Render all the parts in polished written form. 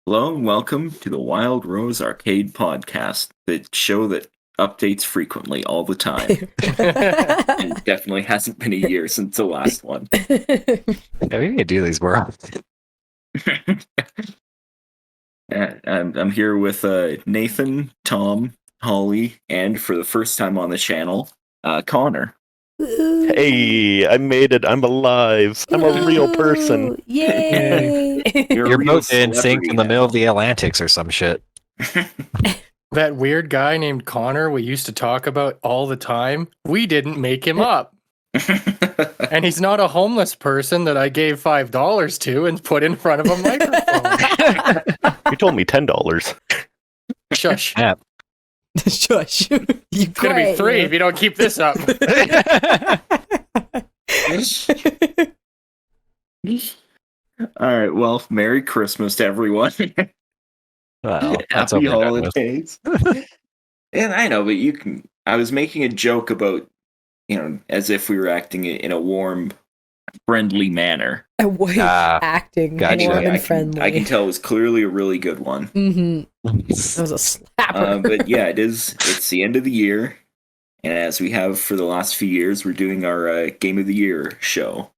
Hello and welcome to the Wildrose Arcade Podcast, the show that updates frequently all the time. And definitely hasn't been a year since the last one. Yeah, we need to do these more often. I'm here with Nathan, Tom, Holly, and for the first time on the channel, Connor. Hey, I made it. I'm alive. I'm a real person. Yay! Your real boat didn't sink celebrity in the now. middle of the Atlantics or some shit. That weird guy named Connor we used to talk about all the time, we didn't make him up. And he's not a homeless person that I gave $5 to and put in front of a microphone. You told me $10. Shush. Yeah. Shush. It's going to be 3 if you don't keep this up. All right, well, Merry Christmas to everyone. Well, that's Happy all we got with. holidays. And I know, but I was making a joke about, as if we were acting in a warm, friendly manner. A white acting gotcha. warm I and can, friendly. I can tell it was clearly a really good one. That was a slapper. But yeah, it's the end of the year. And as we have for the last few years, we're doing our Game of the Year show.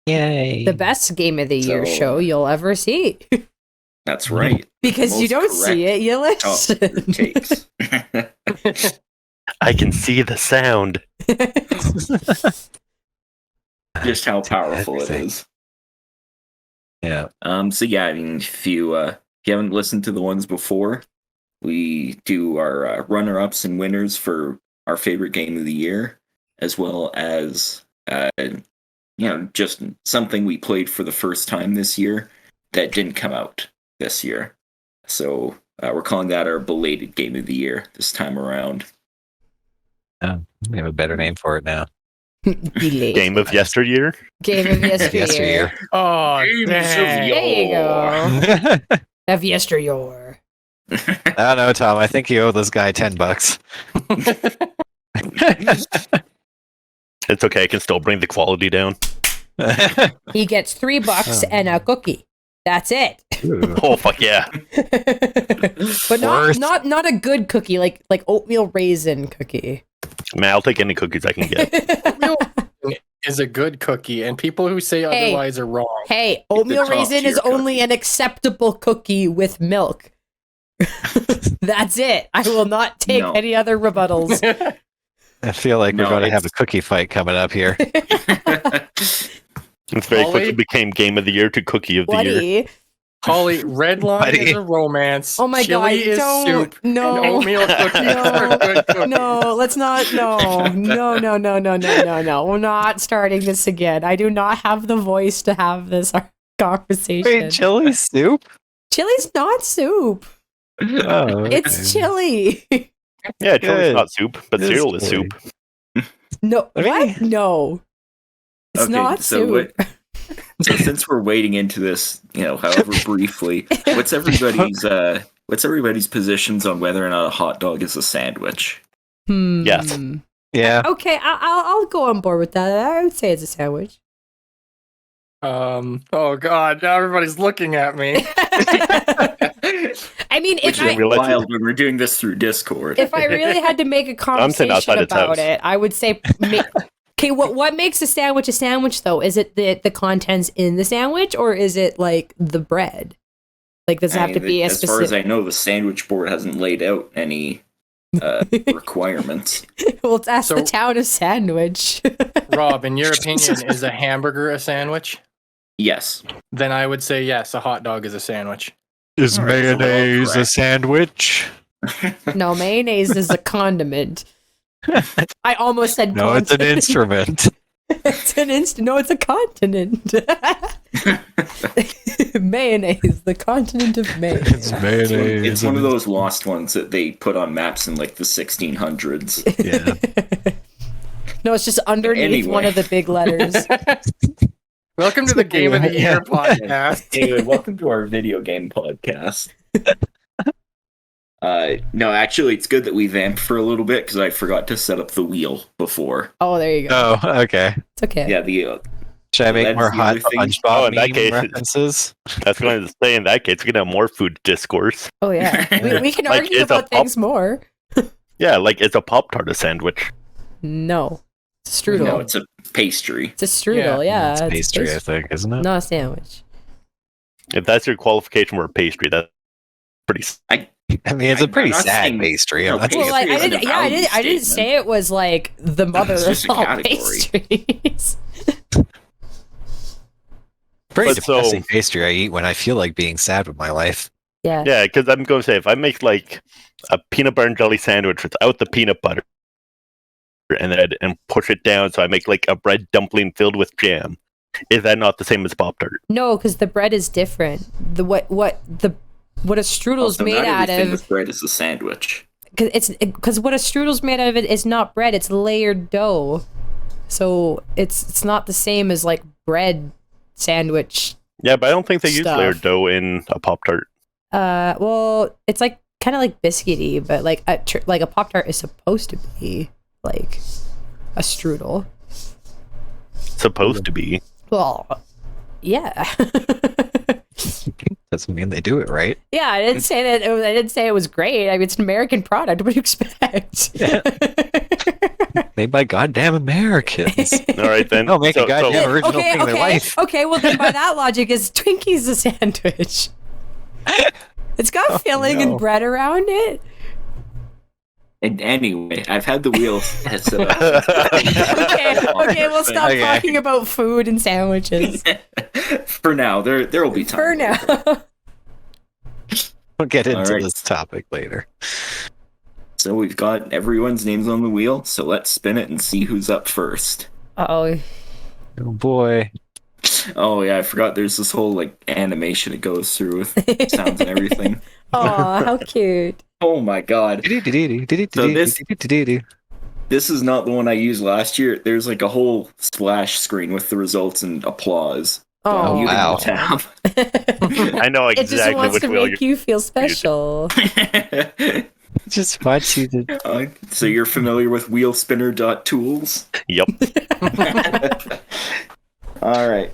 Yay. The best game of the year So- show you'll ever see. That's right. Because you Most don't see it, you Top listen. takes. I can see the sound. Just how powerful it Everything. is. Yeah. So yeah, I mean, if you haven't listened to the ones before, we do our runner-ups and winners for our favorite game of the year, as well as just something we played for the first time this year that didn't come out this year. So we're calling that our belated game of the year this time around. We have a better name for it now. Delayed. Game of yesteryear. Game of yesteryear. Oh, Games of dang. There you go. I Of yesteryear. don't know, Tom. I think you owe this guy $10. It's okay. I can still bring the quality down. He gets $3 and a cookie. That's it. Oh, fuck yeah. But Worth. not a good cookie, like oatmeal raisin cookie. Man, I'll take any cookies I can get. Is a good cookie, and people who say otherwise are wrong. Hey, oatmeal top raisin is tier only an acceptable cookie with milk. That's it. I will not take No. any other rebuttals. I feel like No, we're going to have a it's- cookie fight coming up here. It's very Ollie? quickly became Game of the Year to Cookie of the Year. Buddy. Holly, red line Buddy. is a romance. Oh my Chili god, is don't. soup. And No. oatmeal cookies are good cookies. No, let's not. No. We're not starting this again. I do not have the voice to have this conversation. Wait, chili soup? Chili's not soup. Oh, It's chili. Yeah, Good. chili's not soup, but It is cereal is chili. soup. No, I mean- what? No. It's Okay, not soup. So since we're wading into this, however briefly, what's everybody's positions on whether or not a hot dog is a sandwich? Yes. Yeah. Okay, I'll go on board with that. I would say it's a sandwich. Oh god, now everybody's looking at me. I mean, Which if is I wild when we're doing this through Discord. if I really had to make a saying conversation outside its about house. it, I would say. Okay, what makes a sandwich though? Is it the contents in the sandwich, or is it like the bread? Like, does it have to be a as far as specific? I know, the sandwich board hasn't laid out any requirements. Well, it's ask So- the town of Sandwich. Rob, in your opinion, is a hamburger a sandwich? Yes. Then I would say yes, a hot dog is a sandwich. Is All right, so we're all mayonnaise a correct. sandwich? No, mayonnaise is a condiment. I almost said No, it's an continent. instrument. It's an No, it's a continent. Mayonnaise, the continent of mayonnaise. It's mayonnaise. It's one of those lost ones that they put on maps in like the 1600s. Yeah. No, it's just underneath Anyway. one of the big letters. Welcome to the Game of the Year podcast. Anyway, welcome to our video game podcast. No, actually, it's good that we vamped for a little bit because I forgot to set up the wheel before. Oh, there you go. Oh, okay. It's okay. Yeah, the Should I make That's more the hot other thing. SpongeBob Oh, in that meme case- references? That's what I was saying. In that case, we can have more food discourse. Oh yeah, we can Like, argue it's a about things more. Yeah, like it's a Pop-Tart a sandwich. No, it's a strudel. No, it's a pastry. It's a strudel. Yeah, It's a pastry, I think, isn't it? not a sandwich. If that's your qualification for a pastry, that's pretty. I mean, it's a I'm pretty not sad saying- pastry. no, I'm not pastry Well, saying like isn't a value I didn't statement. say it was like the mother It's of just a all category. pastries. pretty But so- depressing pastry I eat when I feel like being sad with my life. Yeah. Yeah, because I'm going to say if I make like a peanut butter and jelly sandwich without the peanut butter, and push it down, so I make like a bread dumpling filled with jam. Is that not the same as Pop-Tart? No, because the bread is different. What a strudel's Also, made not out everything of. with bread is a sandwich. Because what a strudel's made out of it is not bread. It's layered dough. So it's not the same as like bread sandwich. Yeah, but I don't think they use Stuff. layered dough in a Pop-Tart. Well, it's like kind of like biscuity, but like a Pop-Tart is supposed to be like a strudel. Supposed to be. Well, yeah. Doesn't mean they do it right. Yeah, I didn't say that. I didn't say it was great. I mean, it's an American product. What do you expect? Made by goddamn Americans. All right, then. No, make a goddamn original thing in their life. Okay. Well, then by that logic, is Twinkies a sandwich? It's got filling and no. bread around it. And anyway, I've had the wheel set up. Okay, we'll stop Okay. talking about food and sandwiches For now, there will be time. for now. We'll get into Alright. this topic later. So we've got everyone's names on the wheel. So let's spin it and see who's up first. Oh, Oh boy. Oh yeah, I forgot. There's this whole like animation it goes through with sounds and everything. oh, how cute! Oh my god. this is not the one I used last year. There's like a whole splash screen with the results and applause. Oh, Muting the wow. tab. I know It just exactly wants which to wheel make you feel special. Just wants you to. So you're familiar with wheelspinner.tools? Yep. All right.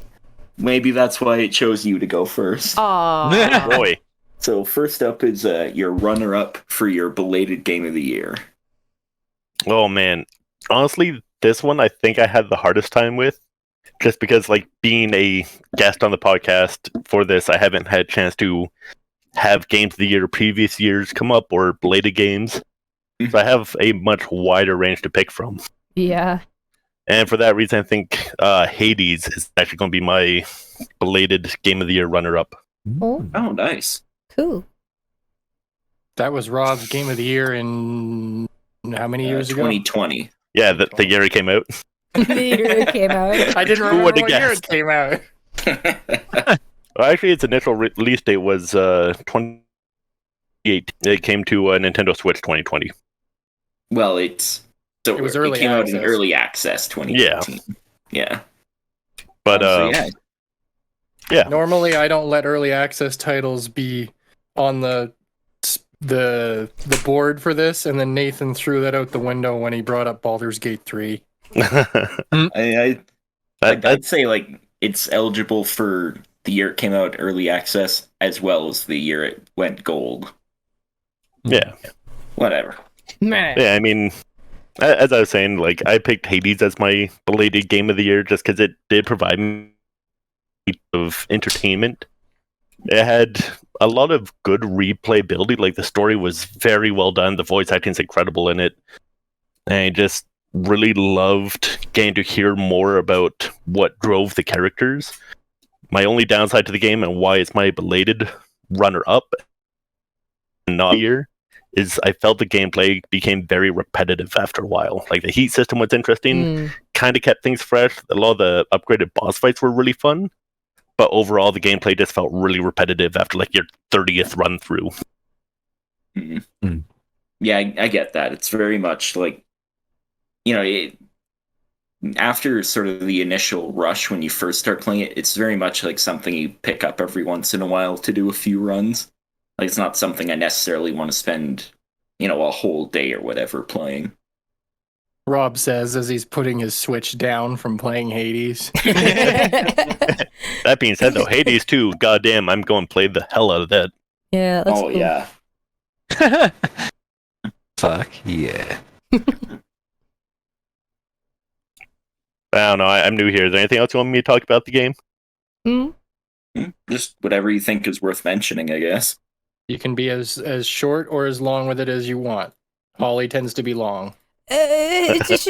Maybe that's why it chose you to go first. Aw. Boy. So first up is your runner-up for your belated game of the year. Oh man. Honestly, this one I think I had the hardest time with. Just because like being a guest on the podcast for this, I haven't had a chance to have games of the year previous years come up or belated games. So I have a much wider range to pick from. Yeah. And for that reason, I think Hades is actually going to be my belated Game of the Year runner-up. Oh, Oh, nice. cool. That was Rob's game of the year in how many years ago? 2020. Yeah, the year it came out. The year it came out. I didn't Who remember would've what year guessed? it came out. Well, actually, its initial release date was 2018. It came to Nintendo Switch 2020. Well, it was early came out in access. early access 2018. Yeah. But So, yeah. Normally, I don't let early access titles be on the board for this, and then Nathan threw that out the window when he brought up Baldur's Gate 3. I'd say like it's eligible for the year it came out early access as well as the year it went gold. yeah. Whatever. Meh. Yeah, I mean, as I was saying, like I picked Hades as my belated Game of the Year just because it did provide me of entertainment. It had a lot of good replayability. Like the story was very well done. The voice acting is incredible in it. And I just really loved getting to hear more about what drove the characters. My only downside to the game and why it's my belated runner-up not year is I felt the gameplay became very repetitive after a while. Like the heat system was interesting, Mm. kind of kept things fresh. A lot of the upgraded boss fights were really fun, but overall the gameplay just felt really repetitive after like your 30th run through. Mhm. Mm. Yeah, I get that. It's very much like, after sort of the initial rush when you first start playing it, it's very much like something you pick up every once in a while to do a few runs. Like it's not something I necessarily want to spend, a whole day or whatever playing. Rob says as he's putting his Switch down from playing Hades. That being said, though, Hades 2, goddamn, I'm going to play the hell out of that. Yeah. That's Oh cool. yeah. Fuck yeah. I don't know. I'm new here. Is there anything else you want me to talk about the game? Mm. Just whatever you think is worth mentioning, I guess. You can be as short or as long with it as you want. Holly tends to be long. This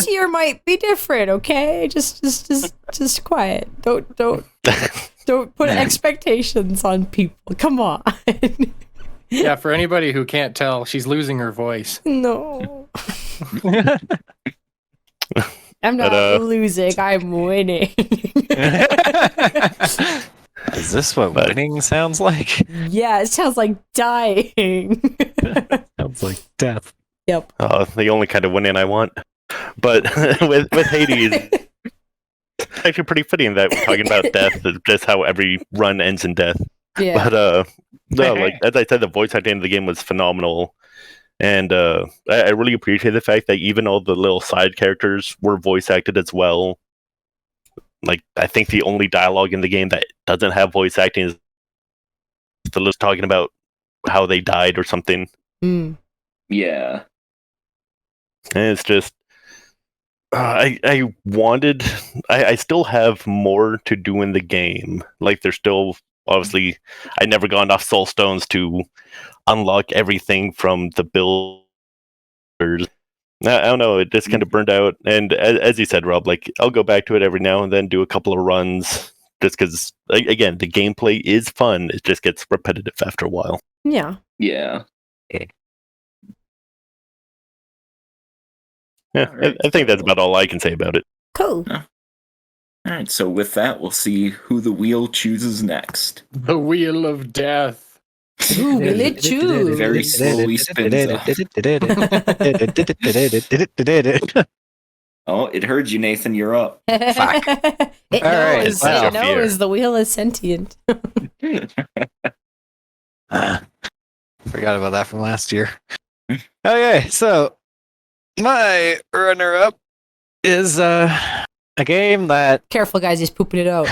year might be different, okay? Just quiet. Don't put expectations on people. Come on. Yeah, for anybody who can't tell, she's losing her voice. No. I'm not losing, I'm winning. Is this what winning sounds like? Yeah, it sounds like dying. Sounds like death. Yep. The only kind of winning I want. But with Hades, it's actually pretty fitting that we're talking about death, just how every run ends in death. Yeah. But no, like as I said, the voice acting of the game was phenomenal, and I really appreciate the fact that even all the little side characters were voice acted as well. Like I think the only dialogue in the game that doesn't have voice acting is the list talking about how they died or something. Mm. Yeah. And it's just I still have more to do in the game. Like there's still obviously I never got enough soul stones to unlock everything from the builders. I don't know, it just kind of burned out. And as you said, Rob, like I'll go back to it every now and then, do a couple of runs, just because again the gameplay is fun. It just gets repetitive after a while. Yeah. Yeah. Yeah, Alright, I think that's so- about all I can say about it. Cool. All right. So with that, we'll see who the wheel chooses next. The Wheel of Death. Who will it choose? Very slowly spins up. Oh, it heard you, Nathan. You're up. It All right, knows. wow. It knows the wheel is sentient. Forgot about that from last year. Okay, so my runner-up is a game that Careful, guys. He's pooping it out.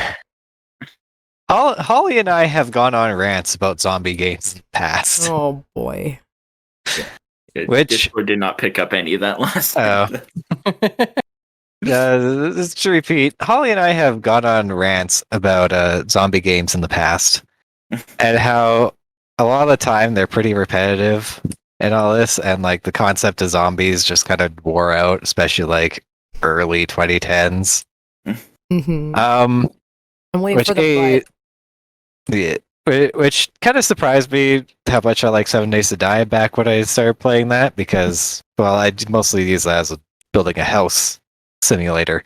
Holly and I have gone on rants about zombie games in the past. Oh boy. Which- Discord did not pick up any of that last Oh. time. Just to repeat, Holly and I have gone on rants about zombie games in the past, and how a lot of the time they're pretty repetitive and all this, and like the concept of zombies just kind of wore out, especially like early 2010s. Mm-hmm. I'm I'm waiting which for the which kind of surprised me how much I like 7 Days to Die back when I started playing that, because well, I mostly use that as building a house simulator.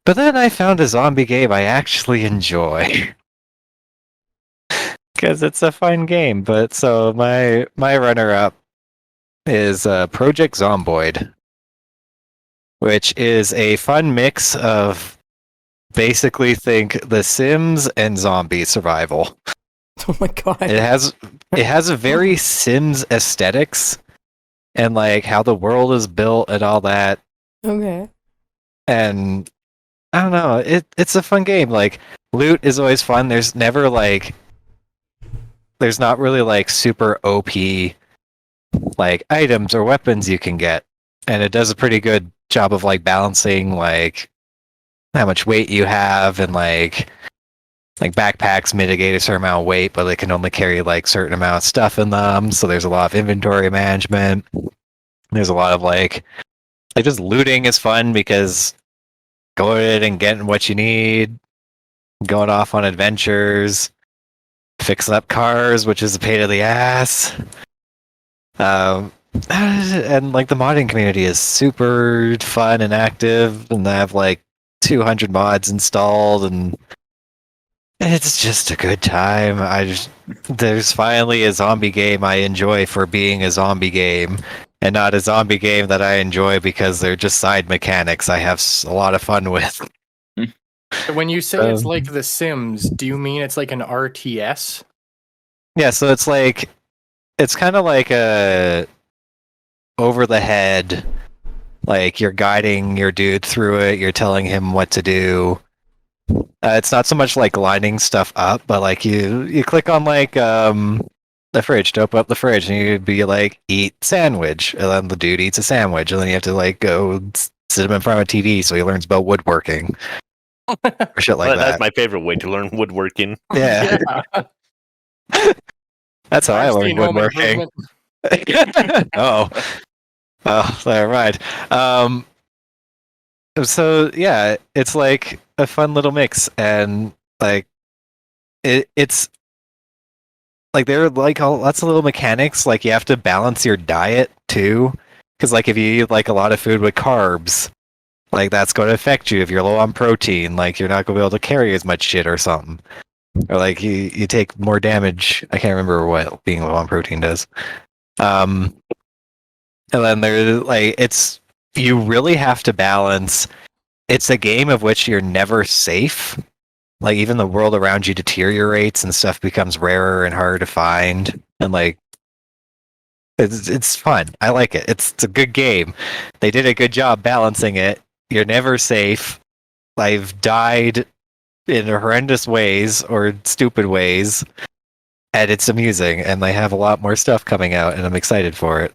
But then I found a zombie game I actually enjoy. Because it's a fun game. But so my runner-up is Project Zomboid, which is a fun mix of basically think The Sims and zombie survival. Oh my god. It has a very Sims aesthetics and like how the world is built and all that. Okay. And I don't know, it's a fun game. Like loot is always fun. There's not really like super OP like items or weapons you can get. And it does a pretty good job of like balancing like how much weight you have, and like backpacks mitigate a certain amount of weight, but they can only carry like certain amount of stuff in them. So there's a lot of inventory management. There's a lot of like just looting is fun because going and getting what you need, going off on adventures, fixing up cars, which is a pain in the ass. And like the modding community is super fun and active, and they have like 200 mods installed, and it's just a good time. There's finally a zombie game I enjoy for being a zombie game, and not a zombie game that I enjoy because they're just side mechanics I have a lot of fun with. When you say it's like The Sims, do you mean it's like an RTS? Yeah, so it's kind of like a over the head. Like you're guiding your dude through it, you're telling him what to do. It's not so much like lining stuff up, but like you click on like the fridge to open up the fridge, and you'd be like, eat sandwich, and then the dude eats a sandwich, and then you have to like go sit him in front of a TV so he learns about woodworking or shit like that. That's my favorite way to learn woodworking. Yeah, that's how I I've learned seen Home woodworking. Improvement. Oh, never mind. So yeah, it's like a fun little mix, and like it's like there are like lots of little mechanics. Like you have to balance your diet too, because like if you eat like a lot of food with carbs, like that's going to affect you. If you're low on protein, like you're not going to be able to carry as much shit or something, or like you take more damage. I can't remember what being low on protein does. And then there's like you really have to balance. It's a game of which you're never safe. Like even the world around you deteriorates and stuff becomes rarer and harder to find. And like it's fun. I like it. It's a good game. They did a good job balancing it. You're never safe. I've died in horrendous ways or stupid ways. And it's amusing, and they have a lot more stuff coming out, and I'm excited for it.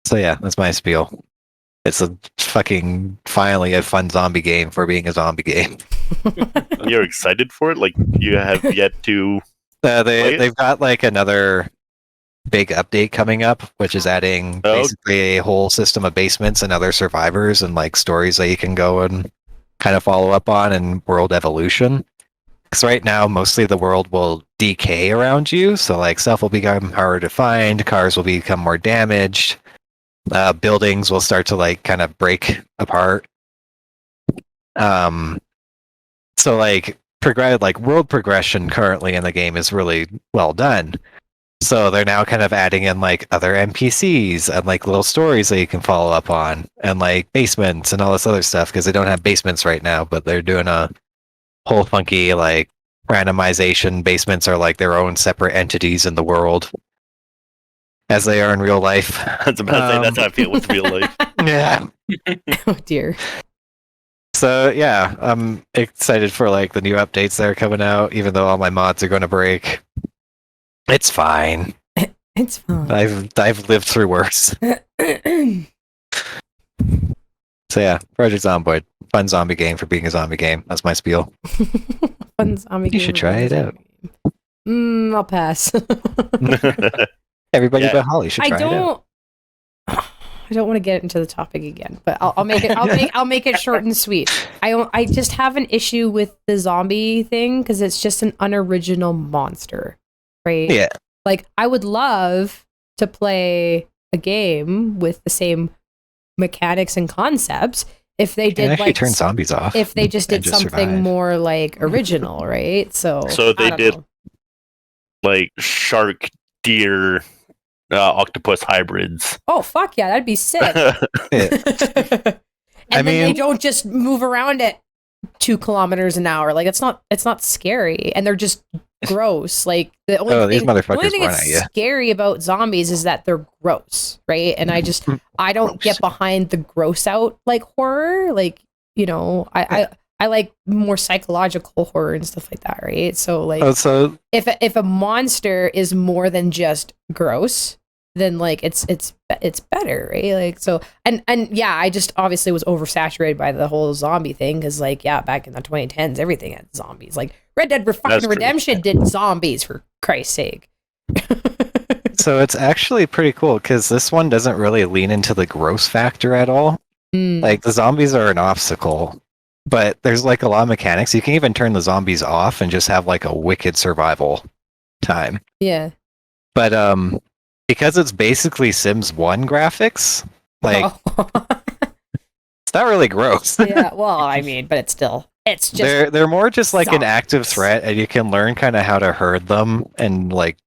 So yeah, that's my spiel. It's a fucking finally a fun zombie game for being a zombie game. You're excited for it? Like you have yet to. They've got like another big update coming up, which is adding basically a whole system of basements and other survivors and like stories that you can go and kind of follow up on and world evolution. Because right now, mostly the world will decay around you, so like stuff will become harder to find, cars will become more damaged. Buildings will start to like kind of break apart. So like world progression currently in the game is really well done. So they're now kind of adding in like other NPCs and like little stories that you can follow up on, and like basements and all this other stuff, because they don't have basements right now, but they're doing a whole funky like randomization. Basements are like their own separate entities in the world, as they are in real life. I was about to say that's how I feel with real life. Yeah. Oh dear. So yeah, I'm excited for like the new updates that are coming out, even though all my mods are going to break. It's fine. It's fine. I've lived through worse. So yeah, Project Zomboid, fun zombie game for being a zombie game. That's my spiel. Fun zombie You should try it out. I'll pass. Everybody Yeah. but Holly should try it out. I don't want to get into the topic again, but I'll make it. I'll make it short and sweet. I just have an issue with the zombie thing because it's just an unoriginal monster, right? Yeah. Like I would love to play a game with the same mechanics and concepts if they You can did actually like turn zombies off. if they just and did something survive. more like original, right? So So I they don't did know. like shark, deer, octopus hybrids. Oh fuck yeah, that'd be sick. Yeah. And then they mean- don't just move around at 2 kilometers an hour. Like it's not scary, and they're just gross. Like the only These thing, the motherfuckers only thing run that's at you. scary about zombies is that they're gross, right? And I don't get behind the gross out like horror. Like I like more psychological horror and stuff like that, right? So like So if a monster is more than just gross, then like it's better, right? Like so and yeah, I just obviously was oversaturated by the whole zombie thing because like yeah, back in the 2010s, everything had zombies. Like Red Dead That's true. Redemption did zombies for Christ's sake. So it's actually pretty cool because this one doesn't really lean into the gross factor at all. Mm. Like the zombies are an obstacle, but there's like a lot of mechanics. You can even turn the zombies off and just have like a wicked survival time. Yeah. But because it's basically Sims 1 graphics, like it's not really gross. Yeah. Well, I mean, but it's just They're more just like an active zombies. threat, and you can learn kind of how to herd them, and like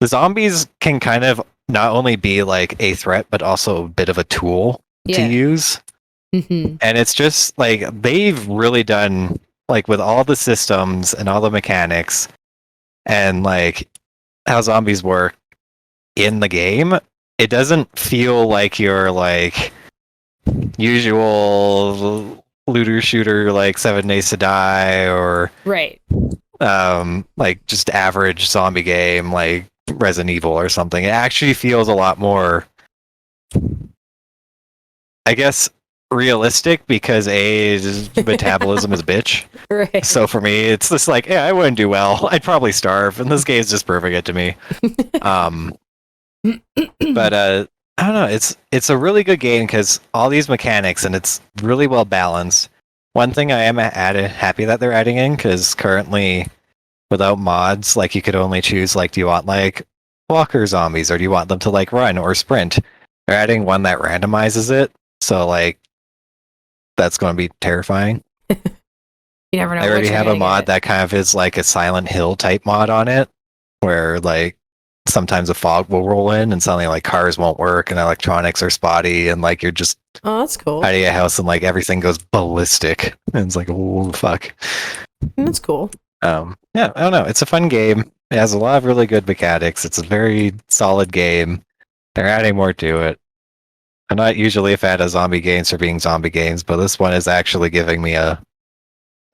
the zombies can kind of not only be like a threat but also a bit of a tool to Yeah. use. Mhm. And it's just like they've really done like with all the systems and all the mechanics and like how zombies work in the game. it doesn't feel like your like usual looter shooter like 7 Days to Die or Right. like just average zombie game like Resident Evil or something. It actually feels a lot more, I guess, realistic because metabolism is a bitch. Right. So for me, it's just like, yeah, I wouldn't do well. I'd probably starve, and this game's just perfect it to me. But I don't know. It's a really good game because all these mechanics and it's really well balanced. One thing I am happy that they're adding in because currently, without mods, like you could only choose like, do you want like walker zombies or do you want them to like run or sprint? They're adding one that randomizes it, so like that's going to be terrifying. You never know. I already have a mod that kind of is like a Silent Hill type mod on it, where like sometimes a fog will roll in and suddenly like cars won't work and electronics are spotty and like you're just Oh, that's cool. out of your house and like everything goes ballistic and it's like, oh fuck. That's cool. Yeah, I don't know. It's a fun game. It has a lot of really good mechanics. It's a very solid game. They're adding more to it. I'm not usually a fan of zombie games for being zombie games, but this one is actually giving me I'm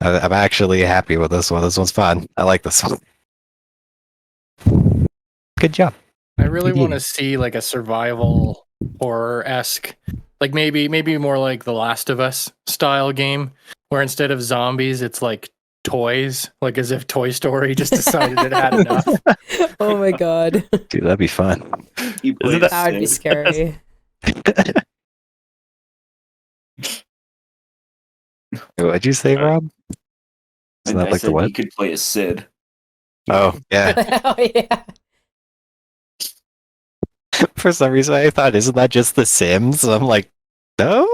actually happy with this one. This one's fun. I like this one. Good job. I really want to see like a survival horror-esque, like maybe more like the Last of Us style game, where instead of zombies, it's like toys, like as if Toy Story just decided it had enough. Oh my god. Dude, that'd be fun. You Isn't played that- That would be Sid. scary. What'd you say, Rob? Isn't that I like the said what? you could play a Sid. Oh, yeah. Oh yeah. For some reason, I thought, isn't that just The Sims? I'm like, no.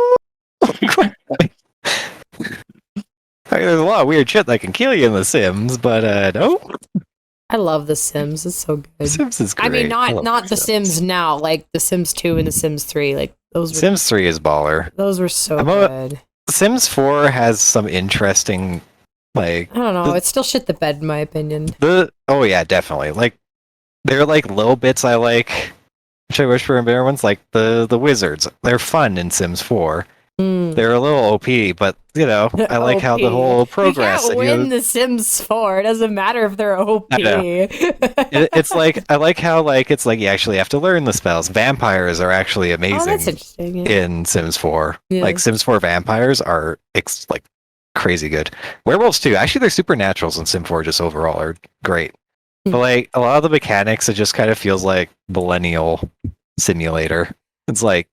There's a lot of weird shit that can kill you in The Sims, but no. I love The Sims. It's so The good. Sims is great. I mean, I love not The Sims now, like The Sims 2 and The Sims 3. Like those were Sims 3 is baller. those were so I'm good. Sims 4 has some interesting, like, I don't know. It's still shit the bed in my opinion. oh yeah, definitely. Like, there are like little bits I like, which I wish were in better ones, like the wizards. They're fun in Sims 4. Mm. They're a little OP, but you know, I like how the OP. whole progress. You and, can't you know, win The Sims 4. It doesn't matter if they're OP. I know. it's like I like how like it's like you actually have to learn the spells. Vampires are actually Oh, that's amazing interesting. Yeah. in Sims 4. Yeah. Like Sims 4 vampires are like crazy good. Werewolves too. Actually, their supernaturals in Sim 4 just overall are great. But like a lot of the mechanics, it just kind of feels like millennial simulator. It's like,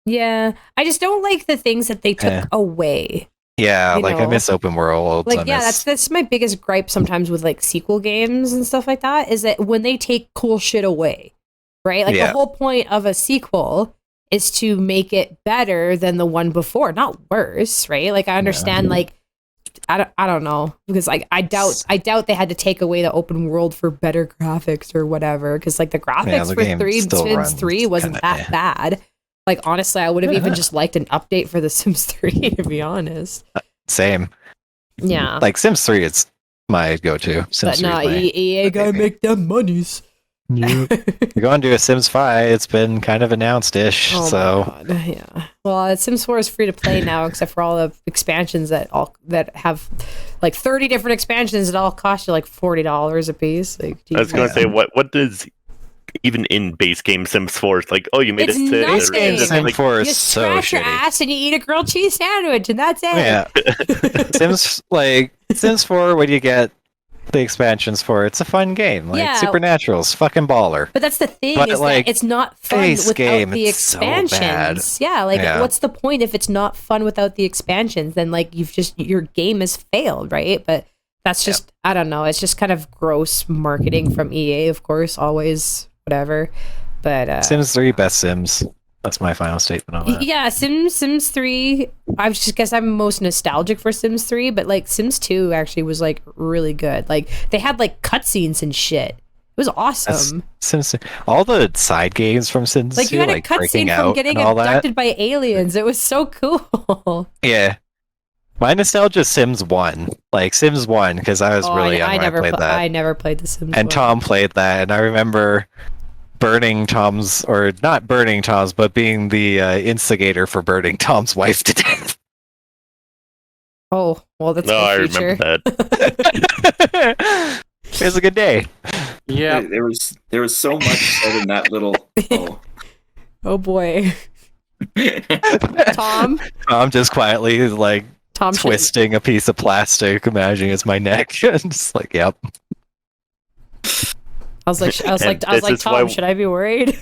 Yeah. I just don't like the things that they took away. yeah, You like I know? miss open worlds. Like, I yeah, miss- that's my biggest gripe sometimes with like sequel games and stuff like that, is that when they take cool shit away, right? Like Yeah. the whole point of a sequel is to make it better than the one before, not worse, right? Like I understand, like I don't know, because like I doubt they had to take away the open world for better graphics or whatever, because like the graphics the for game 3 still Sims runs 3 wasn't kinda, that bad. Like honestly, I would have even just liked an update for the Sims 3 to be honest. Same. Yeah. Like Sims 3, it's my go-to. Sims But 3 no, is my EA gotta make them monies. We're going to do a Sims 5. It's been kind of announced-ish, Oh so my God, yeah. Well, Sims 4 is free to play now, except for all the expansions that have like 30 different expansions that all cost you like $40 a piece. Like, I was going to Yeah. say, what does even in base game Sims 4? It's like, oh, you made It's it to nothing. base game it's Sims like, 4 you is so scratch your shitty. ass and you eat a grilled cheese sandwich, and that's it. Yeah, Sims 4. What do you get the expansions for? It's a fun game. Like Yeah. Supernatural's fucking baller. But that's the thing, But, is like, that it's not fun base without game, the it's so expansions. bad. Yeah, like Yeah. what's the point if it's not fun without the expansions? Then like your game has failed, right? But that's just I don't know. It's just kind of gross marketing from EA, of course, always whatever. But Sims 3 best Sims. That's my final statement on that. yeah, Sims 3. I just guess I'm most nostalgic for Sims 3, but like Sims 2 actually was like really good. Like they had like cutscenes and shit. It was awesome. Sims, all the side games from Sims Like 2, you had a like breaking cutscene from out getting and all that. abducted by aliens. It was so cool. Yeah. My nostalgia is Sims 1. Like Sims 1, because I was really young when I played that. I never played The Sims. And 1. Tom played that, and I remember burning Tom's, or not burning Tom's, but being the instigator for burning Tom's wife to death. Oh, well, that's No, I my future. remember that. It was a good day. Yeah. There was so much said in that little. Oh. Oh boy, Tom. I'm just quietly like Tom should- twisting a piece of plastic, imagining it's my neck, and just like, yep. I was like, this is Tom, why- should I be worried?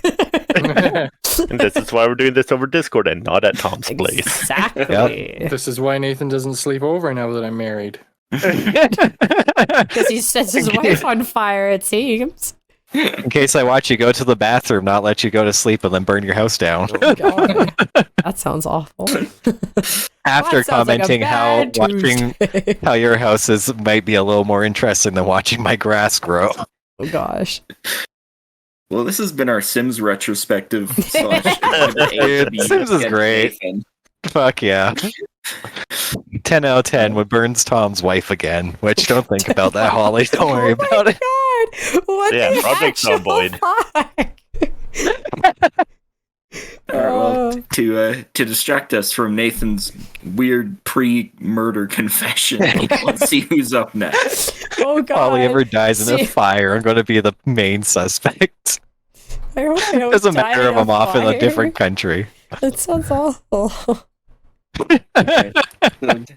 And this is why we're doing this over Discord and not at Tom's place. Exactly. This is why Nathan doesn't sleep over now that I'm married. Because he sets his wife on fire, it seems. In case I watch you go to the bathroom, not let you go to sleep, and then burn your house down. Oh, God. That sounds awful. After That sounds like a commenting how bad watching Tuesday. how your house is might be a little more interesting than watching my grass grow. Oh gosh. Well, this has been our Sims retrospective. Dude, Sims is great. Fuck yeah. 10 out of 10 when burns Tom's wife again, which don't think about that, Holly. Don't worry about it. God. What Yeah, the Project actual Zomboid. fuck? All right, well, to distract us from Nathan's weird pre-murder confession, let's see who's up next. Oh god. Holly ever dies in a See, fire, I'm going to be the main suspect. I hope I don't Doesn't die matter if in a I'm off in a fire. different country. That sounds awful. Okay. Don't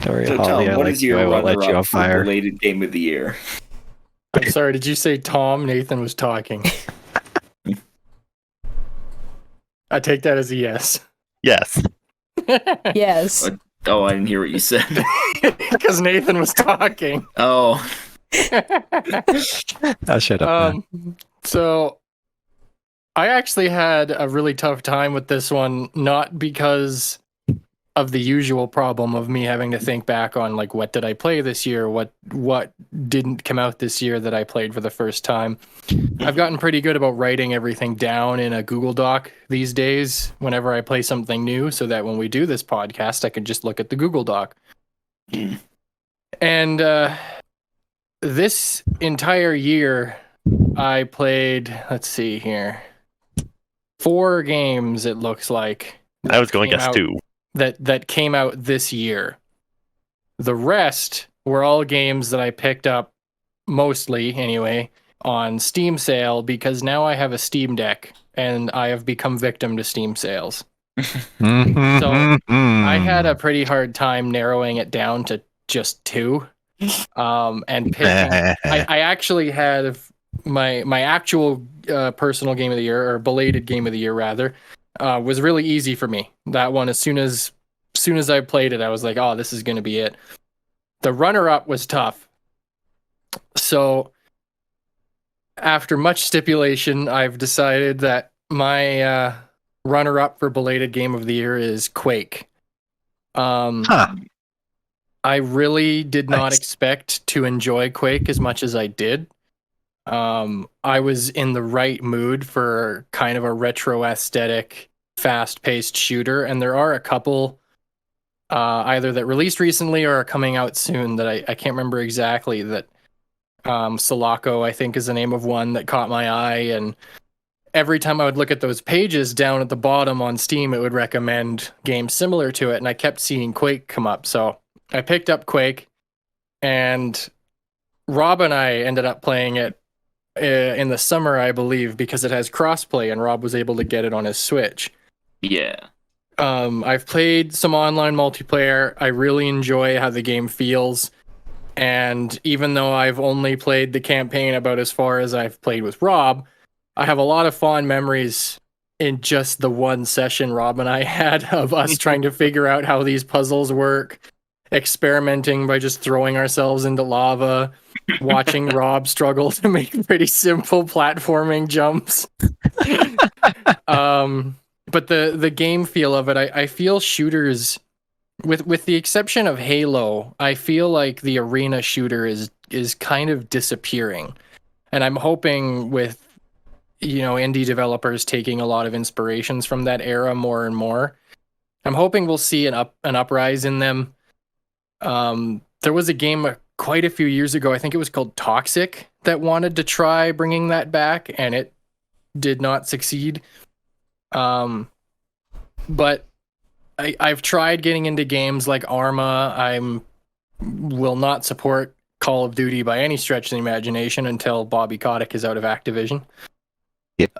worry, So, Holly, Tom, I what like is you. your I won't let you runner-up on for fire. related game of the year? I'm sorry, did you say Tom? Nathan was talking. I take that as a yes. Yes. Yes. Oh, I didn't hear what you said. Because Nathan was talking. Oh, Oh, shut up. man. So I actually had a really tough time with this one, not because of the usual problem of me having to think back on like what did I play this year, what didn't come out this year that I played for the first time. I've gotten pretty good about writing everything down in a Google Doc these days whenever I play something new, so that when we do this podcast, I can just look at the Google Doc. And this entire year, I played, let's see here, 4 games, it looks like. I was going to came guess out- 2. That came out this year. The rest were all games that I picked up, mostly anyway, on Steam sale, because now I have a Steam Deck and I have become victim to Steam sales. I had a pretty hard time narrowing it down to just 2. And picking. I actually had my actual personal game of the year, or belated game of the year rather, was really easy for me. That one, as soon as I played it, I was like, oh, this is going to be it. The runner-up was tough. So after much stipulation, I've decided that my runner-up for belated game of the year is Quake. Huh. I really did not Nice. expect to enjoy Quake as much as I did. I was in the right mood for kind of a retro aesthetic, fast-paced shooter, and there are a couple either that released recently or are coming out soon that I can't remember exactly. That Sulaco, I think, is the name of one that caught my eye, and every time I would look at those pages down at the bottom on Steam, it would recommend games similar to it, and I kept seeing Quake come up. So I picked up Quake, and Rob and I ended up playing it in the summer, I believe, because it has crossplay, and Rob was able to get it on his Switch. yeah. I've played some online multiplayer. I really enjoy how the game feels. And even though I've only played the campaign about as far as I've played with Rob, I have a lot of fond memories in just the one session Rob and I had of us trying to figure out how these puzzles work, experimenting by just throwing ourselves into lava, watching Rob struggle to make pretty simple platforming jumps. But the game feel of it, I feel shooters, with the exception of Halo, I feel like the arena shooter is kind of disappearing. And I'm hoping with, indie developers taking a lot of inspirations from that era more and more, I'm hoping we'll see an uprise in them. There was a game quite a few years ago, I think it was called Toxic, that wanted to try bringing that back, and it did not succeed. But I've tried getting into games like Arma. Will not support Call of Duty by any stretch of the imagination until Bobby Kotick is out of Activision. Yep.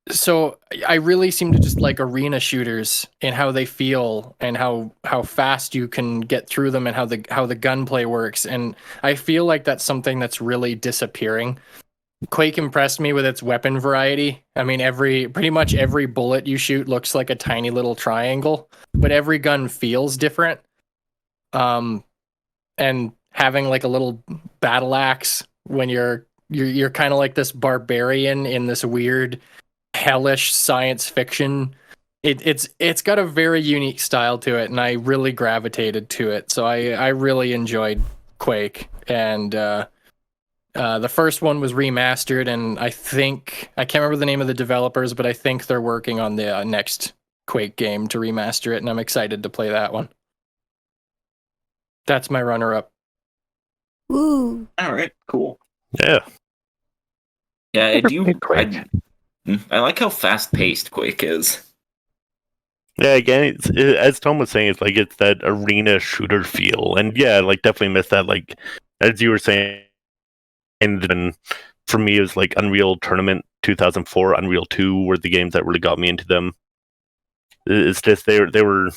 So I really seem to just like arena shooters and how they feel and how fast you can get through them and how the gunplay works. And I feel like that's something that's really disappearing. Quake impressed me with its weapon variety. I mean, pretty much every bullet you shoot looks like a tiny little triangle, but every gun feels different. And having like a little battle axe when you're kind of like this barbarian in this weird hellish science fiction. It's got a very unique style to it, and I really gravitated to it. So I really enjoyed Quake, and the first one was remastered, and I can't remember the name of the developers, but I think they're working on the next Quake game to remaster it, and I'm excited to play that one. That's my runner-up. Ooh. All right, cool. Yeah. Yeah, I Never do. played Quake. I like how fast-paced Quake is. Yeah, again, as Tom was saying, it's that arena shooter feel, and yeah, like definitely miss that. Like as you were saying, and then for me, it was like Unreal Tournament 2004, Unreal 2 were the games that really got me into them. It's just they were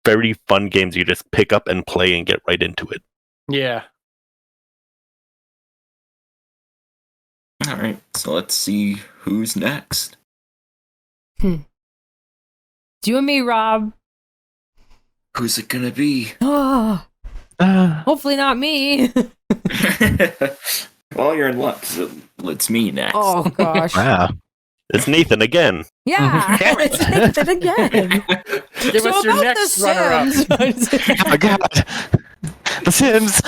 very fun games. You just pick up and play and get right into it. Yeah. All right, so let's see who's next. Do you and me, Rob? Who's it gonna be? Oh, hopefully not me. Well, you're in luck, so it's me next. Oh gosh. Wow. It's Nathan again. Yeah. It's Nathan again. Give us your about next The runner-up. Sims. Oh my god. The Sims.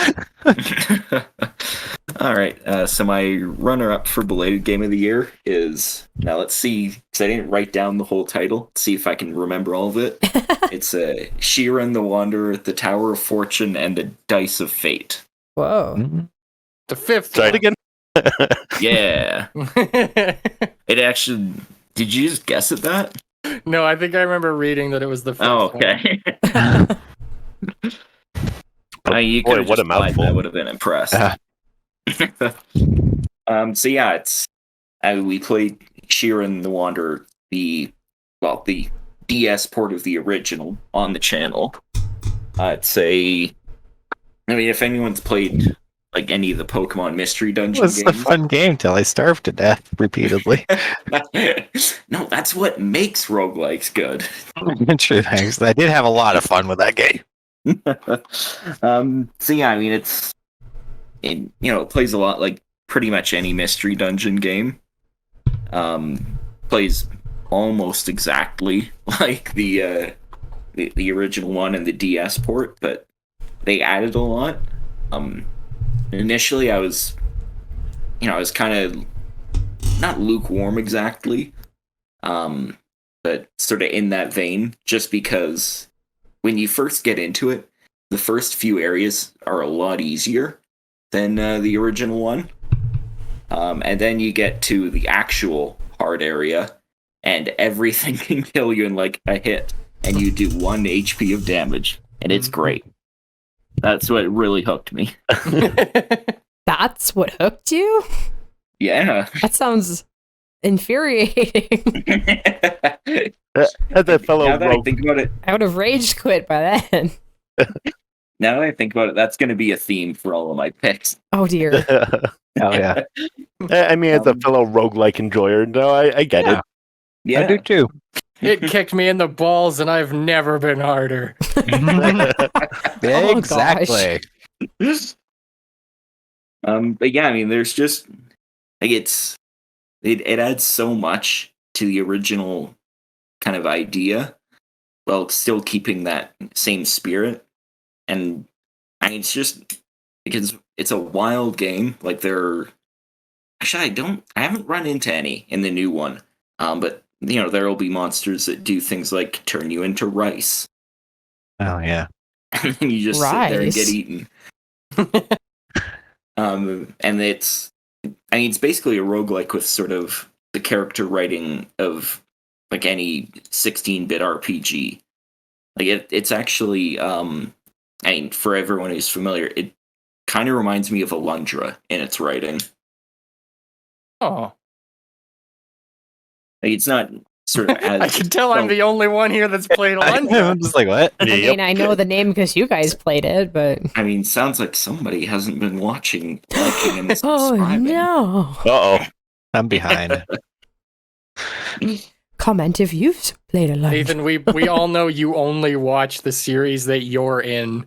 All right, so my runner-up for belated game of the year is, now let's see, because I didn't write down the whole title. Let's see if I can remember all of it. It's Shiren the Wanderer, the Tower of Fortune, and the Dice of Fate. Whoa. The fifth. Try it again. Yeah, it actually. Did you just guess at that? No, I think I remember reading that it was the fifth. Oh, okay. You Boy, could what a mouthful. I would have been impressed. So yeah, it's we played Shiren the Wanderer, the DS port of the original on the channel. If anyone's played like any of the Pokemon Mystery Dungeon It was games, a fun game till I starved to death repeatedly. no, that's what makes roguelikes good. True, thanks. I did have a lot of fun with that game. So yeah, I mean it plays a lot like pretty much any Mystery Dungeon game. Plays almost exactly like the original one and the DS port, but they added a lot. Initially I was kind of not lukewarm exactly, but sort of in that vein, just because when you first get into it, the first few areas are a lot easier than the original one. And then you get to the actual hard area, and everything can kill you in like a hit, and you do 1 HP of damage, and it's great. That's what really hooked me. That's what hooked you? Yeah. That sounds infuriating. As a fellow Now that I rogue, think about it, I would have rage quit by then. now that I think about it, that's going to be a theme for all of my picks. Oh dear. Oh yeah. I mean, as a fellow roguelike enjoyer, no, I get it. Yeah. I do too. It kicked me in the balls, and I've never been harder. Oh, Exactly. But yeah, I mean, there's just like it adds so much to the original kind of idea, while still keeping that same spirit. And I mean, it's just because it's a wild game. Like I haven't run into any in the new one. But there will be monsters that do things like turn you into rice. Oh yeah. And then you just sit there and get Rice? eaten. And I mean, it's basically a roguelike with sort of the character writing of like any 16-bit RPG. Like it's actually, I mean, for everyone who's familiar, it kind of reminds me of Alundra in its writing. Oh, Like, it's not sort of as I can tell I'm the only one here that's played Alundra. I'm just like, what? I mean, I know the name because you guys played it, but I mean, sounds like somebody hasn't been watching, liking, and oh subscribing. no! Uh-oh. I'm behind. Comment if you've played a lot. Nathan, we all know you only watch the series that you're in.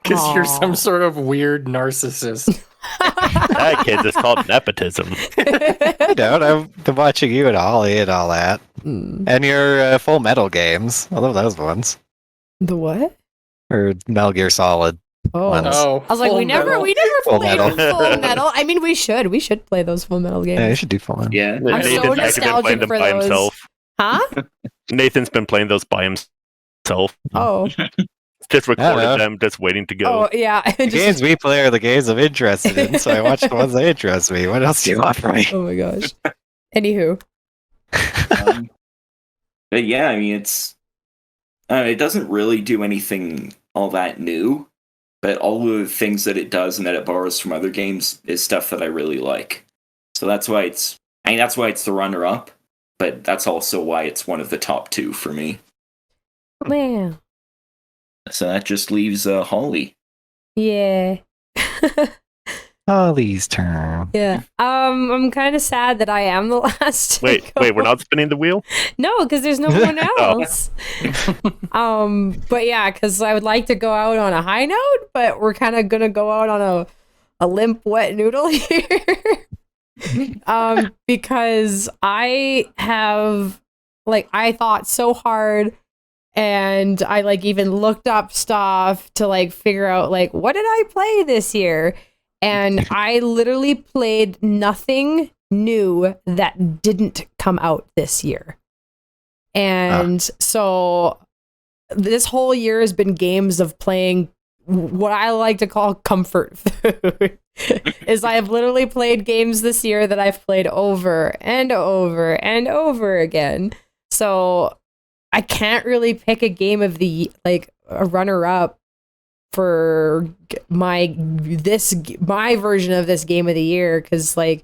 Because you're some Aw. sort of weird narcissist. That kid is called nepotism. I don't. I've been watching you and Ollie and all that. Mm. And your Full Metal games. I love those ones. The what? Or Metal Gear Solid. Oh, Ones. Oh, I was like, Full we never Metal. Full played Metal. Full Metal. I mean, we should play those Full Metal games. Yeah, you should do Full Metal. Yeah. I'm Nathan's so actually been playing nostalgic them for by those. himself. Huh? Nathan's been playing those by himself. Oh, Just recorded Yeah. them, just waiting to go. oh yeah. The Just- games we play are the games I'm interested in, so I watch the ones that interest me. What else do you want from me? oh my gosh. Anywho, But yeah, I mean, it doesn't really do anything all that new, but all the things that it does and that it borrows from other games is stuff that I really like. So that's why it's the runner-up, but that's also why it's one of the top two for me. wow. So that just leaves Holly. Yeah. Ollie's turn. Yeah. I'm kind of sad that I am the last. to Wait, go. we're not spinning the wheel? No, because there's no one else. But yeah, because I would like to go out on a high note, but we're kind of gonna go out on a limp, wet noodle here. Because I have I thought so hard, and I even looked up stuff to figure out what did I play this year. And I literally played nothing new that didn't come out this year. And so this whole year has been games of playing what I like to call comfort food. Is I have literally played games this year that I've played over and over and over again. So I can't really pick a game of the a runner up for my version of this game of the year, because I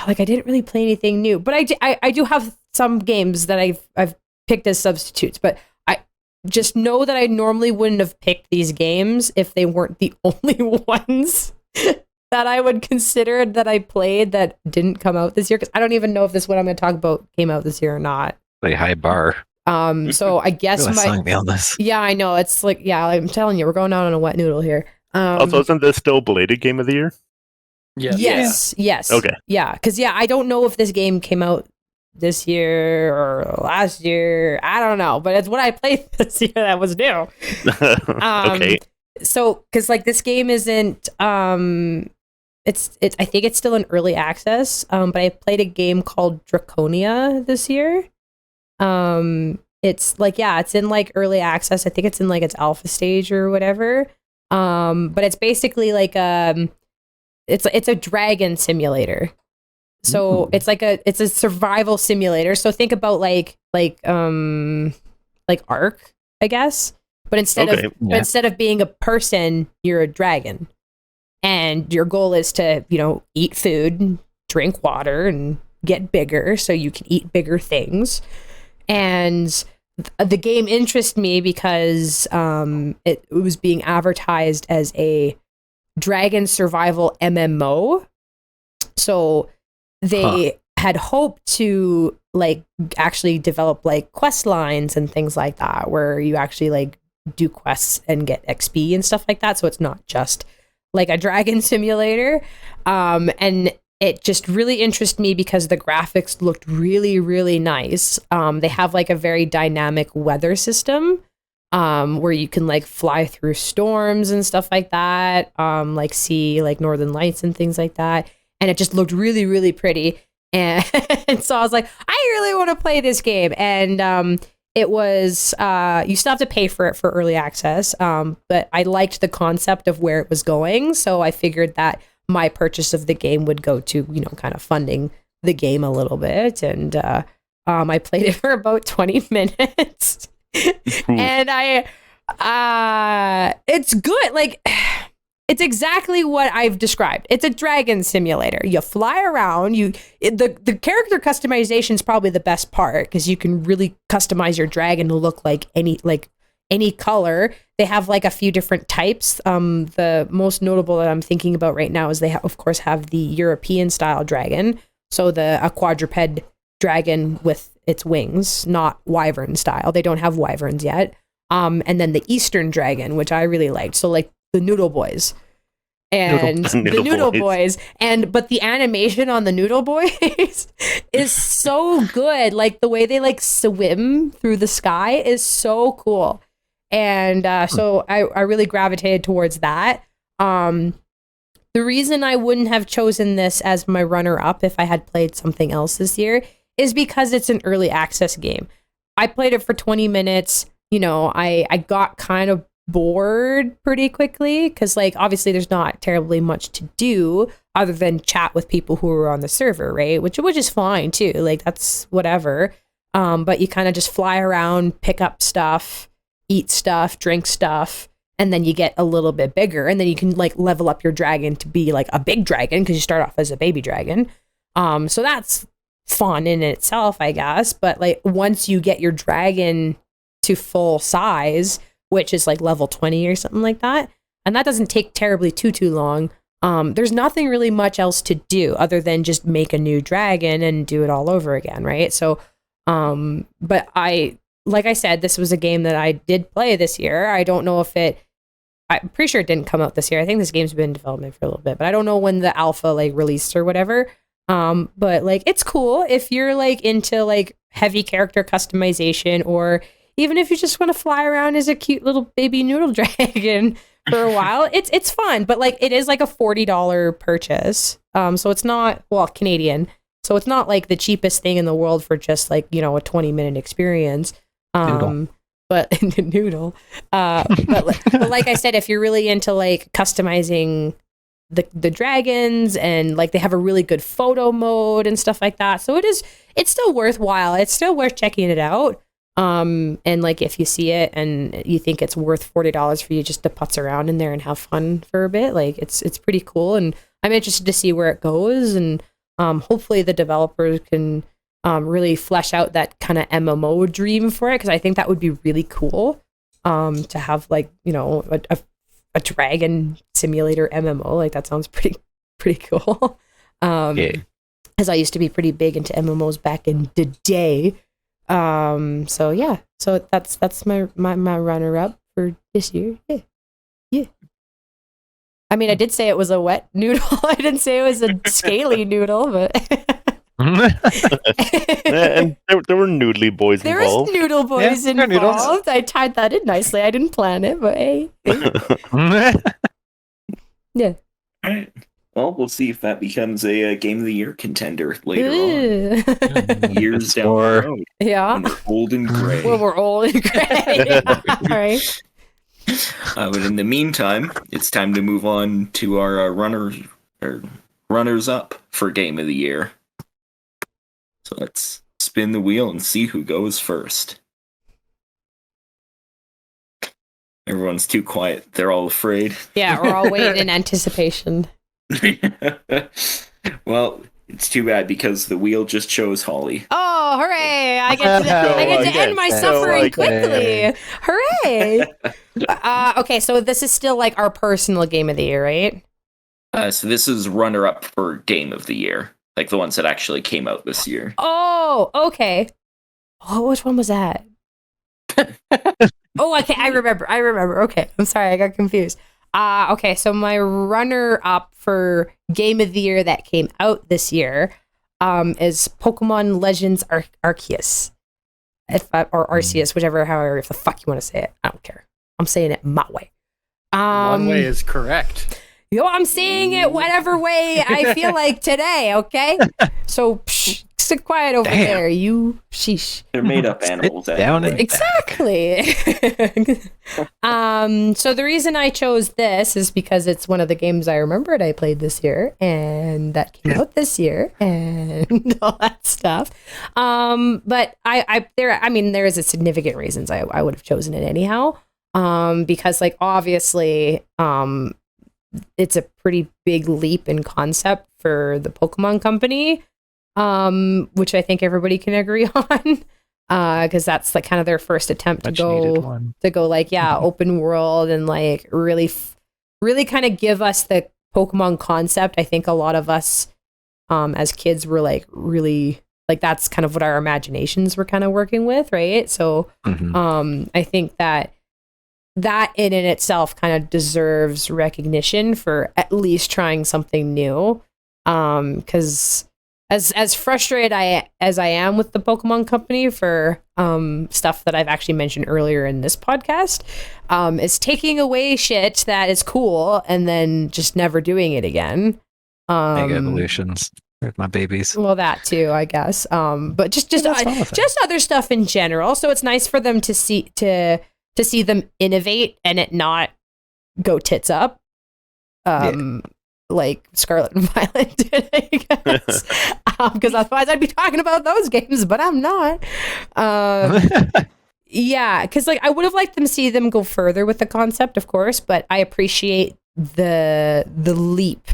didn't really play anything new, but I do have some games that I've picked as substitutes, but I just know that I normally wouldn't have picked these games if they weren't the only ones that I would consider that I played that didn't come out this year, because I don't even know if this what I'm going to talk about came out this year or not. A high bar. So I guess Really selling me on this. yeah, I know. It's I'm telling you, we're going out on a wet noodle here. Also, isn't this still belated game of the year? Yes. Okay. Yeah, because I don't know if this game came out this year or last year. I don't know, but it's what I played this year that was new. Okay. So, because this game isn't, it's I think it's still in early access. But I played a game called Draconia this year. It's it's in early access. I think it's in its alpha stage or whatever. But it's basically it's a dragon simulator. So it's it's a survival simulator. So think about Ark, I guess. But instead of being a person, you're a dragon. And your goal is to, eat food, drink water, and get bigger so you can eat bigger things. And the game interests me because it was being advertised as a dragon survival MMO. So they had hoped to actually develop quest lines and things like that, where you actually do quests and get XP and stuff like that. So it's not just a dragon simulator. And it just really interested me because the graphics looked really, really nice. They have a very dynamic weather system where you can fly through storms and stuff like that, see northern lights and things like that. And it just looked really, really pretty. And so I was like, I really want to play this game. And it was, you still have to pay for it for early access. But I liked the concept of where it was going. So I figured that my purchase of the game would go to, you know, kind of funding the game a little bit. And I played it for about 20 minutes. And it's good. Like, it's exactly what I've described. It's a dragon simulator. You fly around. The character customization is probably the best part, because you can really customize your dragon to look like any color. They have like a few different types. The most notable that I'm thinking about right now is they of course have the European style dragon, so a quadruped dragon with its wings, not wyvern style. They don't have wyverns yet. And then the Eastern dragon, which I really liked. So like the Noodle Boys. And the Noodle Boys. But the animation on the Noodle Boys is so good. Like the way they like swim through the sky is so cool. And so I really gravitated towards that. The reason I wouldn't have chosen this as my runner-up if I had played something else this year is because it's an early access game. I played it for 20 minutes. You know, I got kind of bored pretty quickly, because like obviously there's not terribly much to do other than chat with people who are on the server, right? Which is fine too. Like that's whatever. But you kind of just fly around, pick up stuff, eat stuff, drink stuff, and then you get a little bit bigger, and then you can like level up your dragon to be like a big dragon, because you start off as a baby dragon. So that's fun in itself, I guess. But like once you get your dragon to full size, which is like level 20 or something like that, and that doesn't take terribly too long, there's nothing really much else to do other than just make a new dragon and do it all over again, right? So but like I said, this was a game that I did play this year. I don't know if I'm pretty sure it didn't come out this year. I think this game's been in development for a little bit, but I don't know when the alpha like released or whatever. But like it's cool if you're like into like heavy character customization, or even if you just want to fly around as a cute little baby noodle dragon for a while. It's fun, but like it is like a $40 purchase. So it's not, well, Canadian. So it's not like the cheapest thing in the world for just like, you know, a 20-minute experience. Noodle. But noodle. But like I said, if you're really into like customizing the dragons, and like they have a really good photo mode and stuff like that. So it's still worthwhile. It's still worth checking it out. And like if you see it and you think it's worth $40 for you just to putz around in there and have fun for a bit, like it's pretty cool. And I'm interested to see where it goes. And hopefully the developers can really flesh out that kind of MMO dream for it, because I think that would be really cool to have like, you know, a dragon simulator MMO. Like that sounds pretty cool. Yeah. As I used to be pretty big into MMOs back in the day. So yeah, so that's my runner up for this year. Yeah. I mean, I did say it was a wet noodle. I didn't say it was a scaly noodle, but And there were noodly boys there involved. was noodle boys Yeah, they're noodles. involved. I tied that in nicely. I didn't plan it, but hey. Yeah. All right. Well, we'll see if that becomes a Game of the Year contender later on. Years down the road. Yeah. When we're old and gray. When we're old and gray. All right. But in the meantime, it's time to move on to our runners up for Game of the Year. So let's spin the wheel and see who goes first. Everyone's too quiet. They're all afraid. Yeah, we're all waiting in anticipation. Well, it's too bad because the wheel just chose Holly. Oh, hooray! I get to end my suffering quickly. Hooray! Okay, so this is still like our personal Game of the Year, right? So this is runner-up for Game of the Year. Like the ones that actually came out this year. Oh, okay. Oh, which one was that? Oh, okay, I remember. Okay, I'm sorry, I got confused. Okay, so my runner-up for Game of the Year that came out this year is Pokemon Legends Arceus. Or Arceus, however the fuck you want to say it. I don't care. I'm saying it my way. One way is correct. Yo, I'm saying it whatever way I feel like today, okay? So, sit quiet over Damn. there. You sheesh. They're made up animals. down anyway. Exactly. So the reason I chose this is because it's one of the games I remembered I played this year and that came out this year and all that stuff. But there is a significant reasons I would have chosen it anyhow. Because like obviously, it's a pretty big leap in concept for the Pokemon Company, which I think everybody can agree on. Because that's like kind of their first attempt to go like open world and like really kind of give us the Pokemon concept. I think a lot of us as kids were like really like that's kind of what our imaginations were kind of working with, right? So I think that in itself kind of deserves recognition for at least trying something new. Because as frustrated as I am with the Pokemon Company for stuff that I've actually mentioned earlier in this podcast, is taking away shit that is cool and then just never doing it again. Mega evolutions. There's my babies. Well, that too, I guess. But just other stuff in general. So it's nice for them to see them innovate and it not go tits up. Like Scarlet and Violet did, I guess. Because otherwise I'd be talking about those games, but I'm not. Yeah, because like I would have liked them to see them go further with the concept, of course, but I appreciate the leap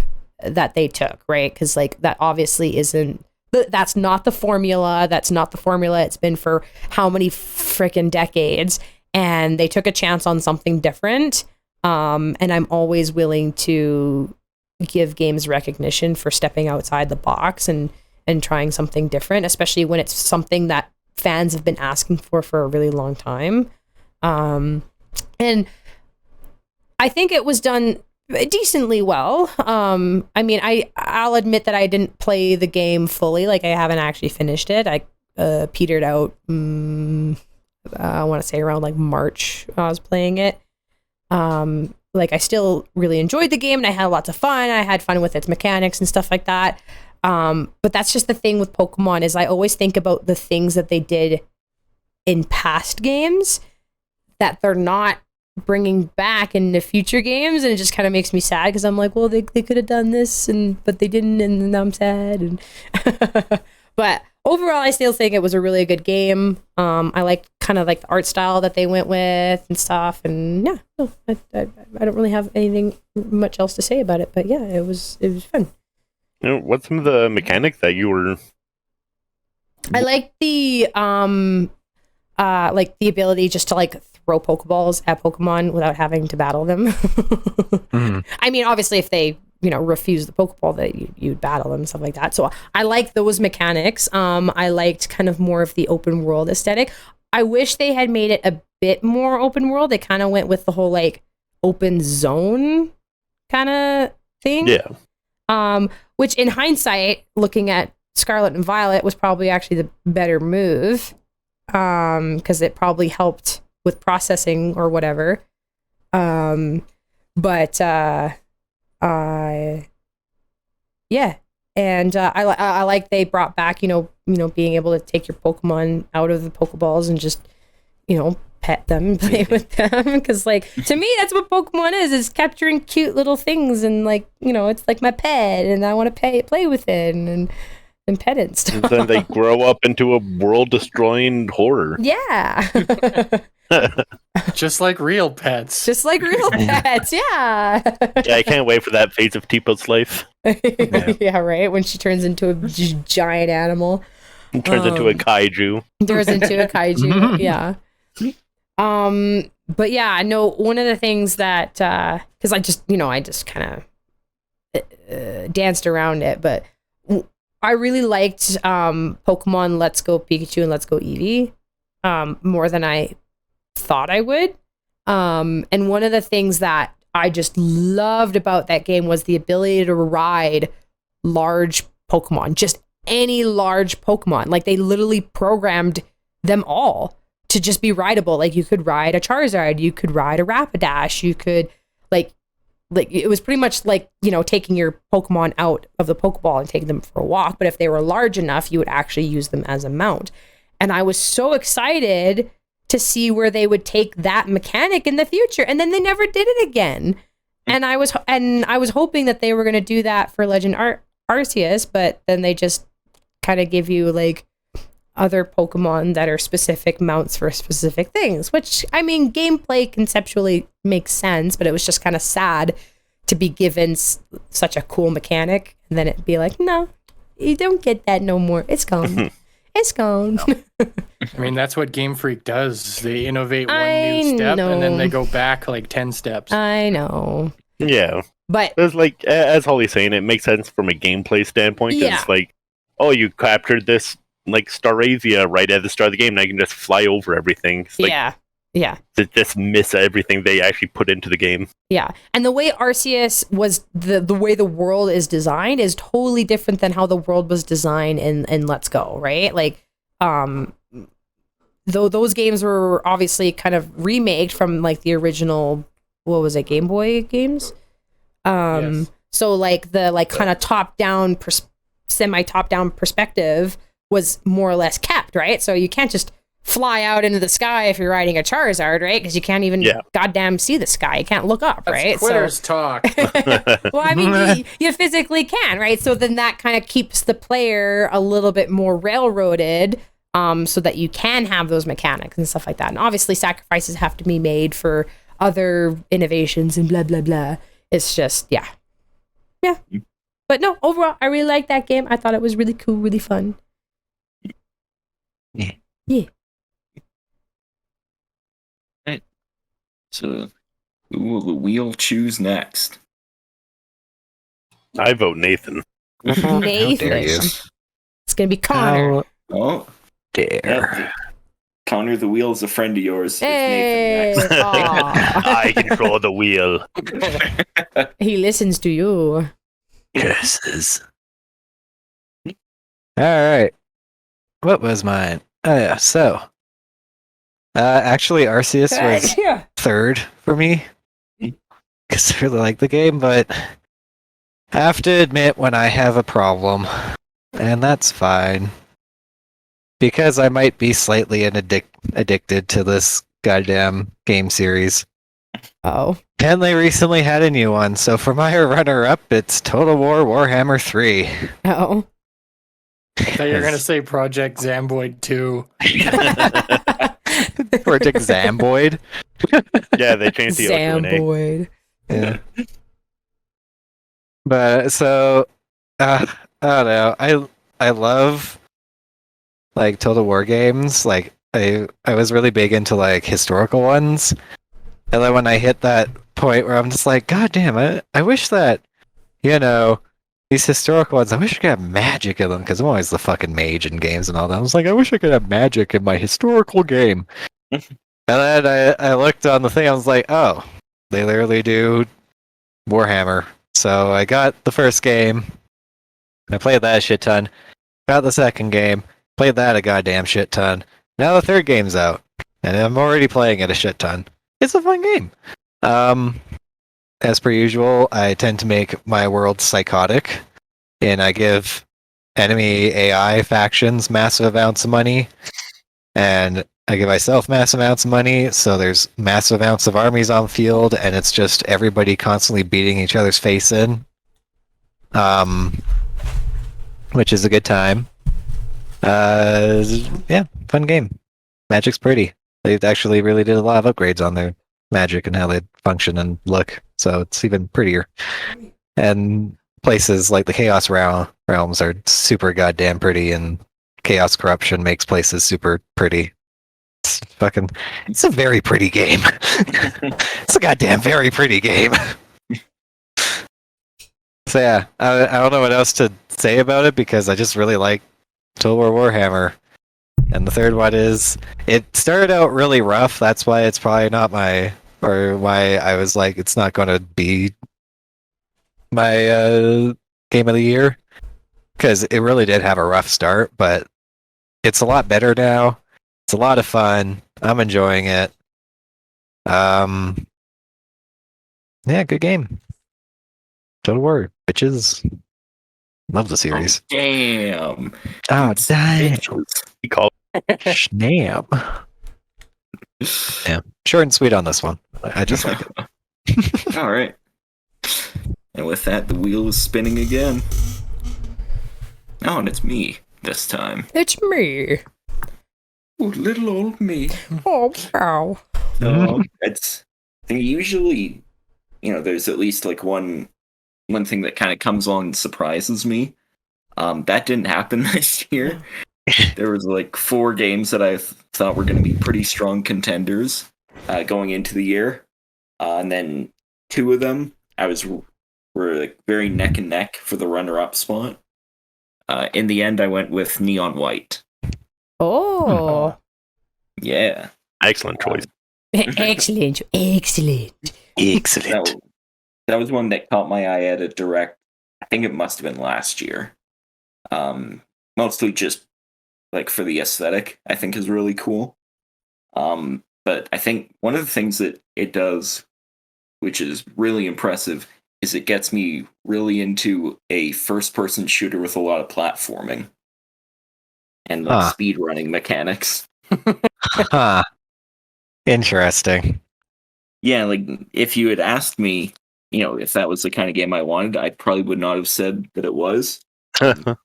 that they took, right? Because like that obviously isn't. That's not the formula. That's not the formula it's been for how many freaking decades. And they took a chance on something different. And I'm always willing to give games recognition for stepping outside the box and trying something different, especially when it's something that fans have been asking for a really long time. And I think it was done decently well. I mean, I'll admit that I didn't play the game fully. Like I haven't actually finished it. I petered out, I want to say around like March I was playing it. Like I still really enjoyed the game and I had lots of fun. I had fun with its mechanics and stuff like that. But that's just the thing with Pokemon is I always think about the things that they did in past games that they're not bringing back in the future games, and it just kind of makes me sad because I'm like, well, they could have done this but they didn't, and now I'm sad. And but overall, I still think it was a really good game. I like kind of like the art style that they went with and stuff. And yeah, no, I don't really have anything much else to say about it. But yeah, it was fun. You know, what's some of the mechanics that you were? I like the ability just to like throw Pokeballs at Pokemon without having to battle them. I mean, obviously, if they refuse the Pokeball, that you'd battle them and stuff like that. So I like those mechanics. I liked kind of more of the open world aesthetic. I wish they had made it a bit more open world. They kind of went with the whole like open zone kind of thing. Yeah. Which in hindsight, looking at Scarlet and Violet was probably actually the better move. Because it probably helped with processing or whatever. Yeah, and I like they brought back being able to take your Pokemon out of the Pokeballs and just pet them and play with them, because like to me that's what Pokemon is capturing cute little things, and like it's like my pet and I want to play with it and pet it and stuff. And then they grow up into a world-destroying horror. Yeah. Just like real pets. Just like real pets, yeah. Yeah, I can't wait for that phase of Teepo's life. Yeah, right? When she turns into a giant animal. Turns into a kaiju. Turns into a kaiju, yeah. But yeah, I know one of the things that, because I just kind of danced around it, but I really liked Pokemon Let's Go Pikachu and Let's Go Eevee more than I thought I would. And one of the things that I just loved about that game was the ability to ride large Pokemon, just any large Pokemon. Like they literally programmed them all to just be rideable. Like you could ride a Charizard, you could ride a Rapidash, you could like like it was pretty much like, taking your Pokemon out of the Pokeball and taking them for a walk. But if they were large enough, you would actually use them as a mount. And I was so excited to see where they would take that mechanic in the future. And then they never did it again. And I was hoping that they were going to do that for Legend Arceus, but then they just kind of give you like other Pokemon that are specific mounts for specific things, which, I mean, gameplay conceptually makes sense, but it was just kind of sad to be given such a cool mechanic and then it'd be like, no, you don't get that no more. It's gone. It's gone. I mean, that's what Game Freak does. They innovate one new step and then they go back like 10 steps. I know. Yeah. But it's like, as Holly's saying, it makes sense from a gameplay standpoint. Yeah. It's like, oh, you captured this like Staravia right at the start of the game. Now you can just fly over everything. It's like, yeah. To just miss everything they actually put into the game. Yeah. And the way Arceus was, the way the world is designed is totally different than how the world was designed in Let's Go, right? Like, though those games were obviously kind of remaked from like the original, what was it, Game Boy games? Yes. So like the like kind of top-down, semi-top-down perspective was more or less kept, right? So you can't just fly out into the sky if you're riding a Charizard, right? Because you can't even goddamn see the sky. You can't look up, right? That's quitters talk. Well, I mean, you physically can, right? So then that kind of keeps the player a little bit more railroaded, so that you can have those mechanics and stuff like that. And obviously, sacrifices have to be made for other innovations and blah blah blah. It's just, yeah. But no, overall, I really liked that game. I thought it was really cool, really fun. Yeah. So, who will the wheel choose next? I vote Nathan. How Nathan. dare you? It's gonna be Connor. How Oh, dare. yeah. Connor, the wheel is a friend of yours. Hey. It's Nathan next. Aw. I control the wheel. He listens to you. Curses. All right. What was mine? Oh yeah. So, actually, Arceus was Yeah. third for me because I really like the game, but I have to admit when I have a problem, and that's fine because I might be slightly addicted to this goddamn game series. Oh. And they recently had a new one, so for my runner-up, it's Total War Warhammer 3. Oh. I thought you were going to say Project Zomboid 2. Project Zomboid. Yeah, they changed the O to an A. Zamboid. Yeah. But so, I don't know. I love like Total War games. Like I was really big into like historical ones, and then when I hit that point where I'm just like, God damn, I wish that, these historical ones, I wish I could have magic in them, because I'm always the fucking mage in games and all that. I was like, I wish I could have magic in my historical game. And then I looked on the thing, I was like, oh, they literally do Warhammer. So I got the first game, I played that a shit ton. Got the second game, played that a goddamn shit ton. Now the third game's out, and I'm already playing it a shit ton. It's a fun game. As per usual, I tend to make my world psychotic, and I give enemy AI factions massive amounts of money, and I give myself massive amounts of money, so there's massive amounts of armies on the field, and it's just everybody constantly beating each other's face in. Which is a good time. Yeah, fun game. Magic's pretty. They actually really did a lot of upgrades on their magic and how they function and look, so it's even prettier. And places like the Chaos Realms are super goddamn pretty, and Chaos Corruption makes places super pretty. It's a very pretty game. It's a goddamn very pretty game. So yeah, I don't know what else to say about it, because I just really like Total War Warhammer. And the third one is, it started out really rough, that's why it's probably not why I was like, it's not going to be my game of the year, because it really did have a rough start, but it's a lot better now. It's a lot of fun. I'm enjoying it. Yeah, good game. Don't worry, bitches. Love the series. Damn. Oh, damn. Bitches. We call Snap. Yeah. Short and sweet on this one. I just like it. All right. And with that, the wheel is spinning again. Oh, and it's me this time. It's me. Oh, little old me. Oh, wow. So it's usually, there's at least like one thing that kind of comes along and surprises me. That didn't happen this year. There was like 4 games that I thought were going to be pretty strong contenders going into the year, and then 2 of them were like very neck and neck for the runner-up spot. In the end, I went with Neon White. Oh. Yeah, excellent choice. Excellent. Excellent. Excellent. that was one that caught my eye at a direct. I think it must have been last year. Mostly just like for the aesthetic, I think is really cool. But I think one of the things that it does, which is really impressive, is it gets me really into a first-person shooter with a lot of platforming and like speed running mechanics. Huh. Interesting. Yeah, like if you had asked me, if that was the kind of game I wanted, I probably would not have said that it was. But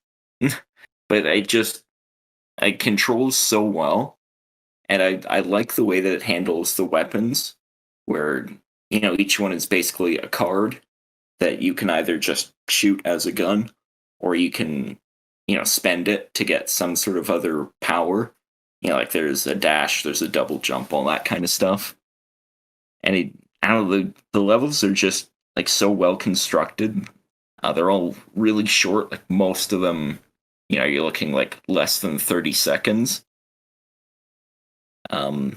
it controls so well, and I like the way that it handles the weapons, where each one is basically a card that you can either just shoot as a gun, or you can spend it to get some sort of other power. Like there's a dash, there's a double jump, all that kind of stuff. And the levels are just like so well constructed. They're all really short. Like most of them, you're looking like less than 30 seconds. Yeah,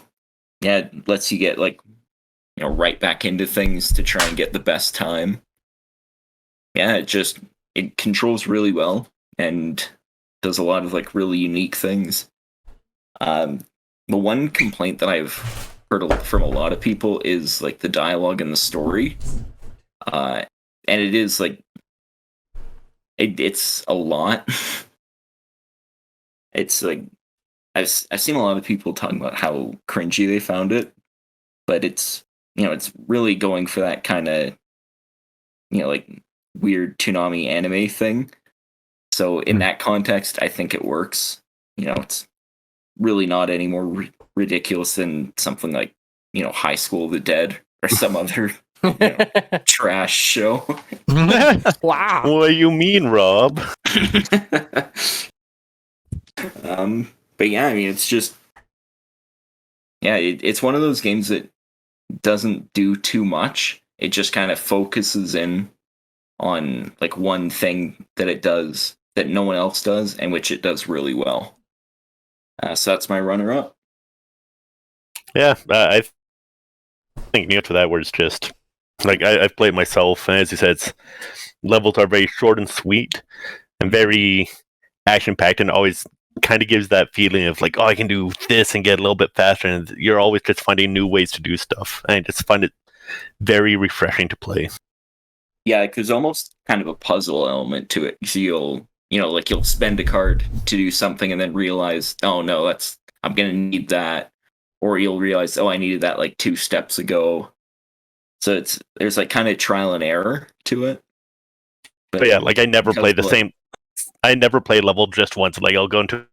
it lets you get like, right back into things to try and get the best time. Yeah, it controls really well and does a lot of like really unique things. The one complaint that I've heard from a lot of people is like the dialogue and the story. And it is like, it's a lot. It's like, I've seen a lot of people talking about how cringy they found it, but it's really going for that kind of like weird Toonami anime thing. So in that context, I think it works. It's really not any more ridiculous than something like High School of the Dead or some other trash show. Wow. What do you mean, Rob? But yeah, I mean, it's just it's one of those games that doesn't do too much. It just kind of focuses in on like one thing that it does that no one else does, and which it does really well. So that's my runner-up. Yeah, I think near to that, where it's just like I've played myself, and as you said, levels are very short and sweet, and very action-packed, and always kind of gives that feeling of like, oh, I can do this and get a little bit faster, and you're always just finding new ways to do stuff. And I just find it very refreshing to play. Yeah, like there's almost kind of a puzzle element to it. So you'll spend a card to do something and then realize, oh no, I'm gonna need that. Or you'll realize, oh, I needed that like 2 steps ago. So there's like kind of trial and error to it. But yeah, like I never play the same. I never play level just once. Like I'll go into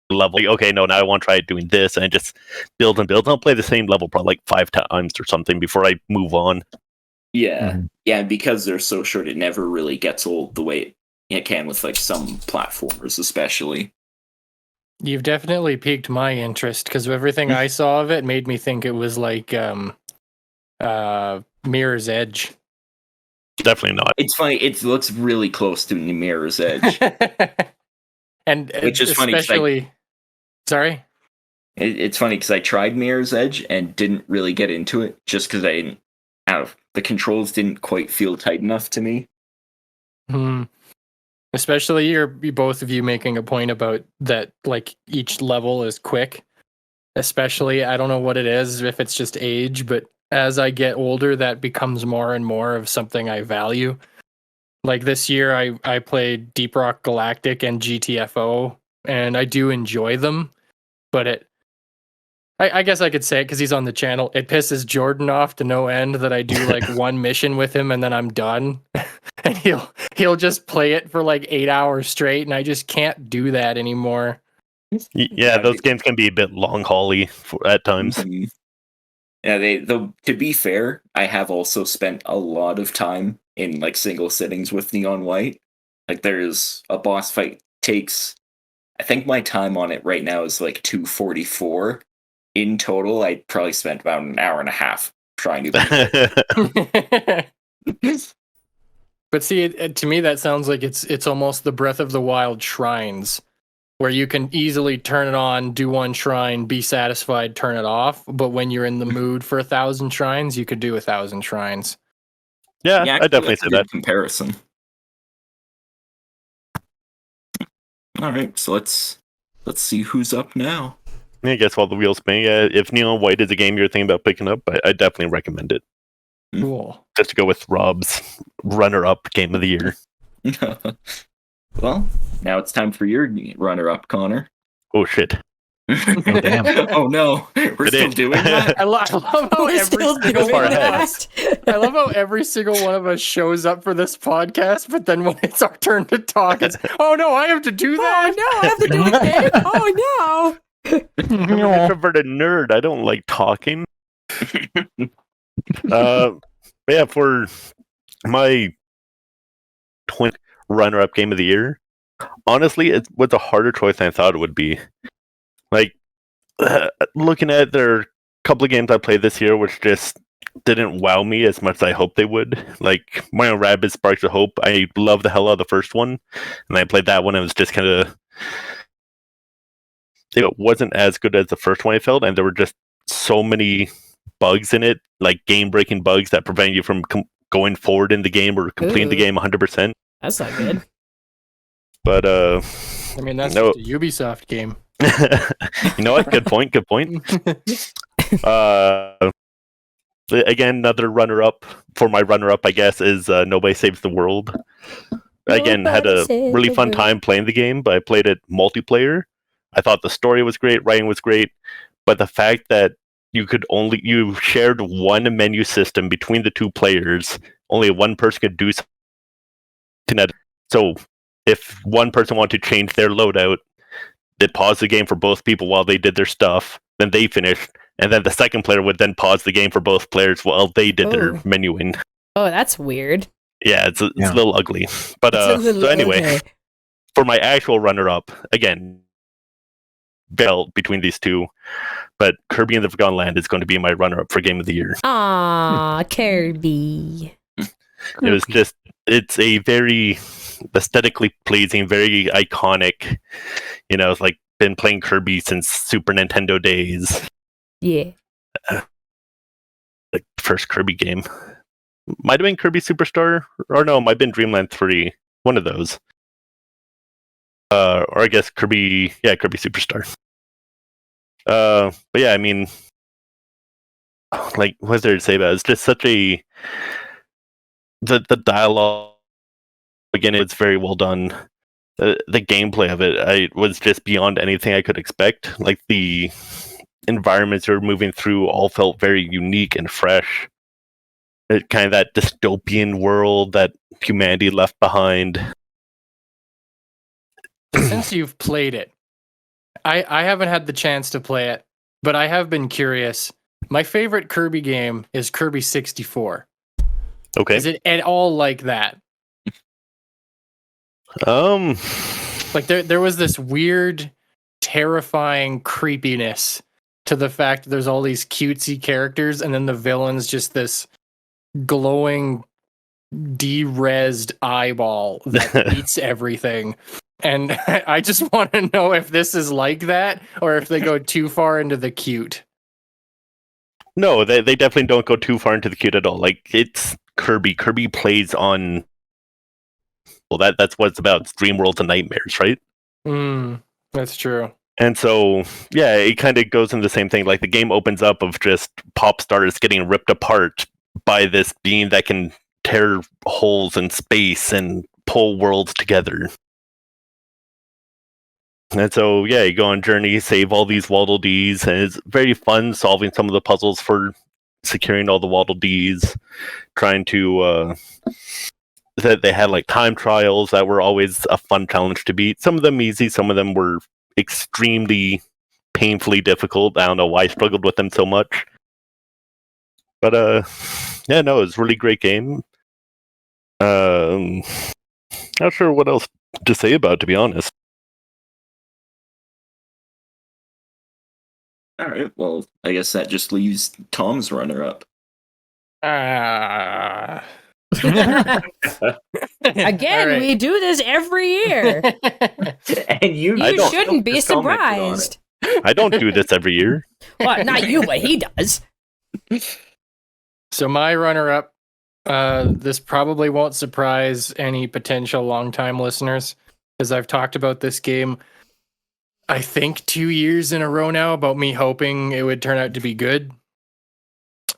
a level. Like, okay, no, now I want to try doing this, and I just build and build. I'll play the same level probably like 5 times or something before I move on. Yeah, yeah, because they're so short, it never really gets old the way it can with like some platformers, especially. You've definitely piqued my interest because everything I saw of it made me think it was like Mirror's Edge. Definitely not. It's funny. It looks really close to Mirror's Edge, and which is funny. Especially, sorry. It's funny because I tried Mirror's Edge and didn't really get into it just because the controls didn't quite feel tight enough to me. Especially you both of you making a point about that, like each level is quick. Especially, I don't know what it is, if it's just age, but as I get older, that becomes more and more of something I value. Like this year, I played Deep Rock Galactic and GTFO, and I do enjoy them. But I guess I could say it because he's on the channel. It pisses Jordan off to no end that I do like one mission with him and then I'm done. And he'll just play it for like 8 hours straight, and I just can't do that anymore. Yeah, those games can be a bit long haul-y at times. Mhm. Yeah, though to be fair, I have also spent a lot of time in like single sittings with Neon White. Like there's a boss fight takes, I think my time on it right now is like 244. In total, I probably spent about an hour and a half trying to beat it. But see, to me, that sounds like it's almost the Breath of the Wild shrines, where you can easily turn it on, do one shrine, be satisfied, turn it off. But when you're in the mood for 1,000 shrines, you could do 1,000 shrines. Yeah, Yeah, I actually, definitely that's say a good that. comparison. All right, so let's see who's up now. I guess while the wheels spin, if Neon White is a game you're thinking about picking up, I definitely recommend it. Cool. Just to go with Rob's runner-up game of the year. Well, now it's time for your runner-up, Connor. Oh shit! damn. Oh no, we're still is. doing that. I love how We're still Too doing far ahead. that. I love how every single one of us shows up for this podcast, but then when it's our turn to talk, it's, oh no, I have to do Oh that. no, I have to do it again. Oh I'm an introverted nerd. I don't like talking. But yeah, for my runner-up game of the year, honestly, it was a harder choice than I thought it would be. Like, looking at their couple of games I played this year, which just didn't wow me as much as I hoped they would. Like, Mario Rabbids Sparks of Hope, I loved the hell out of the first one, and I played that one, and it was just kind of... It wasn't as good as the first one I felt, and there were just so many bugs in it, like game-breaking bugs that prevent you from going forward in the game or completing the Ooh. game 100%. That's not good. But I mean, that's No. just a Ubisoft game. you know what? Good point. Good point. Again, another runner-up for my runner-up, I guess, is Nobody Saves the World. Again, had a Nobody really saves fun the time playing the game, but I played it multiplayer. I thought the story was great, writing was great, but the fact that you shared one menu system between the two players, only one person could do something. So if one person wanted to change their loadout, they'd pause the game for both people while they did their stuff, then they finished, and then the second player would then pause the game for both players while they did their Ooh. menuing. Oh, that's weird. Yeah, it's a Yeah. little ugly. But It's a little so anyway, ugly. for my actual runner-up, again, belt between these two, but Kirby and the Forgotten Land is going to be my runner-up for Game of the Year. Aw, Kirby. It was just, it's a very aesthetically pleasing, very iconic, it's like been playing Kirby since Super Nintendo days. Yeah. Like first Kirby game. Might have been Kirby Superstar, or no, might have been Dreamland 3. One of those. Or I guess Kirby Superstar. But yeah, I mean, like, what's there to say about it? It's just such a... The dialogue, again, it's very well done. The gameplay of it was just beyond anything I could expect. Like, the environments you're moving through all felt very unique and fresh. It kind of that dystopian world that humanity left behind. Since you've played it, I haven't had the chance to play it, but I have been curious. My favorite Kirby game is Kirby 64. Okay. Is it at all like that? Like there was this weird, terrifying creepiness to the fact that there's all these cutesy characters, and then the villain's just this glowing, de-resed eyeball that eats everything. And I just want to know if this is like that, or if they go too far into the cute. No, they definitely don't go too far into the cute at all. Like, it's Kirby. Kirby plays on... Well, that's what it's about. It's dream worlds and nightmares, right? That's true. And so, yeah, it kind of goes into the same thing. Like the game opens up of just pop stars getting ripped apart by this being that can tear holes in space and pull worlds together. And so, yeah, you go on journey, save all these Waddle Dees, and it's very fun solving some of the puzzles for securing all the Waddle Dees, trying to that they had like time trials that were always a fun challenge to beat. Some of them easy, some of them were extremely painfully difficult. I don't know why I struggled with them so much. But yeah, no, it was a really great game. Not sure what else to say about it, to be honest. All right. Well, I guess that just leaves Tom's runner-up. Again, All right. we do this every year. And you You don't- shouldn't be just commented on it. surprised. I don't do this every year. Well, not you, but he does. So my runner-up, this probably won't surprise any potential long-time listeners, because I've talked about this game, I think 2 years in a row now, about me hoping it would turn out to be good.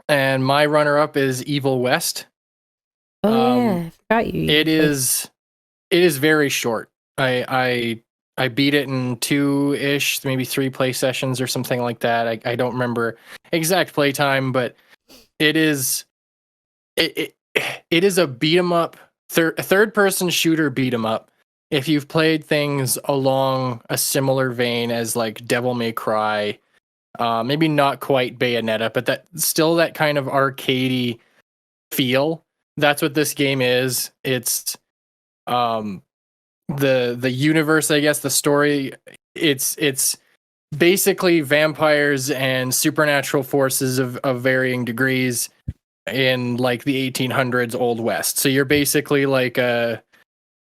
And my runner-up is Evil West. Oh yeah, I forgot you. It is very short. I beat it in 2-ish, maybe 3 play sessions or something like that. I don't remember exact play time, but it is a beat 'em up, third person shooter beat 'em up. If you've played things along a similar vein as like Devil May Cry, maybe not quite Bayonetta, but that kind of arcadey feel. That's what this game is. It's the universe, I guess, the story. It's basically vampires and supernatural forces of varying degrees in like the 1800s Old West. So you're basically like a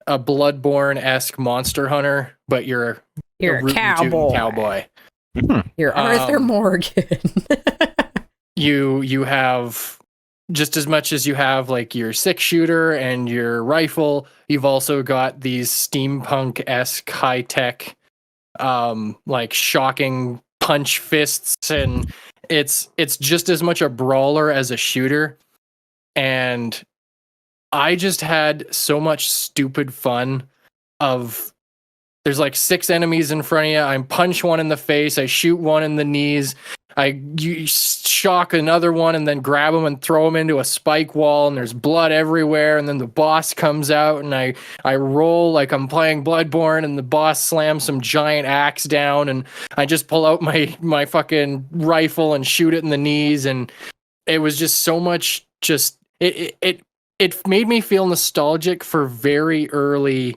Bloodborne-esque monster hunter, but you're a You're a rootin' tootin' cowboy. cowboy. You're Arthur Morgan. You have, just as much as you have like your 6-shooter and your rifle, you've also got these steampunk-esque high-tech like shocking punch fists, and it's just as much a brawler as a shooter. And I just had so much stupid fun of, there's like 6 enemies in front of you. I punch one in the face. I shoot one in the knees. You shock another one and then grab him and throw him into a spike wall, and there's blood everywhere. And then the boss comes out, and I roll like I'm playing Bloodborne, and the boss slams some giant axe down, and I just pull out my fucking rifle and shoot it in the knees. And it was just so much, just it made me feel nostalgic for very early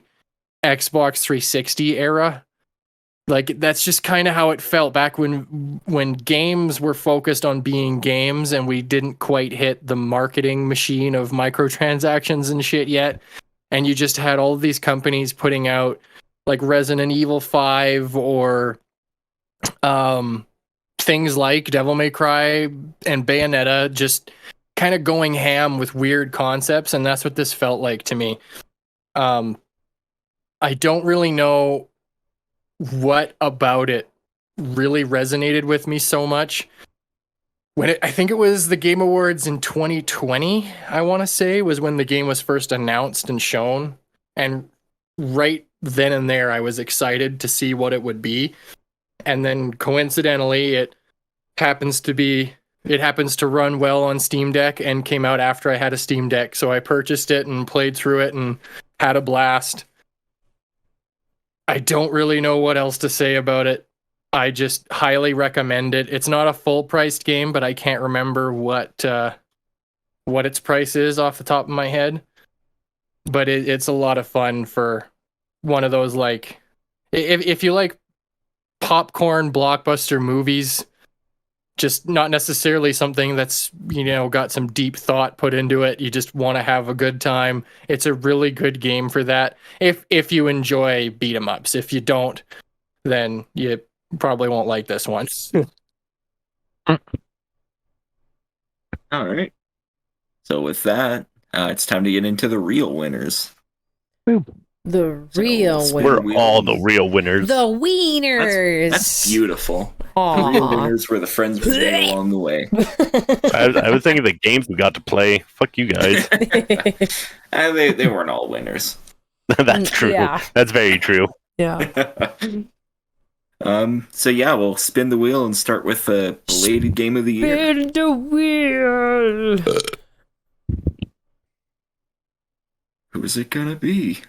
Xbox 360 era. Like that's just kind of how it felt back when games were focused on being games, and we didn't quite hit the marketing machine of microtransactions and shit yet. And you just had all of these companies putting out like Resident Evil 5 or things like Devil May Cry and Bayonetta, just kind of going ham with weird concepts, and that's what this felt like to me. I don't really know what about it really resonated with me so much. I think it was the Game Awards in 2020, I want to say, was when the game was first announced and shown. And right then and there, I was excited to see what it would be. And then coincidentally, it happens to run well on Steam Deck and came out after I had a Steam Deck. So I purchased it and played through it and had a blast. I don't really know what else to say about it. I just highly recommend it. It's not a full-priced game, but I can't remember what its price is off the top of my head. But it's a lot of fun for one of those, like, if you like popcorn blockbuster movies, just not necessarily something that's, got some deep thought put into it. You just want to have a good time. It's a really good game for that. If you enjoy beat 'em ups. If you don't, then you probably won't like this one. All right. So with that, it's time to get into the real winners. The So, real spin winners. We're wheel. all the real winners. The wieners. That's beautiful. The real Aw. winners were the friends we made along the way. I was thinking the games we got to play. Fuck you guys. And they weren't all winners. That's true. Yeah. That's very true. Yeah. So yeah, we'll spin the wheel and start with the belated game of the year. Spin the wheel. Who is it gonna be?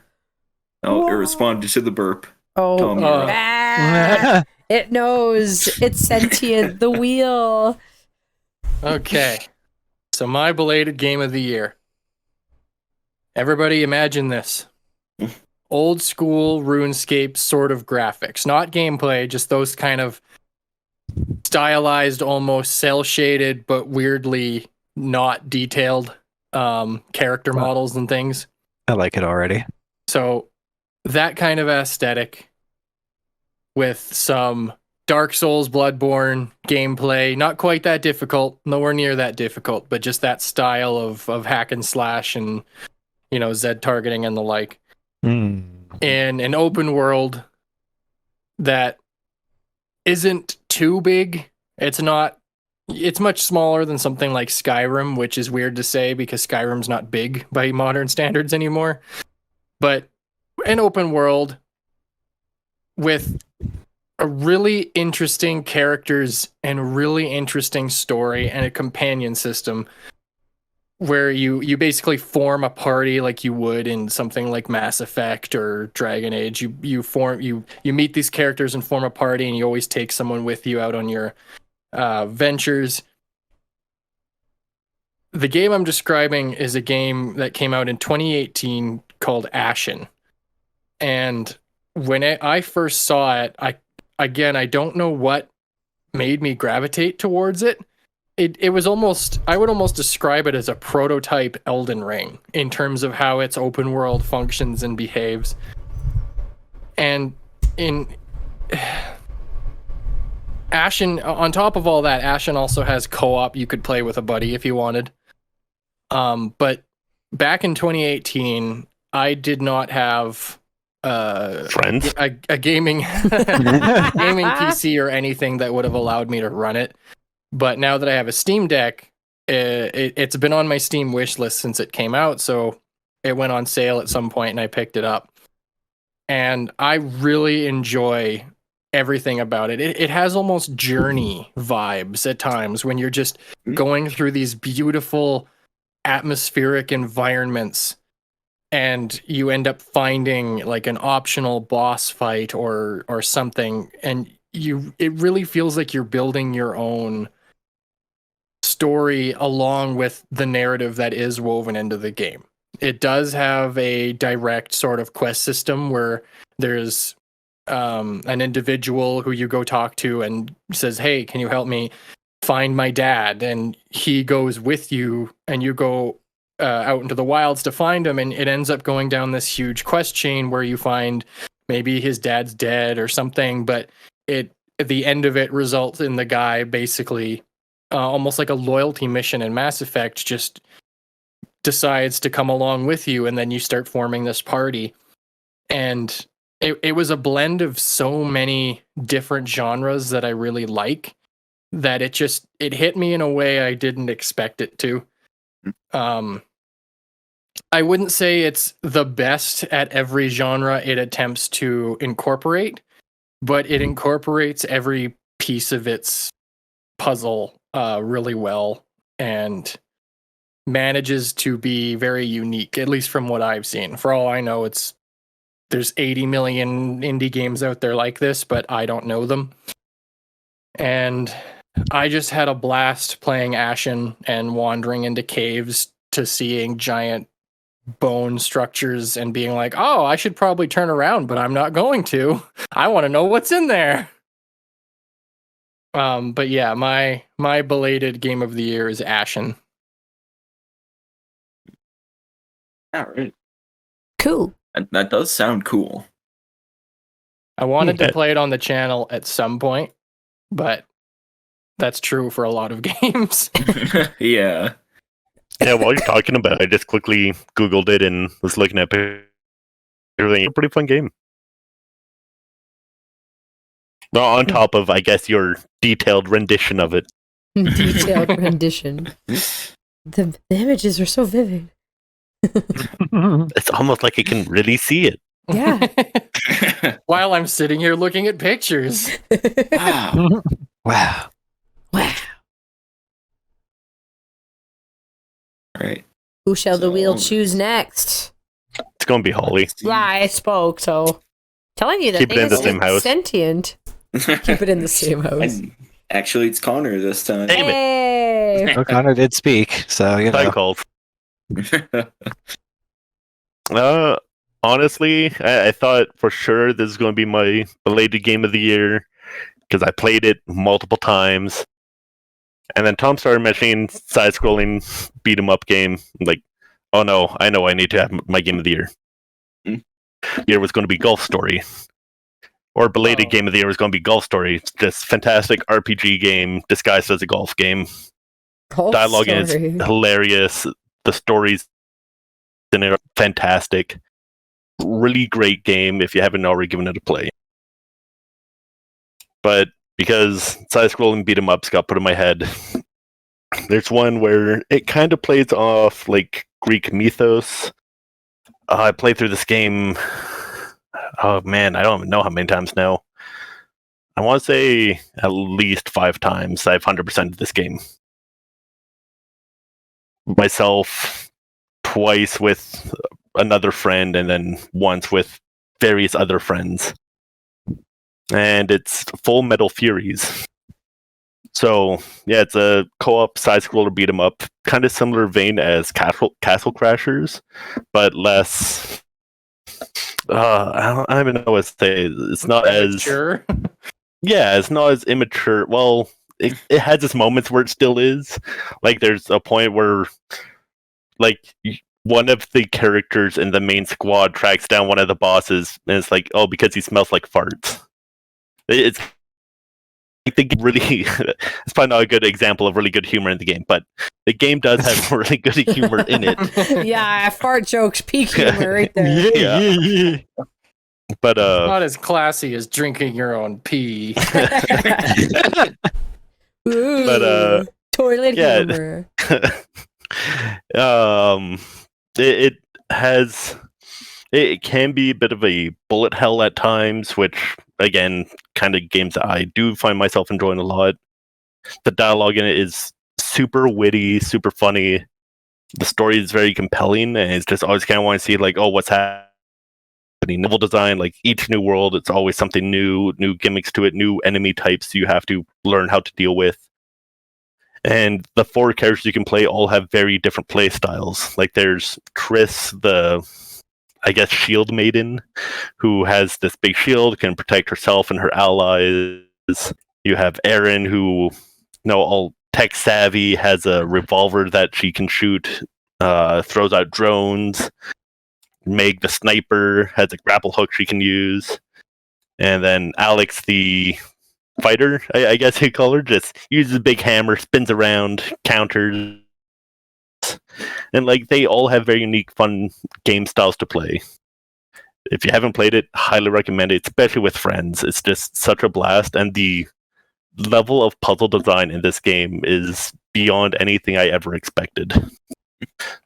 Oh, it responded to the burp. Oh, Tom, you're up. ah, it knows. It's sentient. The wheel. Okay. So my belated game of the year. Everybody imagine this. Old school RuneScape sort of graphics. Not gameplay, just those kind of stylized, almost cel-shaded, but weirdly not detailed character models and things. I like it already. So that kind of aesthetic with some Dark Souls, Bloodborne gameplay, not quite that difficult, nowhere near that difficult, but just that style of hack and slash and, you know, Z targeting and the like. Mm. In an open world that isn't too big. It's much smaller than something like Skyrim, which is weird to say because Skyrim's not big by modern standards anymore. But an open world with a really interesting characters and a really interesting story and a companion system where you basically form a party like you would in something like Mass Effect or Dragon Age. You meet these characters and form a party, and you always take someone with you out on your ventures. The game I'm describing is a game that came out in 2018 called Ashen. And when I first saw it, I don't know what made me gravitate towards it. It was almost, I would almost describe it as a prototype Elden Ring in terms of how its open world functions and behaves. And in Ashen, on top of all that, Ashen also has co-op. You could play with a buddy if you wanted. But back in 2018, I did not have Friends? a gaming gaming PC or anything that would have allowed me to run it. But now that I have a Steam Deck, it's been on my Steam wish list since it came out. So it went on sale at some point and I picked it up. And I really enjoy everything about it. It has almost Journey vibes at times when you're just going through these beautiful atmospheric environments and you end up finding like an optional boss fight or something, and it really feels like you're building your own story along with the narrative that is woven into the game. It does have a direct sort of quest system where there's an individual who you go talk to and says, "Hey, can you help me find my dad?" And he goes with you and you go out into the wilds to find him, and it ends up going down this huge quest chain where you find maybe his dad's dead or something, but at the end of it results in the guy basically almost like a loyalty mission in Mass Effect, just decides to come along with you, and then you start forming this party. And it was a blend of so many different genres that I really like, that it hit me in a way I didn't expect it to. I wouldn't say it's the best at every genre it attempts to incorporate, but it incorporates every piece of its puzzle really well and manages to be very unique, at least from what I've seen. For all I know, there's 80 million indie games out there like this, but I don't know them. And I just had a blast playing Ashen and wandering into caves to seeing giant bone structures and being like, oh, I should probably turn around, but I'm not going to. I want to know what's in there. But yeah, my belated game of the year is Ashen. All right. Cool. That does sound cool. I wanted to play it on the channel at some point, but that's true for a lot of games. Yeah. Yeah, while you're talking about it, I just quickly Googled it and was looking at Really a pretty fun game. Well, on top of, I guess, your detailed rendition of it. Detailed rendition. The images are so vivid. It's almost like you can really see it. Yeah. While I'm sitting here looking at pictures. Wow. Wow. Wow. All right. Who shall the wheel So- choose next? It's going to be Holly. I spoke, so telling you that Keep it in the same house. sentient. Keep it in the same house. Actually, it's Connor this time. Damn it. Hey. O'Connor did speak, so you Time know. called. Honestly, I thought for sure this is going to be my belated game of the year because I played it multiple times. And then Tom started mentioning side-scrolling beat-em-up game. I'm like, oh no, I know I need to have my game of the year. Hmm. Year was going to be Golf Story. Or belated Oh. game of the year was going to be Golf Story. It's this fantastic RPG game disguised as a golf game. Golf Dialogue is story. hilarious. The stories in it are fantastic. Really great game if you haven't already given it a play. But because side-scrolling beat-em-ups got put in my head, there's one where it kind of plays off like Greek mythos. I played through this game. Oh man, I don't even know how many times now. I want to say at least 5 times I've 100%ed this game. Myself, twice with another friend, and then once with various other friends. And it's Full Metal Furies. So, yeah, it's a co-op side-scroller beat-em-up, kind of similar vein as Castle Crashers, but less... I don't even know what to say. It's not as... Sure. Yeah, it's not as immature. Well, it has its moments where it still is. Like, there's a point where, like, one of the characters in the main squad tracks down one of the bosses, and it's like, oh, because he smells like farts. It's, I think, really, it's probably not a good example of really good humor in the game, but the game does have really good humor in it. Yeah, fart jokes, peak humor right there. Yeah. But Not as classy as drinking your own pee. Ooh, But, toilet yeah. humor. It has, it can be a bit of a bullet hell at times, which again, kind of games that I do find myself enjoying a lot. The dialogue in it is super witty, super funny. The story is very compelling, and it's just always kind of want to see like, oh, what's happening. Level design, like each new world, it's always something new gimmicks to it, new enemy types you have to learn how to deal with. And the 4 characters you can play all have very different play styles. Like there's Chris, the, I guess, shield maiden, who has this big shield, can protect herself and her allies. You have Erin, who, all tech savvy, has a revolver that she can shoot, throws out drones. Meg, the sniper, has a grapple hook she can use. And then Alex, the fighter, I guess you'd call her, just uses a big hammer, spins around, counters. And like they all have very unique, fun game styles to play. If you haven't played it, highly recommend it, especially with friends. It's just such a blast, and the level of puzzle design in this game is beyond anything I ever expected.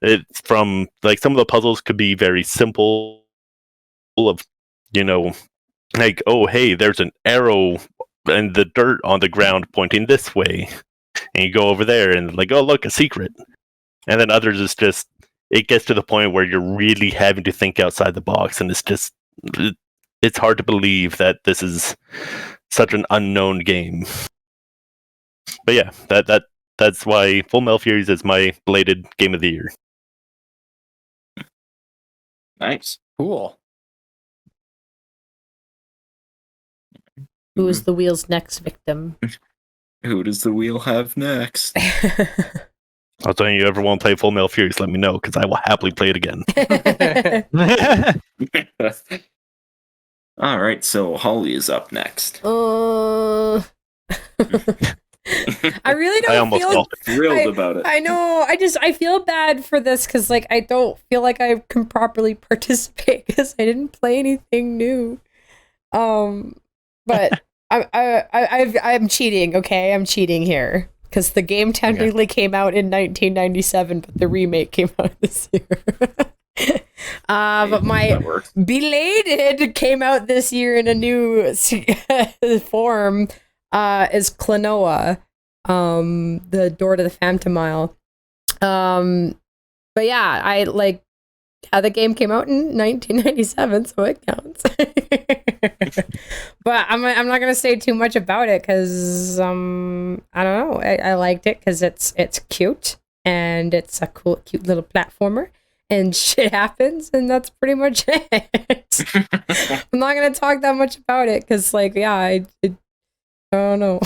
It's from, like, some of the puzzles could be very simple, of, like, oh, hey, there's an arrow and the dirt on the ground pointing this way. And you go over there and like, oh, look, a secret. And then others is just, it gets to the point where you're really having to think outside the box, and it's hard to believe that this is such an unknown game. But yeah, that's why Full Metal Furies is my belated game of the year. Nice. Cool. Who is the wheel's next victim? Who does the wheel have next? I'll tell you, ever want to play Full Metal Furies, let me know, because I will happily play it again. All right, so Holly is up next. I really I don't almost feel felt it. Thrilled about it. I know. I feel bad for this because like I don't feel like I can properly participate because I didn't play anything new. But I'm cheating. Okay, I'm cheating here because the game technically came out in 1997, but the remake came out this year. But my That works. Belated came out this year in a new form. Is Klonoa, the Door to the Phantom Isle. But yeah, I like how the game came out in 1997, so it counts. But I'm not gonna say too much about it because I don't know. I liked it because it's cute and it's a cute little platformer. And shit happens, and that's pretty much it. I'm not gonna talk that much about it because, like, yeah, I don't know.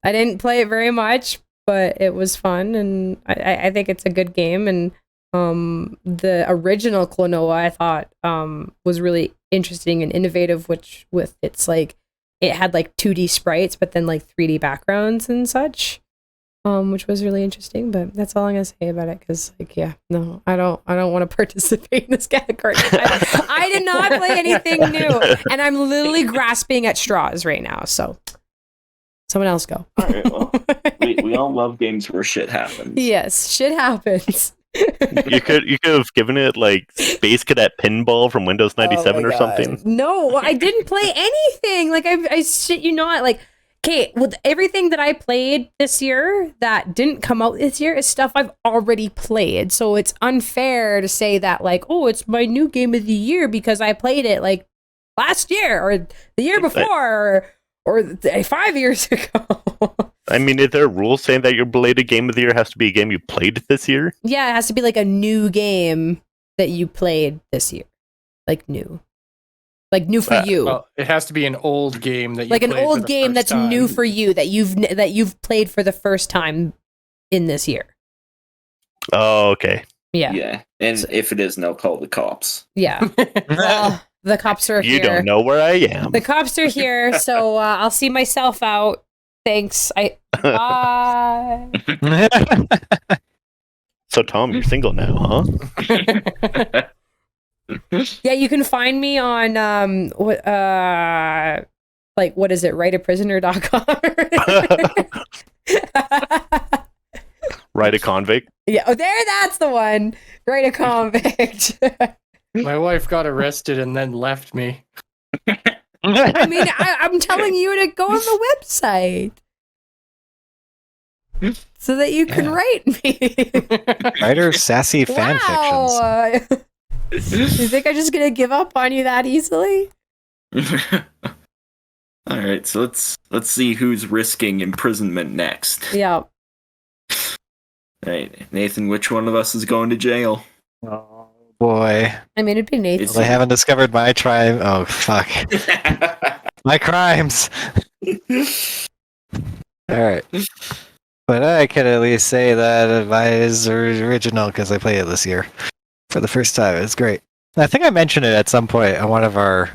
I didn't play it very much, but it was fun, and I think it's a good game. And the original Klonoa I thought was really interesting and innovative, which with its like it had like 2D sprites, but then like 3D backgrounds and such. Which was really interesting, but that's all I'm gonna say about it. Because, like, yeah, no, I don't want to participate in this category. I did not play anything new, and I'm literally grasping at straws right now. So, someone else go. All right, well, we all love games where shit happens. Yes, shit happens. You could have given it like Space Cadet Pinball from Windows 97 or something. No, I didn't play anything. Like I shit you not. Like, okay, with everything that I played this year that didn't come out this year is stuff I've already played. So it's unfair to say that, like, oh, it's my new game of the year because I played it like last year or the year before or 5 years ago. I mean, is there a rule saying that your belated game of the year has to be a game you played this year? Yeah, it has to be like a new game that you played this year. Like new. Like new for you. Well, it has to be an old game that you Like an played for old the game first that's time. new for you that you've played for the first time in this year. Oh, okay. Yeah. Yeah, and if it is, no, call the cops. Yeah. Well, the cops are You here. don't know where I am. The cops are here, so I'll see myself out. Thanks. Bye. So, Tom, you're single now, huh? Yeah, you can find me on what is it? writeaprisoner.com. Ride a convict. Yeah, oh, that's the one. Write a convict. My wife got arrested and then left me. I mean, I'm telling you to go on the website so that you can write me. Writer sassy fan fictions. Wow. You think I'm just gonna give up on you that easily? All right, so let's see who's risking imprisonment next. Yeah. All right, Nathan, which one of us is going to jail? Oh boy. I mean, it'd be Nathan. It's- They haven't discovered my tribe. Oh fuck. My crimes. Alright. But I could at least say that mine is original because I played it this year for the first time. It's great. I think I mentioned it at some point on one of our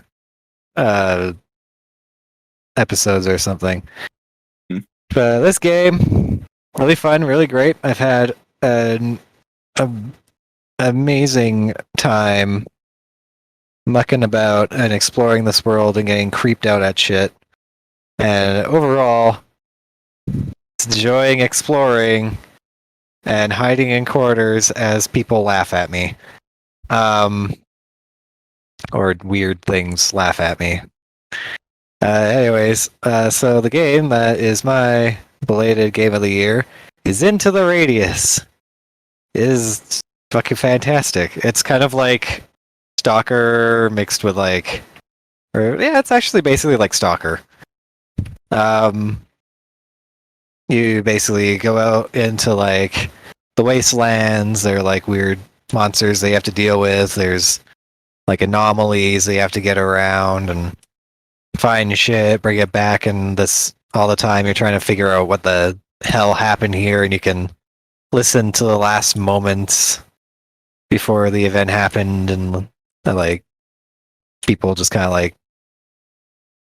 episodes or something. But this game, really fun, really great. I've had an amazing time mucking about and exploring this world and getting creeped out at shit. And overall, enjoying exploring and hiding in corners as people laugh at me. Or weird things laugh at me. Anyways, so the game that is my belated game of the year is Into the Radius. It is fucking fantastic. It's kind of like Stalker mixed with it's actually basically like Stalker. You basically go out into like the wastelands. There are like weird monsters that you have to deal with. There's like anomalies that you have to get around and find shit, bring it back, and this all the time you're trying to figure out what the hell happened here, and you can listen to the last moments before the event happened, and like people just kind of like,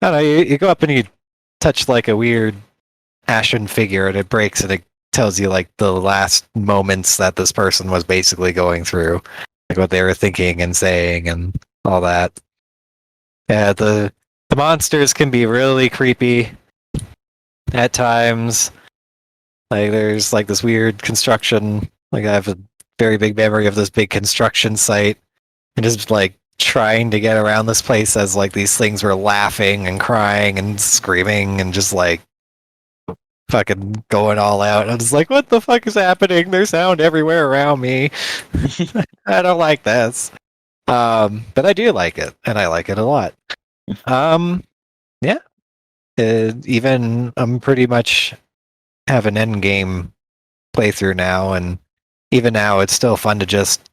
I don't know, you go up and you touch like a weird ashen figure, and it breaks, and it tells you like the last moments that this person was basically going through, like what they were thinking and saying and all that. Yeah, the monsters can be really creepy at times. Like there's like this weird construction. Like I have a very big memory of this big construction site, and just like trying to get around this place as like these things were laughing and crying and screaming and just like fucking going all out. I'm just like, what the fuck is happening? There's sound everywhere around me. I don't like this. But I do like it, and I like it a lot. Yeah. Even I'm pretty much have an end game playthrough now, and even now it's still fun to just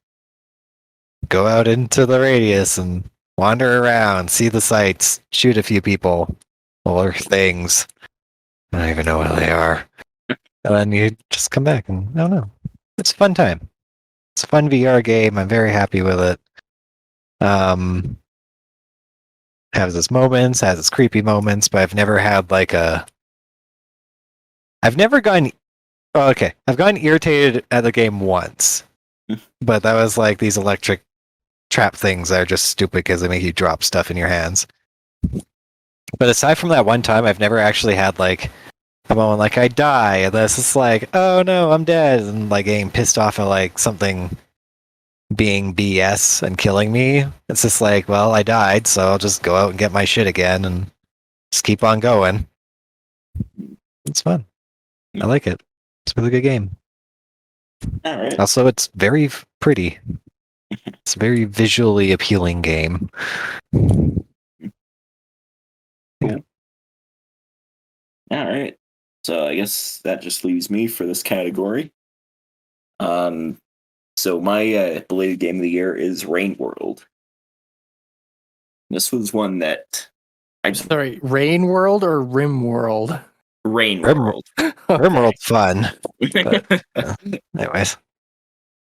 go out into the radius and wander around, see the sights, shoot a few people or things. I don't even know what they are. And then you just come back, and I don't know. It's a fun time. It's a fun VR game. I'm very happy with it. Has its moments, has its creepy moments, but I've never had like a. I've never gotten. Oh, okay, I've gotten irritated at the game once, but that was like these electric trap things that are just stupid because they make you drop stuff in your hands. But aside from that one time, I've never actually had like a moment like I die, and this is like, oh no, I'm dead, and like getting pissed off at like something being BS and killing me. It's just like, well, I died, so I'll just go out and get my shit again and just keep on going. It's fun. I like it. It's a really good game. All right. Also, it's very pretty. It's a very visually appealing game. All right. So I guess that just leaves me for this category. So my belated game of the year is Rain World. This was one that Sorry, Rain World or Rim World? Rain Rim- World. Rimworld's fun. Anyways.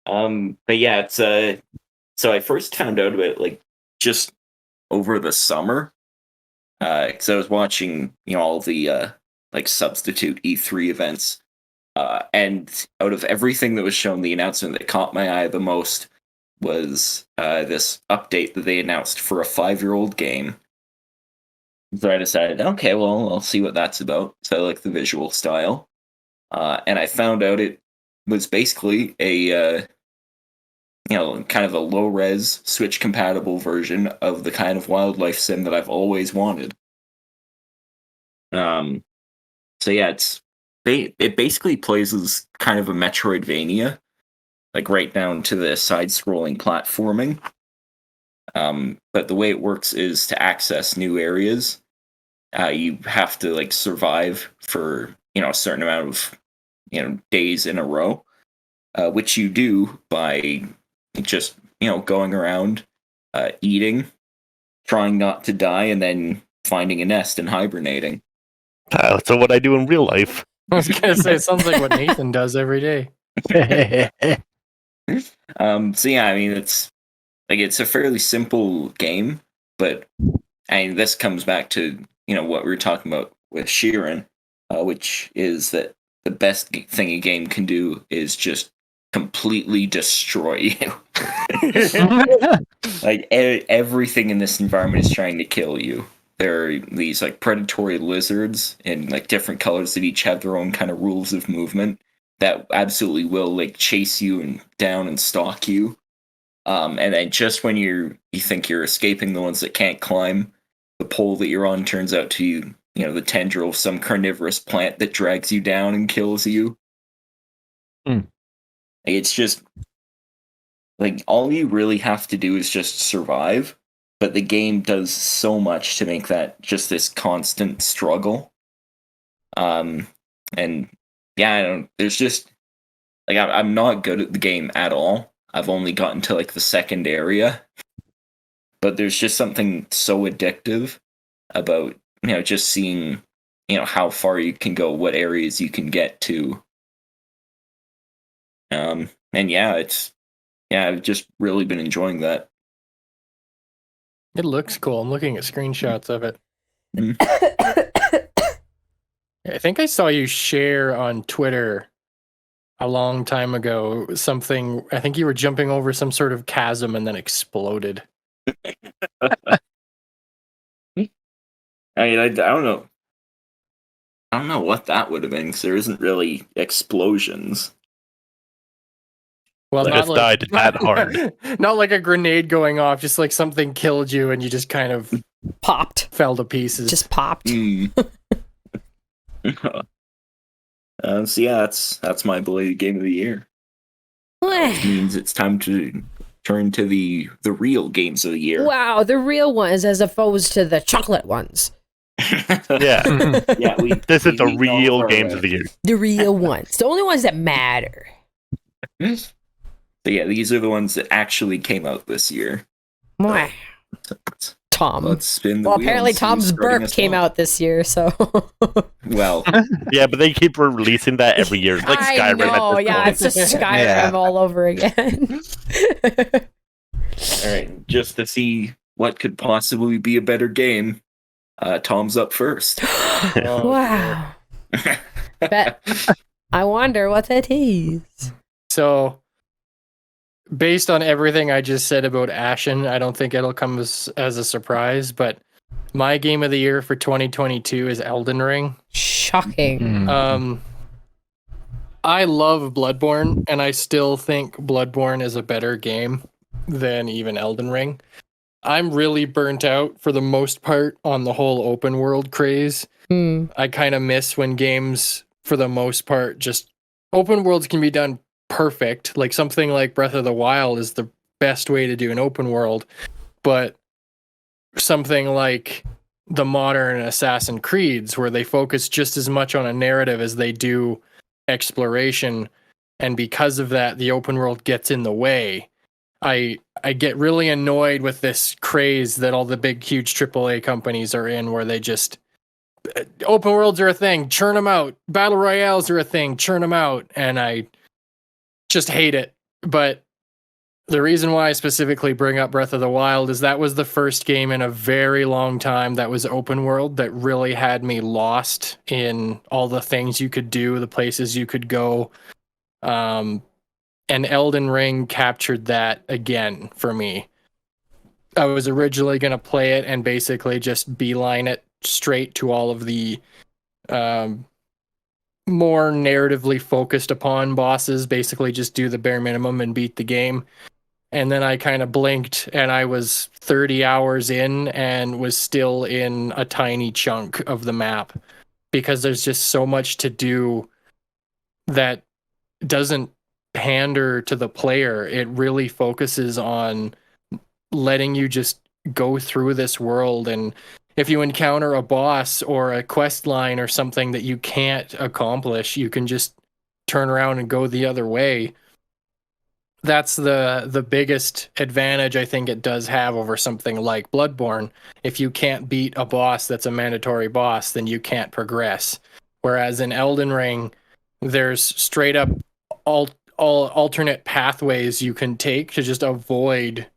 But yeah, it's so I first found out about it like just over the summer. Because I was watching, all the like substitute E3 events. And out of everything that was shown, the announcement that caught my eye the most was this update that they announced for a 5-year-old game. So I decided, okay, well, I'll see what that's about. So I like the visual style. And I found out it was basically a, kind of a low-res, Switch-compatible version of the kind of wildlife sim that I've always wanted. So yeah, it basically plays as kind of a Metroidvania, like right down to the side-scrolling platforming. But the way it works is to access new areas, you have to like survive for a certain amount of days in a row, which you do by just going around, eating, trying not to die, and then finding a nest and hibernating. So what I do in real life. I was gonna say it sounds like what Nathan does every day. So yeah, I mean it's a fairly simple game, but this comes back to what we were talking about with Sheeran, which is that the best thing a game can do is just completely destroy you. Like everything in this environment is trying to kill you. There are these like predatory lizards in like different colors that each have their own kind of rules of movement that absolutely will like chase you and down and stalk you. And then just when you think you're escaping the ones that can't climb, the pole that you're on turns out to you the tendril of some carnivorous plant that drags you down and kills you. It's just like all you really have to do is just survive. But the game does so much to make that just this constant struggle. And yeah, there's just like I'm not good at the game at all. I've only gotten to like the second area. But there's just something so addictive about, just seeing, how far you can go, what areas you can get to. And yeah, I've just really been enjoying that. It looks cool. I'm looking at screenshots of it. I think I saw you share on Twitter a long time ago something. I think you were jumping over some sort of chasm and then exploded. I mean, I don't know. I don't know what that would have been because there isn't really explosions. Well, I not just died that hard. Not like a grenade going off, just like something killed you and you just kind of Popped. fell to pieces. Just popped. So yeah, that's my belated game of the year. Which means it's time to turn to the real games of the year. Wow, the real ones as opposed to the chocolate ones. Yeah. Yeah, This is the we real know games our, of the year. The real ones. The only ones that matter. So yeah, these are the ones that actually came out this year. Mwah. Tom. Let's spin the Well, wheel apparently and see Tom's who's starting burp us came off. out this year, so. Well, Yeah, but they keep releasing that every year. It's like I Skyrim know, at this yeah, point. it's just Skyrim Yeah. all over again. all right, just to see what could possibly be a better game, Tom's up first. Oh, Wow. Bet. I wonder what that is. So, based on everything I just said about Ashen, I don't think it'll come as a surprise, but my game of the year for 2022 is Elden Ring. Shocking. I love Bloodborne, and I still think Bloodborne is a better game than even Elden Ring. I'm really burnt out for the most part on the whole open world craze. I kind of miss when games, for the most part, just open worlds can be done perfect. Like something like Breath of the Wild is the best way to do an open world, but something like the modern Assassin's Creeds, where they focus just as much on a narrative as they do exploration, and because of that, the open world gets in the way. I get really annoyed with this craze that all the big, huge AAA companies are in, where they just open worlds are a thing, churn them out. Battle royales are a thing, churn them out, and I just hate it. But the reason why I specifically bring up Breath of the Wild is that was the first game in a very long time that was open world that really had me lost in all the things you could do, the places you could go. And Elden Ring captured that again for me. I was originally going to play it and basically just beeline it straight to all of the more narratively focused upon bosses, basically just do the bare minimum and beat the game. And then I kind of blinked and I was 30 hours in and was still in a tiny chunk of the map because there's just so much to do that doesn't pander to the player. It really focuses on letting you just go through this world, and if you encounter a boss or a quest line or something that you can't accomplish, you can just turn around and go the other way. That's the biggest advantage I think it does have over something like Bloodborne. If you can't beat a boss that's a mandatory boss, then you can't progress. Whereas in Elden Ring, there's straight up all alternate pathways you can take to just avoid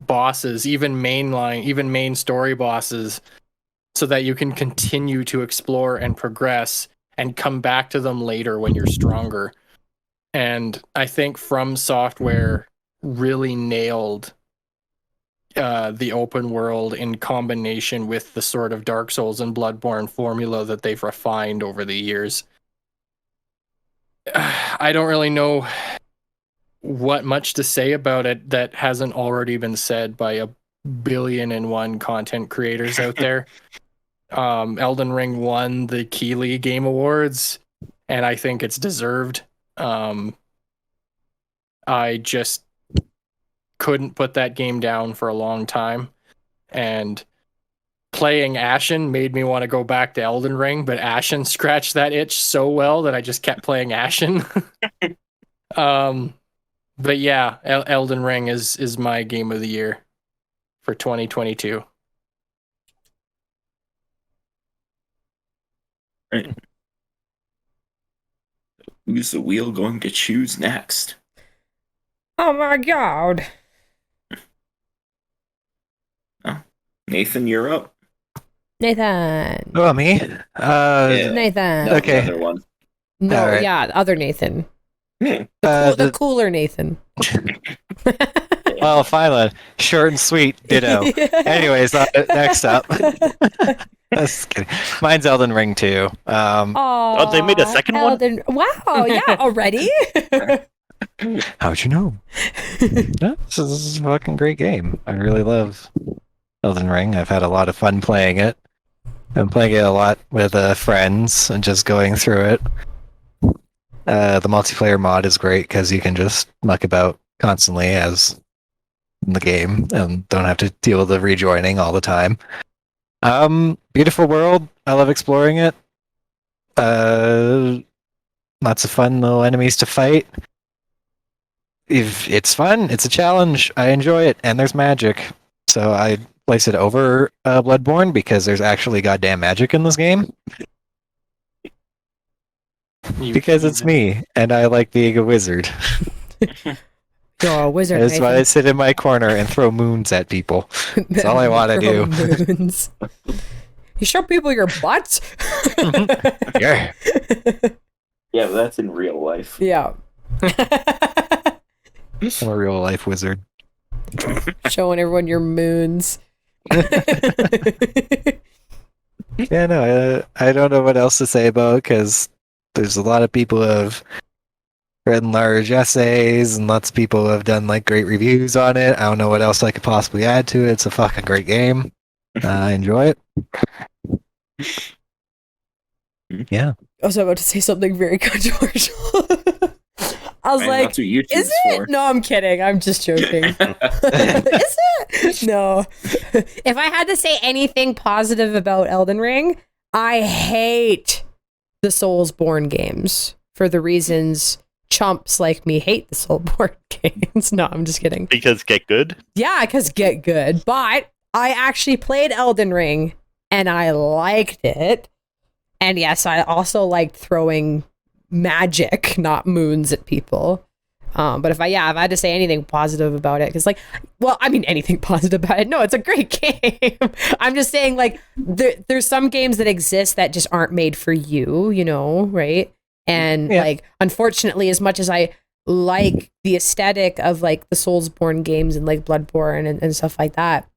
bosses, even main story bosses, so that you can continue to explore and progress and come back to them later when you're stronger. And I think From Software really nailed the open world in combination with the sort of Dark Souls and Bloodborne formula that they've refined over the years. I don't really know what much to say about it that hasn't already been said by a billion and one content creators out there. Elden Ring won the Keighley Game Awards, and I think it's deserved. I just couldn't put that game down for a long time, and playing Ashen made me want to go back to Elden Ring, but Ashen scratched that itch so well that I just kept playing Ashen. But yeah, Elden Ring is my game of the year for 2022. Right. Who's the wheel going to choose next? Oh my god. Oh, Nathan, you're up. Nathan. Oh, me? Yeah. Nathan. No, Okay. the other one. No, All right. yeah, other Nathan. Hmm. The cooler Nathan. Well, finally, short and sweet, ditto. Anyways, next up. Just kidding. Mine's Elden Ring too. Oh, they made a second one? Wow, yeah, already? How'd you know? Yeah, this is a fucking great game. I really love Elden Ring. I've had a lot of fun playing it. I'm playing it a lot with friends and just going through it. The multiplayer mod is great because you can just muck about constantly as in the game and don't have to deal with the rejoining all the time. Beautiful world. I love exploring it. Lots of fun little enemies to fight. If it's fun, it's a challenge. I enjoy it, and there's magic. So I place it over Bloodborne because there's actually goddamn magic in this game. Because it's me, and I like being a wizard. You're a wizard, That's why I Nathan. sit in my corner and throw moons at people. That's all I want to do. Moons. You show people your butts? Yeah. Yeah, but that's in real life. Yeah. I'm a real life wizard. Showing everyone your moons. Yeah, no, I don't know what else to say about it because there's a lot of people who have written large essays and lots of people have done like great reviews on it. I don't know what else I could possibly add to it. It's a fucking great game. I enjoy it. Yeah. I was about to say something very controversial. I was Man, like, that's what YouTube's is for. it? No, I'm kidding. I'm just joking. Is it? No. If I had to say anything positive about Elden Ring, I hate the Soulsborne games for the reasons chumps like me hate the Soulsborne games. No, I'm just kidding. Because get good. Yeah, because get good. But I actually played Elden Ring and I liked it. And yes, I also liked throwing magic, not moons, at people. But if I had to say anything positive about it, because anything positive about it. No, it's a great game. I'm just saying, like, there's some games that exist that just aren't made for you, right? And like, unfortunately, as much as I like the aesthetic of like the Soulsborne games and like Bloodborne and stuff like that,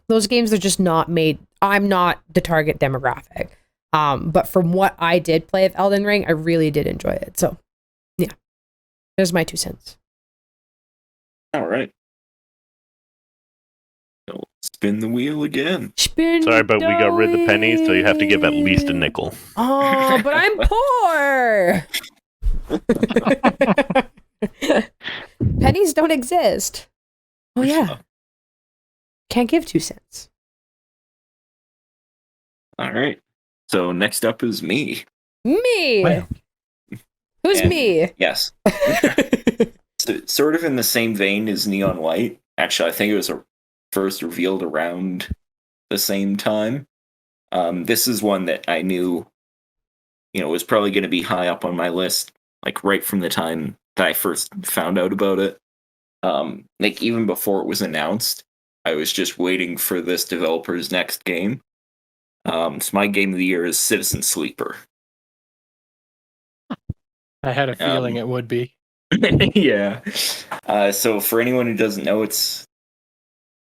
those games are just not made. I'm not the target demographic. But from what I did play of Elden Ring, I really did enjoy it. So, yeah, there's my 2 cents. All right. So spin the wheel again. Spin Sorry, but we got rid of the pennies, so you have to give at least a dice. nickel. Oh, but I'm poor. Pennies don't exist. Oh yeah, can't give 2 cents. All right. So next up is me. Me. Wow. Who's And- me? Yes. So, sort of in the same vein as Neon White. Actually, I think it was first revealed around the same time. This is one that I knew, was probably going to be high up on my list, like right from the time that I first found out about it. Like even before it was announced, I was just waiting for this developer's next game. So my game of the year is Citizen Sleeper. I had a feeling it would be. Yeah. So for anyone who doesn't know, it's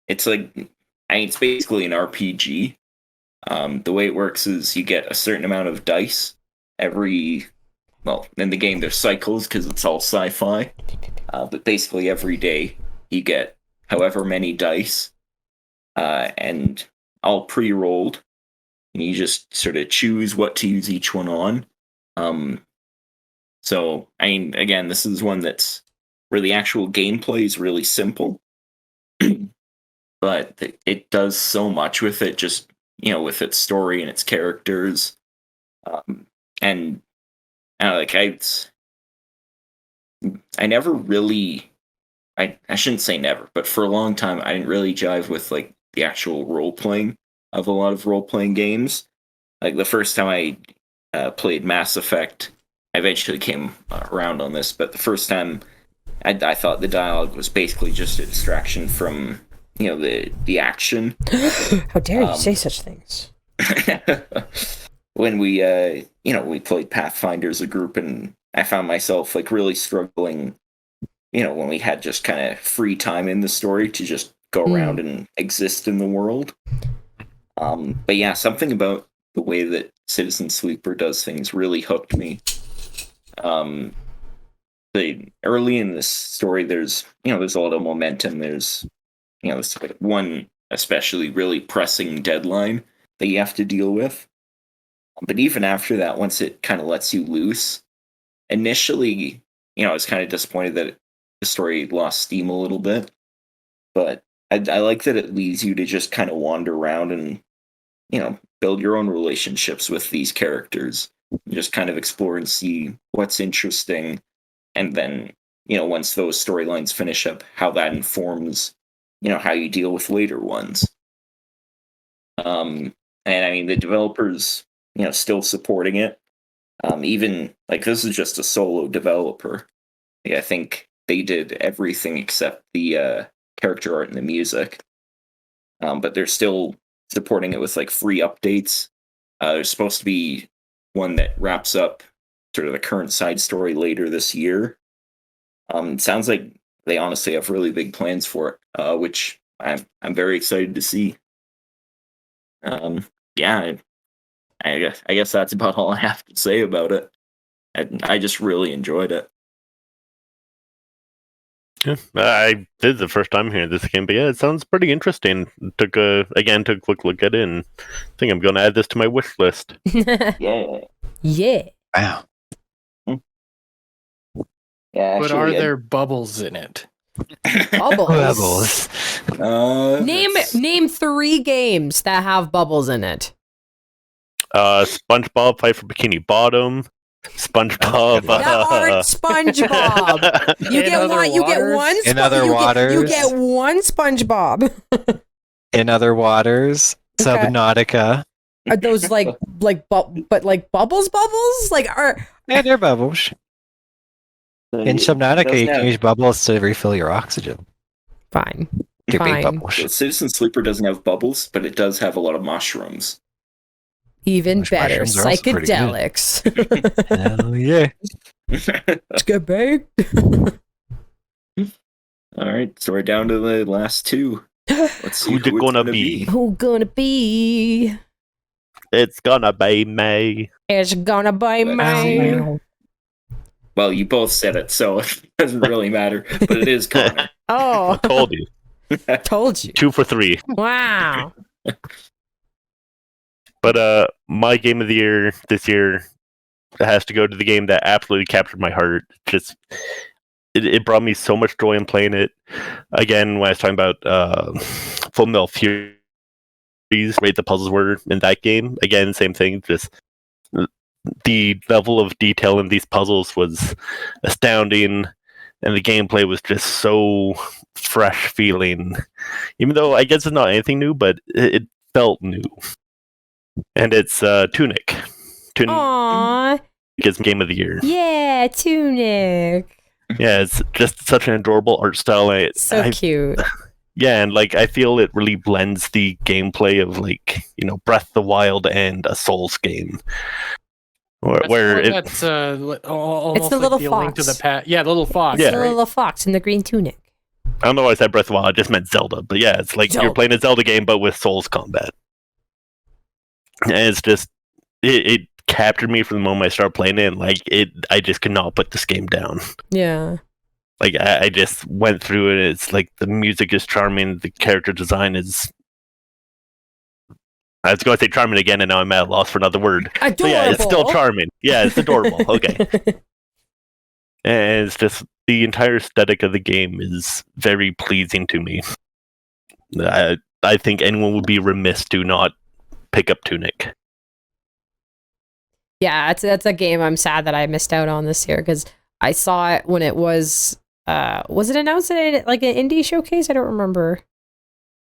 basically an RPG. The way it works is you get a certain amount of dice in the game there's cycles because it's all sci-fi. But basically every day you get however many dice, and all pre-rolled. And you just sort of choose what to use each one on. So, again, this is one that's where the actual gameplay is really simple, but it does so much with it, just, with its story and its characters. And I never really, I shouldn't say never, but for a long time, I didn't really jive with, like, the actual role-playing of a lot of role-playing games. Like, the first time I played Mass Effect, I eventually came around on this, but the first time I thought the dialogue was basically just a distraction from, the action. How dare you say such things? when we we played Pathfinder as a group, and I found myself like really struggling, when we had just kind of free time in the story to just go around and exist in the world. But yeah, something about the way that Citizen Sleeper does things really hooked me. Early in this story, there's a lot of momentum. There's this one especially really pressing deadline that you have to deal with. But even after that, once it kind of lets you loose, initially, I was kind of disappointed that the story lost steam a little bit. But I like that it leaves you to just kind of wander around and, build your own relationships with these characters. Just kind of explore and see what's interesting. And then, once those storylines finish up, how that informs, how you deal with later ones. And I mean, the developers, still supporting it. Even like this is just a solo developer. I think they did everything except the character art and the music. But they're still supporting it with like free updates. There's supposed to be one that wraps up sort of the current side story later this year. It sounds like they honestly have really big plans for it, which I'm very excited to see. Yeah, I guess that's about all I have to say about it. I just really enjoyed it. Yeah, this is the first time hearing this game, but yeah, it sounds pretty interesting. Took a quick look at it, and I think I'm going to add this to my wish list. Yeah. Yeah. Wow. Yeah. But are there bubbles in it? Bubbles. Bubbles. Name 3 games that have bubbles in it. SpongeBob Fight for Bikini Bottom. SpongeBob. That aren't SpongeBob. You get one. You get one. In Other Waters. You get one SpongeBob. In Other Waters. Okay. Subnautica. Are those like bubbles? Like are Yeah, they're bubbles. In Subnautica, you can use bubbles to refill your oxygen. fine. They're big Fine. bubbles. Citizen Sleeper doesn't have bubbles, but it does have a lot of mushrooms. Even Those better, mushrooms are also pretty good. psychedelics. Hell yeah. Let's get baked. All right, so we're down to the last 2. Let's see Who's it who it's gonna be? Who gonna be? It's gonna be me. It's gonna be me. Well, you both said it, so it doesn't really matter. But it is Connor. Oh, I told you. told you. 2 for 3. Wow. But my game of the year this year has to go to the game that absolutely captured my heart. Just it brought me so much joy in playing it. Again, when I was talking about Full Metal Fury, right, the puzzles were in that game. Again, same thing. Just the level of detail in these puzzles was astounding, and the gameplay was just so fresh feeling. Even though I guess it's not anything new, but it felt new. And it's Tunic. Tunic Aww. is game of the year. Yeah, Tunic. Yeah, it's just such an adorable art style. So cute. Yeah, and like I feel it really blends the gameplay of like Breath of the Wild and a Souls game. That's almost It's the like little the Link to fox. the Past. Yeah, the little fox. Yeah. The right? little fox in the green tunic. I don't know why I said Breath of the Wild. I just meant Zelda, but yeah, it's like Zelda. you're playing a Zelda game but with Souls combat, and it's just it captured me from the moment I started playing it. And like I just could not put this game down. Yeah. Like I just went through it. It's like the music is charming. The character design is. I was going to say charming again, and now I'm at a loss for another word. Adorable. But yeah, it's still charming. Yeah, it's adorable. Okay, and it's just the entire aesthetic of the game is very pleasing to me. I think anyone would be remiss to not pick up Tunic. Yeah, that's a game I'm sad that I missed out on this year because I saw it when it was it announced at like an indie showcase? I don't remember.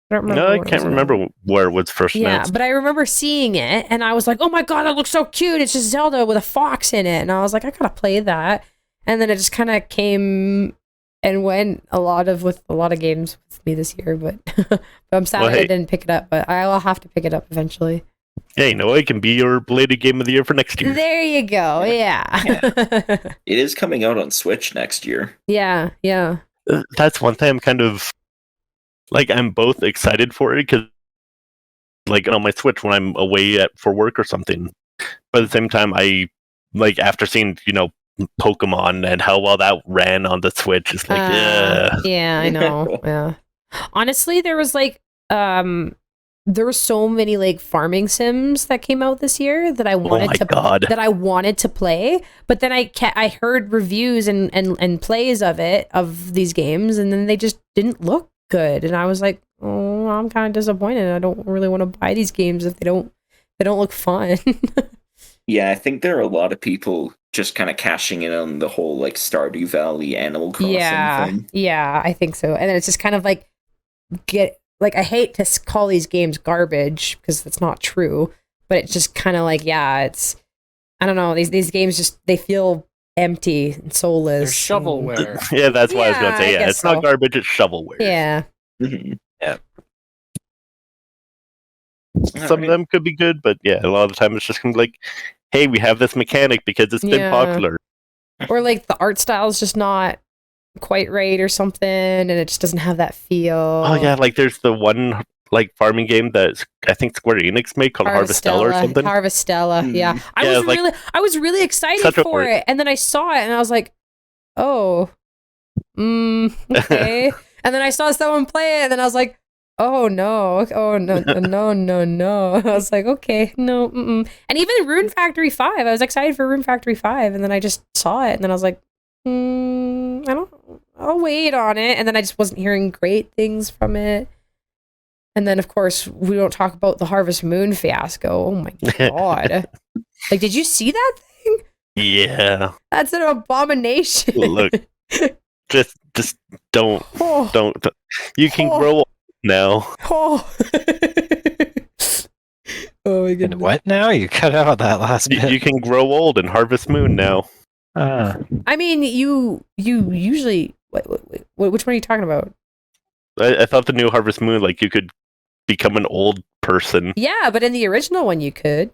No, I can't remember where it was first announced. Yeah, but I remember seeing it and I was like, oh my god, that looks so cute. It's just Zelda with a fox in it. And I was like, I gotta play that. And then it just kind of came and went with a lot of games with me this year. But, but I'm sad I didn't pick it up. But I'll have to pick it up eventually. Yeah, you know, it can be your belated game of the year for next year. There you go. Yeah. It is coming out on Switch next year. Yeah. Yeah. That's one thing I'm kind of like. I'm both excited for it because, like, on my Switch when I'm away for work or something. But at the same time, I like after seeing Pokemon and how well that ran on the Switch. It's like, Yeah, I know. Yeah. Honestly, there was like there were so many like farming sims that came out this year that I wanted that I wanted to play, but then I heard reviews and plays of these games, and then they just didn't look good, and I was like, oh, I'm kind of disappointed. I don't really want to buy these games if they don't look fun. Yeah, I think there are a lot of people just kind of cashing in on the whole like Stardew Valley Animal Crossing thing. Yeah, I think so. And then it's just kind of like I hate to call these games garbage because that's not true, but it's just kind of like, yeah, it's, I don't know, these games just, they feel empty and soulless. They're shovelware. Yeah, that's why I was going to say, I guess it's not garbage, it's shovelware. Yeah. Mm-hmm. Yeah. Some of them could be good, but yeah, a lot of the time it's just kind of like, hey, we have this mechanic because it's been popular. Or like the art style is just not quite right or something, and it just doesn't have that feel. Oh yeah, like there's the one like farming game that I think Square Enix made called Harvestella or something. Harvestella, yeah. I was really excited for it, and then I saw it and I was like, oh, okay. And then I saw someone play it, and then I was like, oh no, no. I was like, okay, no. And even Rune Factory 5, I was excited for Rune Factory 5, and then I just saw it, and then I was like, I'll wait on it. And then I just wasn't hearing great things from it. And then, of course, we don't talk about the Harvest Moon fiasco. Oh my god. Like, did you see that thing? Yeah. That's an abomination. Look, just don't. You can grow up now. Oh. Oh my goodness. And what now? You cut out that last bit. You can grow old in Harvest Moon now. I mean, you usually... Wait, which one are you talking about? I thought the new Harvest Moon, like, you could become an old person. Yeah, but in the original one, you could.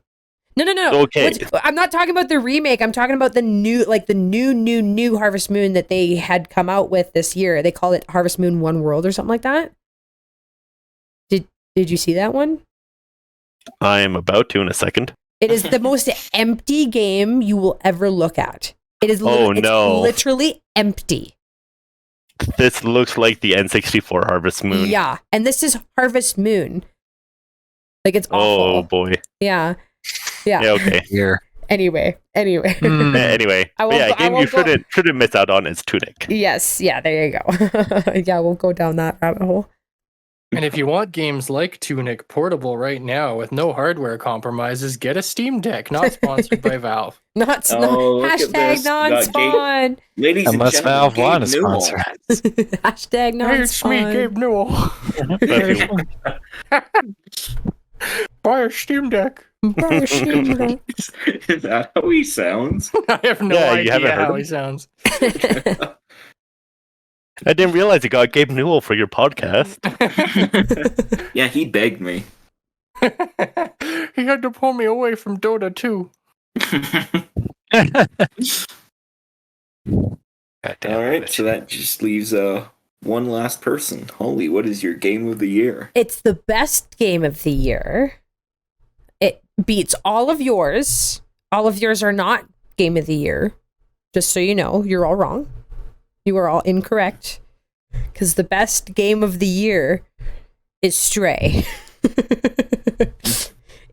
No. Okay. I'm not talking about the remake. I'm talking about the new Harvest Moon that they had come out with this year. They call it Harvest Moon One World or something like that. Did you see that one? I am about to in a second. It is the most empty game you will ever look at. It is literally empty. This looks like the N64 Harvest Moon. Yeah, and this is Harvest Moon. Like, it's awful. Oh boy. Yeah. Yeah. Okay. Here. Anyway. Anyway. Game you shouldn't miss out on is Tunic. Yes. Yeah. There you go. Yeah, we'll go down that rabbit hole. And if you want games like Tunic portable right now with no hardware compromises, get a Steam Deck. Not sponsored by Valve. Hashtag non-spawn. Ladies Unless and Valve gentlemen, want to sponsor us. Hashtag non-spawn. Hey, it's me, Gabe Newell. Buy a Steam Deck. Is that how he sounds? I have no idea how he sounds. I didn't realize you got Gabe Newell for your podcast. Yeah, he begged me. He had to pull me away from Dota 2. All right, so that just leaves one last person. Holly, what is your game of the year? It's the best game of the year. It beats all of yours. All of yours are not game of the year. Just so you know, you're all wrong. You are all incorrect. Because the best game of the year is Stray.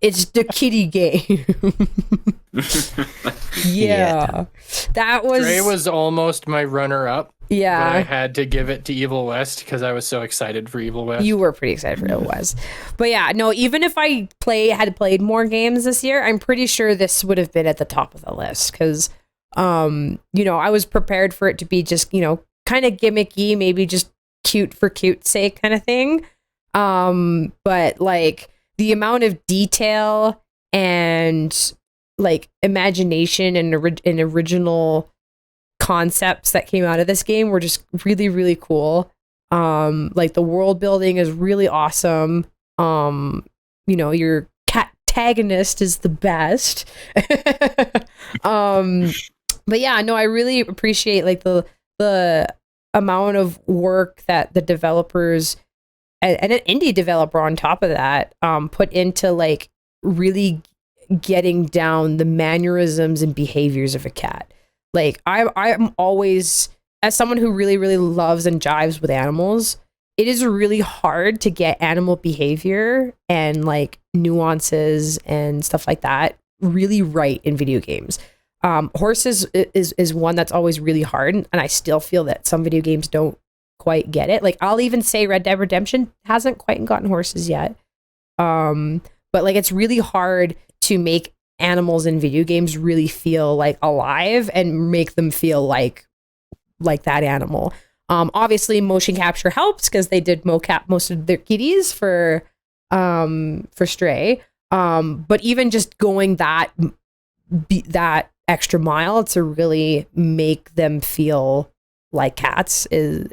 It's the kitty game. Yeah. That was... Stray was almost my runner-up. Yeah. But I had to give it to Evil West because I was so excited for Evil West. You were pretty excited for Evil West. But yeah, no, even if I had played more games this year, I'm pretty sure this would have been at the top of the list. Because, I was prepared for it to be just, kind of gimmicky, maybe just cute for cute's sake kind of thing. But like the amount of detail and like imagination and original concepts that came out of this game were just really, really cool. Like the world building is really awesome. Your protagonist is the best. But yeah, no, I really appreciate like the amount of work that the developers and an indie developer on top of that put into like really getting down the mannerisms and behaviors of a cat. Like I'm always, as someone who really, really loves and jives with animals, it is really hard to get animal behavior and like nuances and stuff like that really right in video games. Horses is one that's always really hard, and I still feel that some video games don't quite get it. Like I'll even say Red Dead Redemption hasn't quite gotten horses yet. But like it's really hard to make animals in video games really feel like alive and make them feel like that animal. Obviously motion capture helps because they did mocap most of their kitties for Stray. But even just going that extra mile to really make them feel like cats it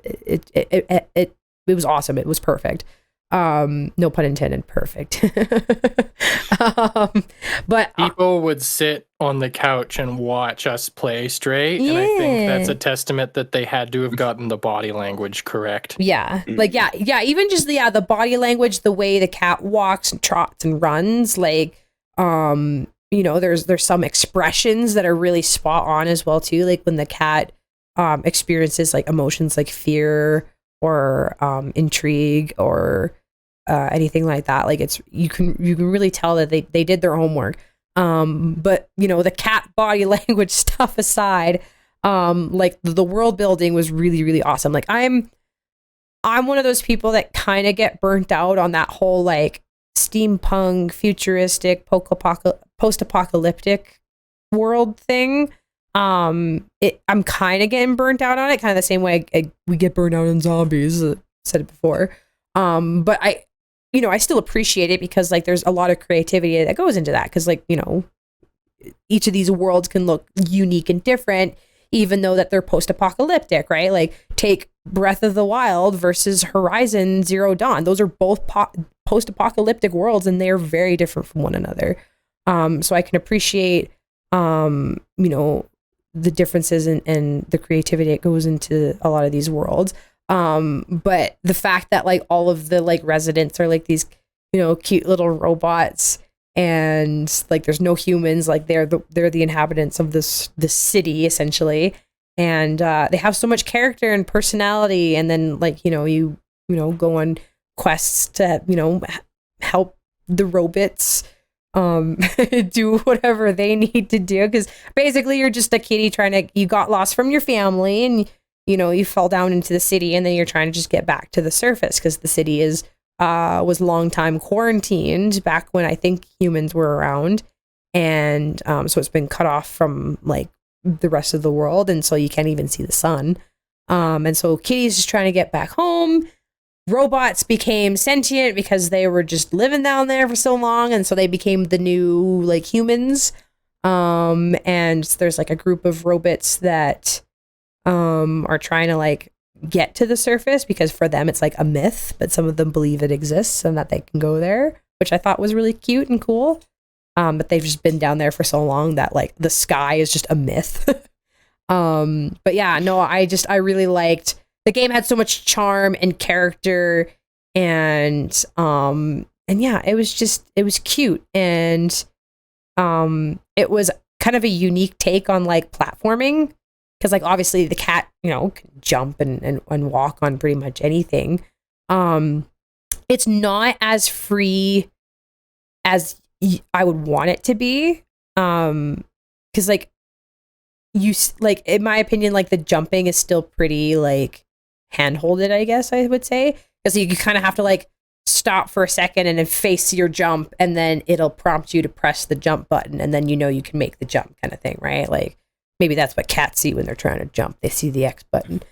was awesome. It was perfect. No pun intended, perfect. But people would sit on the couch and watch us play Stray, and I think that's a testament that they had to have gotten the body language correct. Yeah, like yeah, even just the body language, the way the cat walks and trots and runs, like you know, there's some expressions that are really spot on as well too, like when the cat experiences like emotions like fear or intrigue or anything like that. Like it's you can really tell that they did their homework. But you know, the cat body language stuff aside, like the world building was really, really awesome. Like I'm one of those people that kind of get burnt out on that whole like steampunk, futuristic, post-apocalyptic world thing. I'm kind of getting burnt out on it, kind of the same way we get burnt out on zombies. Said it before, but I still appreciate it because like there's a lot of creativity that goes into that. Because like, you know, each of these worlds can look unique and different, even though that they're post-apocalyptic, right? Like take Breath of the Wild versus Horizon Zero Dawn. Those are both post-apocalyptic worlds, and they're very different from one another. So I can appreciate, you know, the differences and the creativity that goes into a lot of these worlds. But the fact that like all of the like residents are like these, you know, cute little robots, and like there's no humans, like they're the inhabitants of this city essentially, and they have so much character and personality, and then like you go on quests to help the robots do whatever they need to do, because basically you're just a kitty you got lost from your family, and you fell down into the city, and then you're trying to just get back to the surface because the city was long time quarantined back when I think humans were around, and so it's been cut off from like the rest of the world, and so you can't even see the sun, and so Kitty's just trying to get back home. Robots became sentient because they were just living down there for so long, and so they became the new like humans. And there's like a group of robots that are trying to like get to the surface because for them it's like a myth, but some of them believe it exists and that they can go there, which I thought was really cute and cool. But they've just been down there for so long that like the sky is just a myth. But yeah, no, I really liked. The game had so much charm and character, and yeah, it was cute, and it was kind of a unique take on like platforming, because like obviously the cat can jump and walk on pretty much anything. It's not as free as I would want it to be, because like in my opinion, like the jumping is still pretty like hand-holded, I guess I would say, because you kind of have to like stop for a second and then face your jump, and then it'll prompt you to press the jump button, and then you can make the jump, kind of thing, right? Like maybe that's what cats see when they're trying to jump. They see the X button.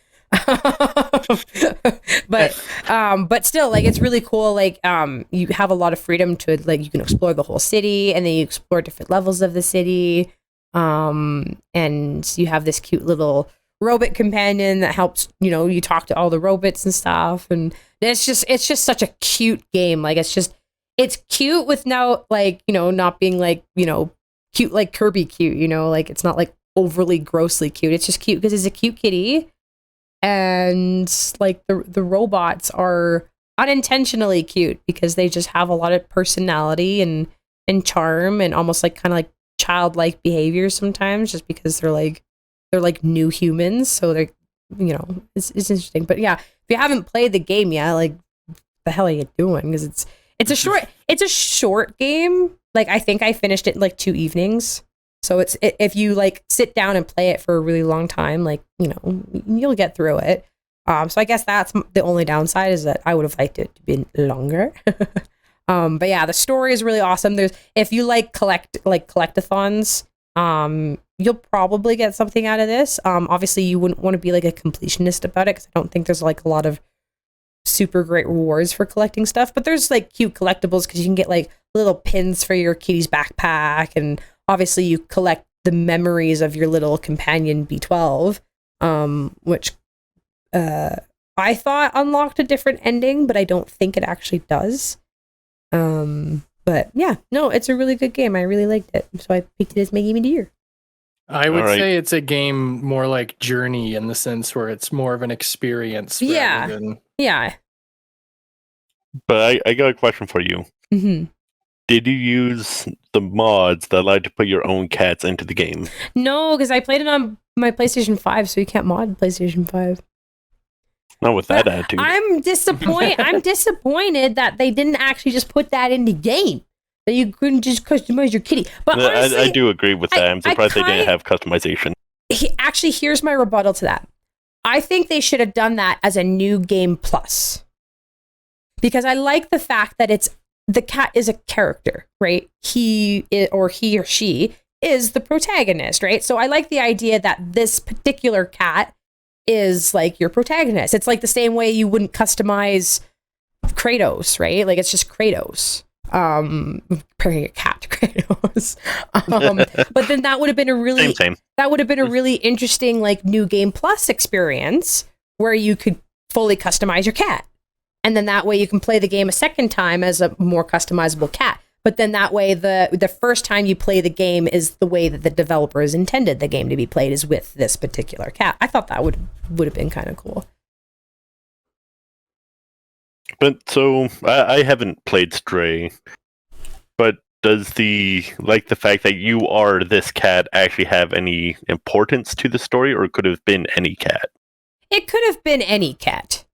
But still, like it's really cool. Like you have a lot of freedom to like you can explore the whole city, and then you explore different levels of the city. And you have this cute little robot companion that helps, you talk to all the robots and stuff, and it's just such a cute game. Like it's it's cute with now, like, not being like, cute like Kirby cute, like it's not like overly grossly cute. It's just cute because it's a cute kitty. And like the robots are unintentionally cute because they just have a lot of personality and charm and almost like kind of like childlike behavior sometimes, just because they're like new humans. So they're, it's interesting. But yeah, if you haven't played the game yet, like, the hell are you doing? Because it's a short game. Like, I think I finished it in like 2 evenings. So if you like sit down and play it for a really long time, like, you'll get through it. So I guess that's the only downside, is that I would have liked it to be longer. But yeah, the story is really awesome. If you like collectathons, you'll probably get something out of this. Obviously you wouldn't want to be like a completionist about it, because I don't think there's like a lot of super great rewards for collecting stuff, but there's like cute collectibles because you can get like little pins for your kitty's backpack, and obviously you collect the memories of your little companion B12, which I thought unlocked a different ending, but I don't think it actually does. But yeah, no, it's a really good game. I really liked it, so I picked it as my game of the year. I would say it's a game more like Journey, in the sense where it's more of an experience. Yeah. Rather than... Yeah. But I got a question for you. Mm-hmm. Did you use the mods that allowed to put your own cats into the game? No, because I played it on my PlayStation 5, so you can't mod PlayStation 5. Not with that attitude. I'm disappointed that they didn't actually just put that in the game, that you couldn't just customize your kitty. But honestly, I do agree with that. I'm surprised they didn't have customization. Actually, here's my rebuttal to that. I think they should have done that as a new game plus, because I like the fact that the cat is a character, right? He or she is the protagonist, right? So I like the idea that this particular cat is like your protagonist. It's like the same way you wouldn't customize Kratos, right? Like, it's just Kratos. Comparing a cat to Kratos. But then that would have been a really same. That would have been a really interesting like new game plus experience, where you could fully customize your cat. And then that way you can play the game a second time as a more customizable cat. But then that way the first time you play the game is the way that the developers intended the game to be played, is with this particular cat. I thought that would have been kind of cool. But so I haven't played Stray, but does the fact that you are this cat actually have any importance to the story, or it could have been any cat? It could have been any cat.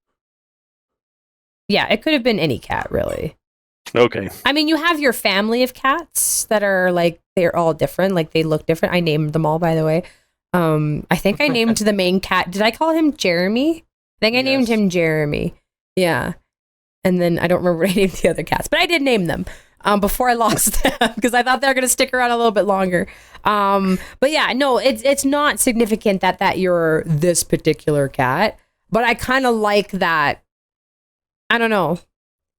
Yeah, it could have been any cat, really. Okay. I mean, you have your family of cats that are like, they're all different, like they look different. I named them all, by the way. I think I named the main cat. Did I call him Jeremy? I think I named him Jeremy. Yeah. And then I don't remember what I named the other cats, but I did name them before I lost them, because I thought they were going to stick around a little bit longer. But yeah, no, it's not significant that you're this particular cat, but I kind of like that. I don't know.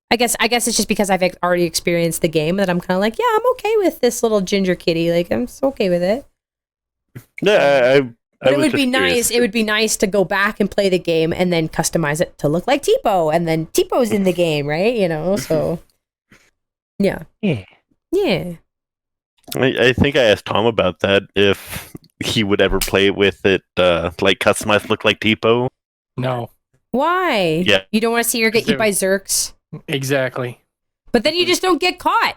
I guess it's just because I've already experienced the game that I'm kind of like, yeah, I'm okay with this little ginger kitty. Like, I'm so okay with it. Yeah, but it would be nice. It would be nice to go back and play the game and then customize it to look like Tipo, and then Tipo's in the game, right? So yeah. I think I asked Tom about that, if he would ever play it with it like customized look like Tipo. No. Why? Yeah. You don't want to see her get eaten by Zerks? Exactly. But then you just don't get caught.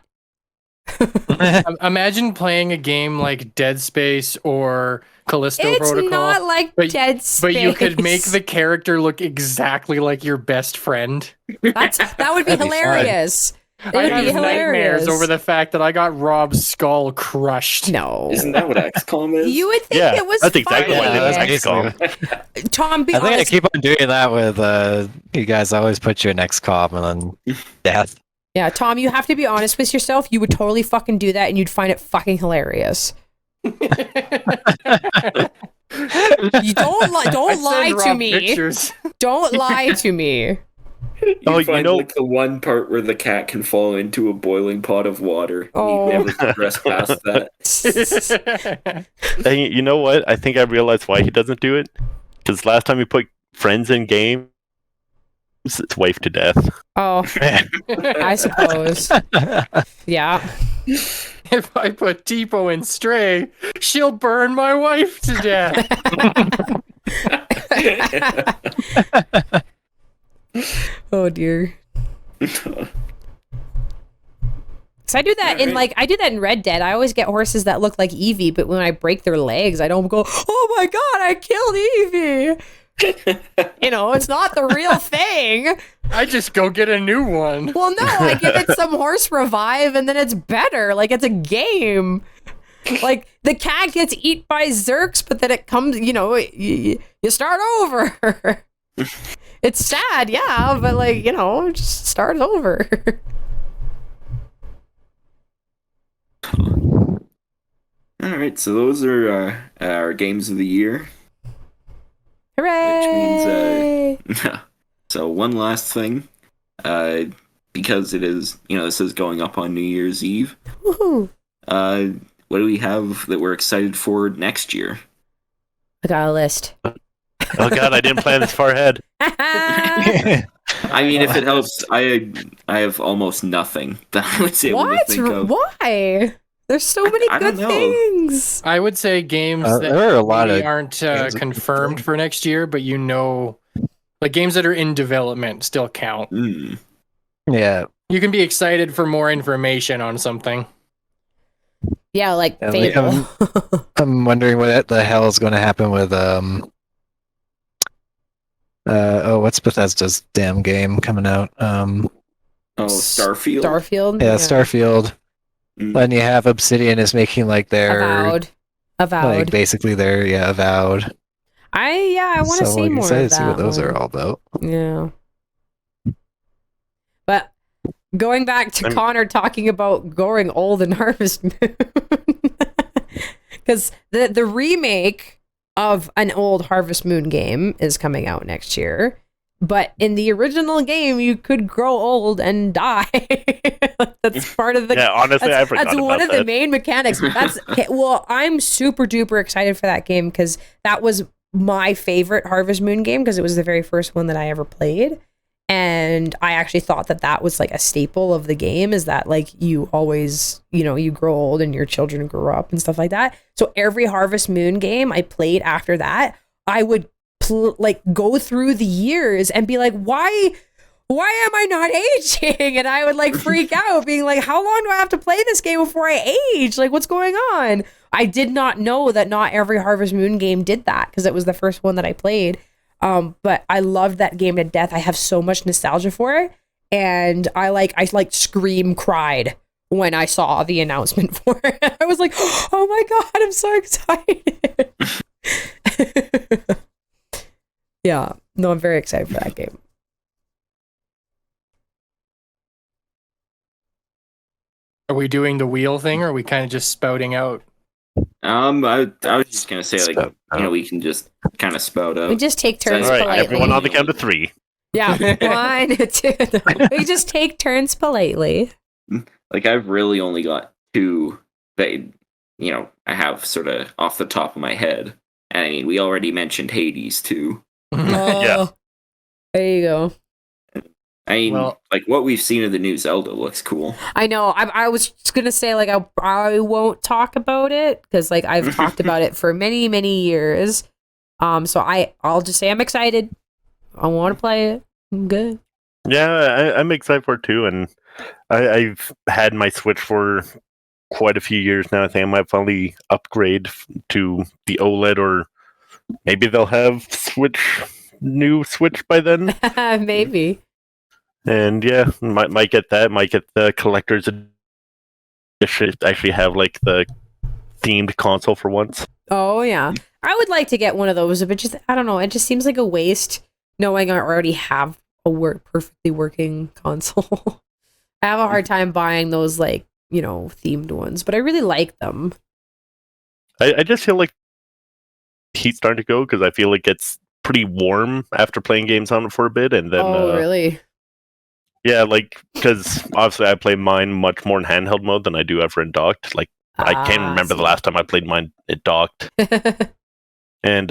Imagine playing a game like Dead Space or Callisto Protocol. It's not like Dead Space. But you could make the character look exactly like your best friend. That would be hilarious. I have nightmares over the fact that I got Rob's skull crushed. No. Isn't that what XCOM is? You would think it was that's exactly what it is. XCOM. Tom, be I think honest. I keep on doing that with you guys. Always put you in XCOM and then death. Yeah, Tom, you have to be honest with yourself. You would totally fucking do that, and you'd find it fucking hilarious. You don't lie to me. Pictures. Don't lie to me. You find like the one part where the cat can fall into a boiling pot of water. Oh. You never progress past that. Hey, you know what? I think I realized why he doesn't do it. Because last time we put friends in game, its wife to death. Oh, I suppose. Yeah. If I put Tipo in Stray, she'll burn my wife to death. Oh dear. So I do that in I do that in Red Dead. I always get horses that look like Eevee, but when I break their legs, I don't go, "Oh my god, I killed Eevee." It's not the real thing. I just go get a new one. Well, no, I give it some horse revive and then it's better. Like, it's a game. Like, the cat gets eat by Zerks, but then it comes, you start over. It's sad, yeah, but just start over. All right, so those are our games of the year. Hooray! Which means, so one last thing, because it is, this is going up on New Year's Eve. Woohoo! What do we have that we're excited for next year? I got a list. Oh god, I didn't plan this far ahead. I mean, if it helps, I have almost nothing that I would say able to think of. Why? There's so many I good don't know. things. I would say games that there are a lot maybe of aren't games that confirmed for next year, but like games that are in development still count. Mm. Yeah. You can be excited for more information on something. Yeah, like Yeah, Fable. I'm wondering what the hell is going to happen with what's Bethesda's damn game coming out? Oh, Starfield. Starfield. Yeah, Starfield. Mm. Then you have Obsidian is making like their Avowed. like basically their Avowed. I want to So see I'm more excited of to see that what those one. are all about. Yeah. But going back to Connor talking about growing old in Harvest Moon, because the remake of an old Harvest Moon game is coming out next year. But in the original game, you could grow old and die. That's part of the. Yeah, honestly, I forgot That's about one of that. the main mechanics. Well, I'm super duper excited for that game because that was my favorite Harvest Moon game because it was the very first one that I ever played. And I actually thought that was like a staple of the game is that like you always, you grow old and your children grow up and stuff like that. So every Harvest Moon game I played after that, I would go through the years and be like, why am I not aging? And I would like freak out being like, how long do I have to play this game before I age? Like, what's going on? I did not know that not every Harvest Moon game did that because it was the first one that I played. But I loved that game to death. I have so much nostalgia for it. And I scream cried when I saw the announcement for it. I was like, oh my God, I'm so excited. Yeah, no, I'm very excited for that game. Are we doing the wheel thing, or are we kind of just spouting out? I was just gonna say we can just kind of spout out. We just take turns All right, politely. everyone on the count of 3. Yeah, 1, 2. We just take turns politely. Like I've really only got 2 that I have sort of off the top of my head. And I mean, we already mentioned Hades too. Yeah. There you go. I mean, Well- like what we've seen of the new Zelda looks cool. I know. I was just gonna say like I won't talk about it because like I've talked about it for many years. So I'll just say I'm excited. I want to play it. I'm good. Yeah, I'm excited for it too, and I've had my Switch for quite a few years now. I think I might finally upgrade to the OLED, or maybe they'll have new Switch by then. Maybe. And yeah, might get that. Might get the collector's edition. Actually have like the themed console for once. Oh yeah, I would like to get one of those, but just I don't know. It just seems like a waste knowing I already have a perfectly working console. I have a hard time buying those themed ones, but I really like them. I just feel like heat's starting to go because I feel it gets pretty warm after playing games on it for a bit, and then Really? yeah, like because obviously I play mine much more in handheld mode than I do ever in docked. Like I can't remember the last time I played mine it docked, and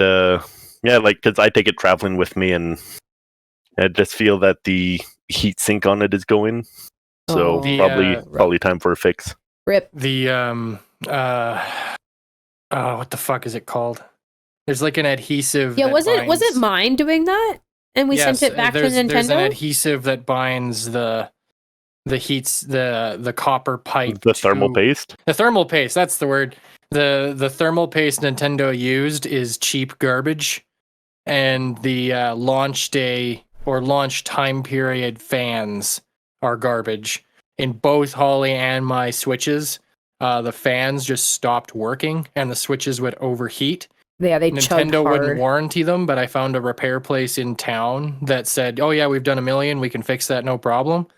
yeah, like because I take it traveling with me, and I just feel that the heat sink on it is going. So Oh. probably time for a fix. Rip. The what the fuck is it called? There's like an adhesive. Yeah, that was it binds- mine doing that? And we Yes, sent it back to there's an Nintendo? adhesive that binds the copper pipe. The thermal to- paste. The thermal paste, that's the word. The thermal paste Nintendo used is cheap garbage, and the launch day or launch time period fans are garbage. In both Holly and my Switches, the fans just stopped working, and the Switches would overheat. Yeah, they chugged Nintendo wouldn't hard. warranty them, but I found a repair place in town that said, "Oh yeah, we've done 1 million. We can fix that, no problem."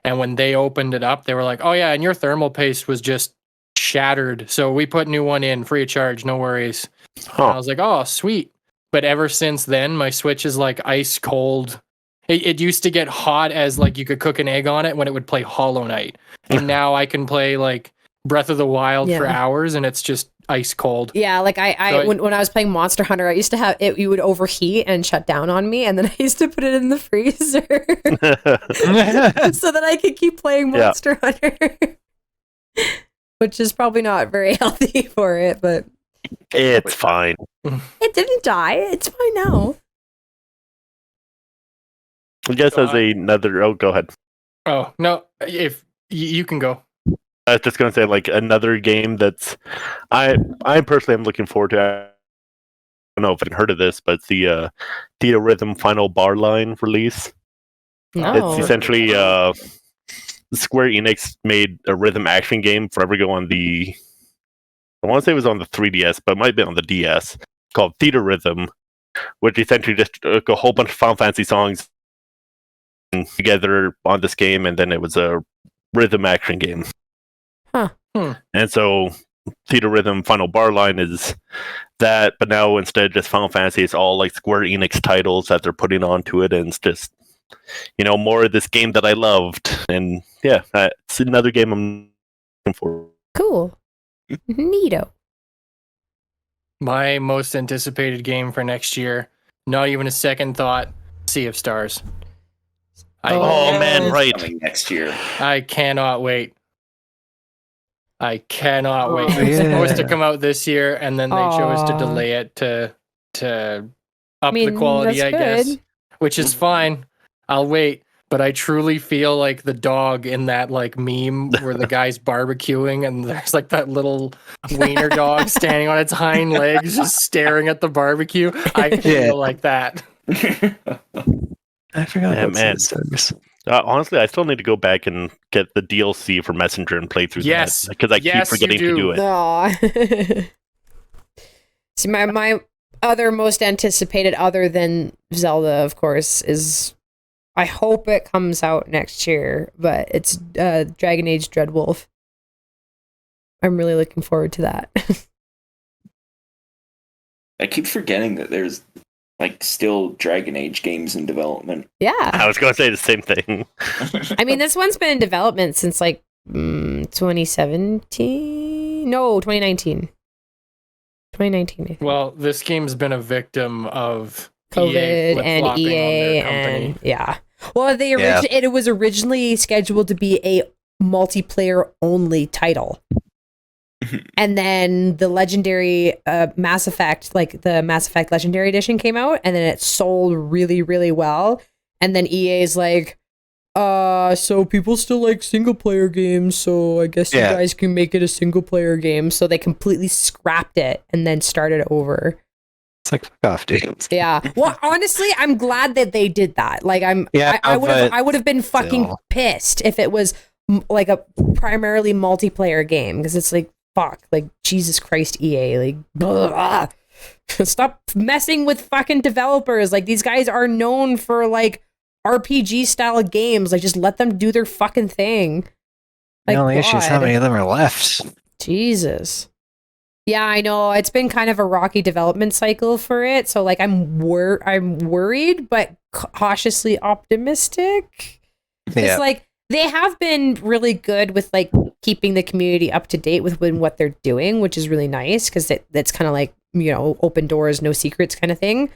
And when they opened it up, they were like, "Oh yeah, and your thermal paste was just shattered, so we put new one in free of charge, no worries." And I was like, "Oh sweet." But ever since then, my Switch is like ice cold. It used to get hot as like you could cook an egg on it when it would play Hollow Knight, and now I can play like Breath of the Wild for Yeah. hours, and it's just ice cold. Yeah, like So when I was playing Monster Hunter, I used to have it. You would overheat and shut down on me, and then I used to put it in the freezer so that I could keep playing Yeah. Monster Hunter, which is probably not very healthy for it. But It's fine. it didn't die. It's fine now. I guess So as another. Oh, go ahead. Oh no, if you can go. I was just gonna say like another game that's I personally am looking forward to. I don't know if I've heard of this, but it's the Theater Rhythm Final Bar Line release. No. It's essentially Square Enix made a rhythm action game forever ago on the. I want to say it was on the 3DS, but it might be on the DS, called Theater Rhythm, which essentially just took a whole bunch of Final Fantasy songs together on this game, and then it was a rhythm action game. Huh. And so Theater Rhythm Final Bar Line is that, but now instead of just Final Fantasy, it's all like Square Enix titles that they're putting onto it, and it's just, more of this game that I loved. And yeah, it's another game I'm looking for. Cool. Neato. My most anticipated game for next year, not even a second thought, Sea of Stars. Oh man, right. Coming next year. I cannot wait. I cannot wait. Oh, It was supposed yeah. to come out this year, and then they chose to Aw. delay it to up the quality, I that's guess, good. which is fine. I'll wait. But I truly feel like the dog in that like meme where the guy's barbecuing and there's like that little wiener dog standing on its hind legs just staring at the barbecue. I feel Yeah. like that. I forgot Yeah, about man. Sisters. Honestly, I still need to go back and get the DLC for Messenger and play through Yes. that, because I Yes, keep you forgetting to do. do it. Aw. See, my other most anticipated, other than Zelda, of course, is I hope it comes out next year, but it's Dragon Age Dreadwolf. I'm really looking forward to that. I keep forgetting that there's like still Dragon Age games in development. Yeah. I was going to say the same thing. I mean, this one's been in development since like 2017? No, 2019. 2019, I think. Well, this game's been a victim of COVID EA and flip-flopping on EA their company. and yeah. Well, Yeah. it was originally scheduled to be a multiplayer only title. And then the legendary Mass Effect, like the Mass Effect Legendary Edition came out, and then it sold really, really well. And then EA's like, so people still like single player games, so I guess Yeah. you guys can make it a single player game. So they completely scrapped it and then started over. It's like, fuck off, dude. Yeah. Well, honestly, I'm glad that they did that. Like, Yeah, I but would have been fucking still. pissed if it was like a primarily multiplayer game, because it's like, fuck, like Jesus Christ, EA, like, blah. Stop messing with fucking developers. Like, these guys are known for like RPG style games. Like, just let them do their fucking thing. Like, The only issue is how God. many of them are left. Jesus. Yeah, I know. It's been kind of a rocky development cycle for it. So like I'm worried but cautiously optimistic. Yeah. It's like they have been really good with like keeping the community up to date with what they're doing, which is really nice, because that's kind of like, open doors, no secrets kind of thing.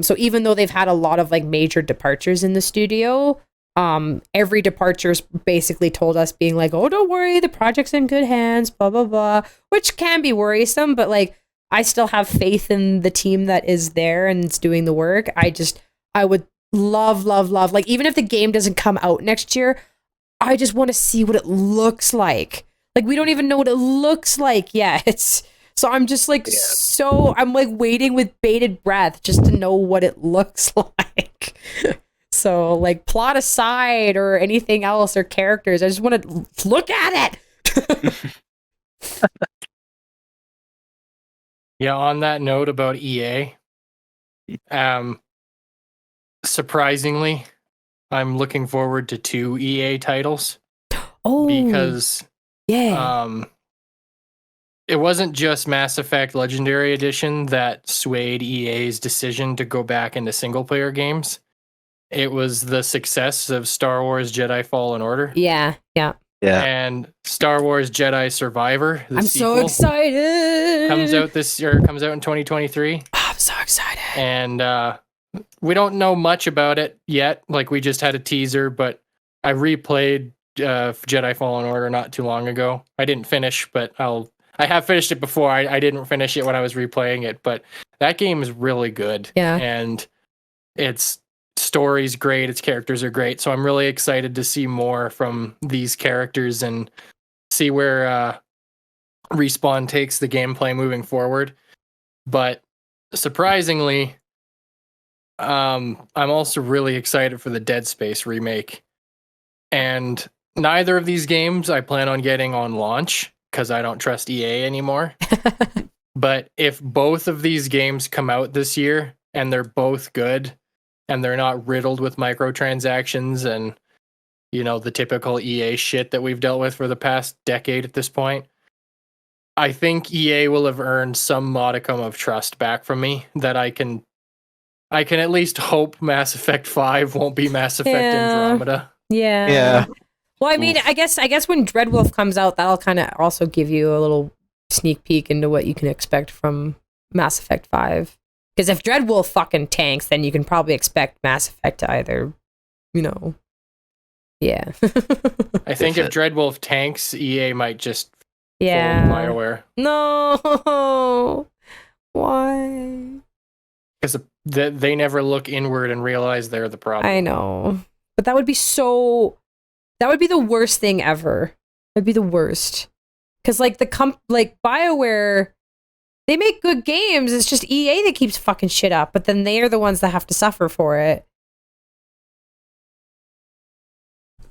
So even though they've had a lot of like major departures in the studio, every departure's basically told us being like, oh, don't worry, the project's in good hands, blah, blah, blah, which can be worrisome, but like, I still have faith in the team that is there and it's doing the work. I would love, like, even if the game doesn't come out next year, I just want to see what it looks like. Like, we don't even know what it looks like yet. So I'm just like, I'm like waiting with bated breath just to know what it looks like. So like, plot aside or anything else or characters, I just want to look at it. Yeah, on that note about EA, surprisingly, I'm looking forward to 2 EA titles. Oh, Because yeah. it wasn't just Mass Effect Legendary Edition that swayed EA's decision to go back into single player games. It was the success of Star Wars Jedi Fallen Order Yeah. and Star Wars Jedi Survivor. The I'm sequel so excited. comes out in 2023. I'm so excited. And we don't know much about it yet. Like, we just had a teaser, but I replayed Jedi Fallen Order not too long ago. I didn't finish, but I have finished it before. I didn't finish it when I was replaying it, but that game is really good. Yeah. And its story's great. Its characters are great. So I'm really excited to see more from these characters and see where Respawn takes the gameplay moving forward. But surprisingly, I'm also really excited for the Dead Space remake. And neither of these games I plan on getting on launch because I don't trust EA anymore. But if both of these games come out this year and they're both good and they're not riddled with microtransactions and, you know, the typical EA shit that we've dealt with for the past decade at this point, I think EA will have earned some modicum of trust back from me that I can at least hope Mass Effect 5 won't be Mass Effect Andromeda. Yeah. Well, I mean, I guess when Dreadwolf comes out, that'll kind of also give you a little sneak peek into what you can expect from Mass Effect 5. Because if Dreadwolf fucking tanks, then you can probably expect Mass Effect to either, you know, yeah. I think if Dreadwolf tanks, EA might just fold BioWare. No. Why? Because they never look inward and realize they're the problem. I know. But that would be the worst thing ever. That'd be the worst. Because like BioWare, they make good games. It's just EA that keeps fucking shit up, but then they are the ones that have to suffer for it.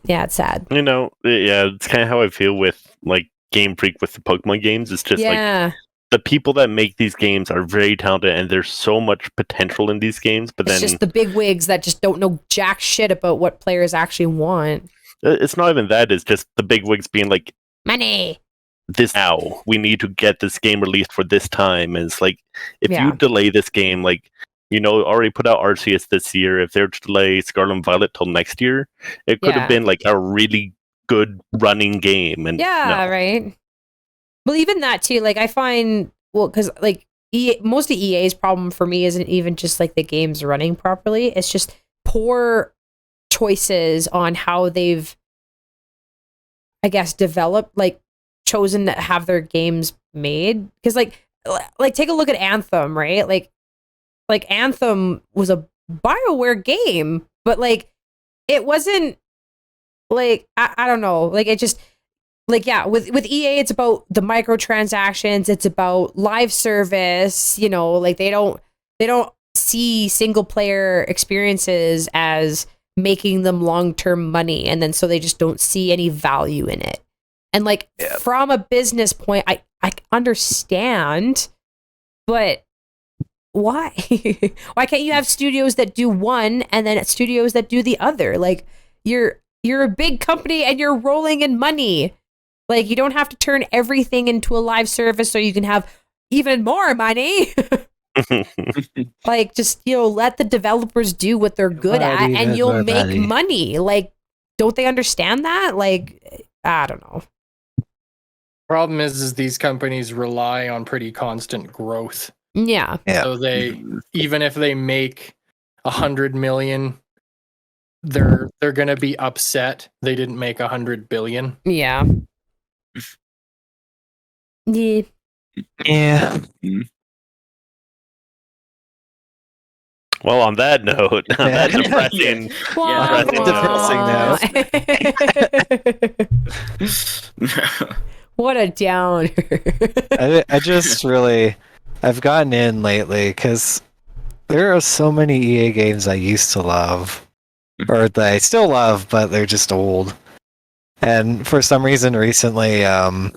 Yeah, it's sad. You know, yeah, it's kind of how I feel with like Game Freak with the Pokemon games. It's just like the people that make these games are very talented and there's so much potential in these games, but it's then just the big wigs that just don't know jack shit about what players actually want. It's not even that, it's just the big wigs being like, money. This now, we need to get this game released for this time. And it's like, if you delay this game, like, you know, already put out Arceus this year, if they're to delay Scarlet and Violet till next year, it could have been like a really good running game. And right. Well, even that too, like I find, because like most of EA's problem for me isn't even just like the game's running properly. It's just poor choices on how they've, I guess, developed, like chosen to have their games made. Because like take a look at Anthem, right? Like Anthem was a BioWare game, but like it wasn't like I don't know, like it just like with EA it's about the microtransactions, it's about live service, you know, like they don't see single player experiences as making them long-term money, and then so they just don't see any value in it. And like from a business point, I understand, but why? Why can't you have studios that do one and then studios that do the other? Like you're a big company and you're rolling in money. Like you don't have to turn everything into a live service so you can have even more money. Like just, you know, let the developers do what they're good at and you'll make money. Like, don't they understand that? Like, I don't know. Problem is these companies rely on pretty constant growth. Yeah. Yeah. So they, even if they make 100 million, they're gonna be upset they didn't make 100 billion. Yeah. Yeah. Yeah. Well, on that note, on that depressing, Wah, Depressing wah. What a downer. I just really, I've gotten in lately because there are so many EA games I used to love, or that I still love, but they're just old. And for some reason, recently, the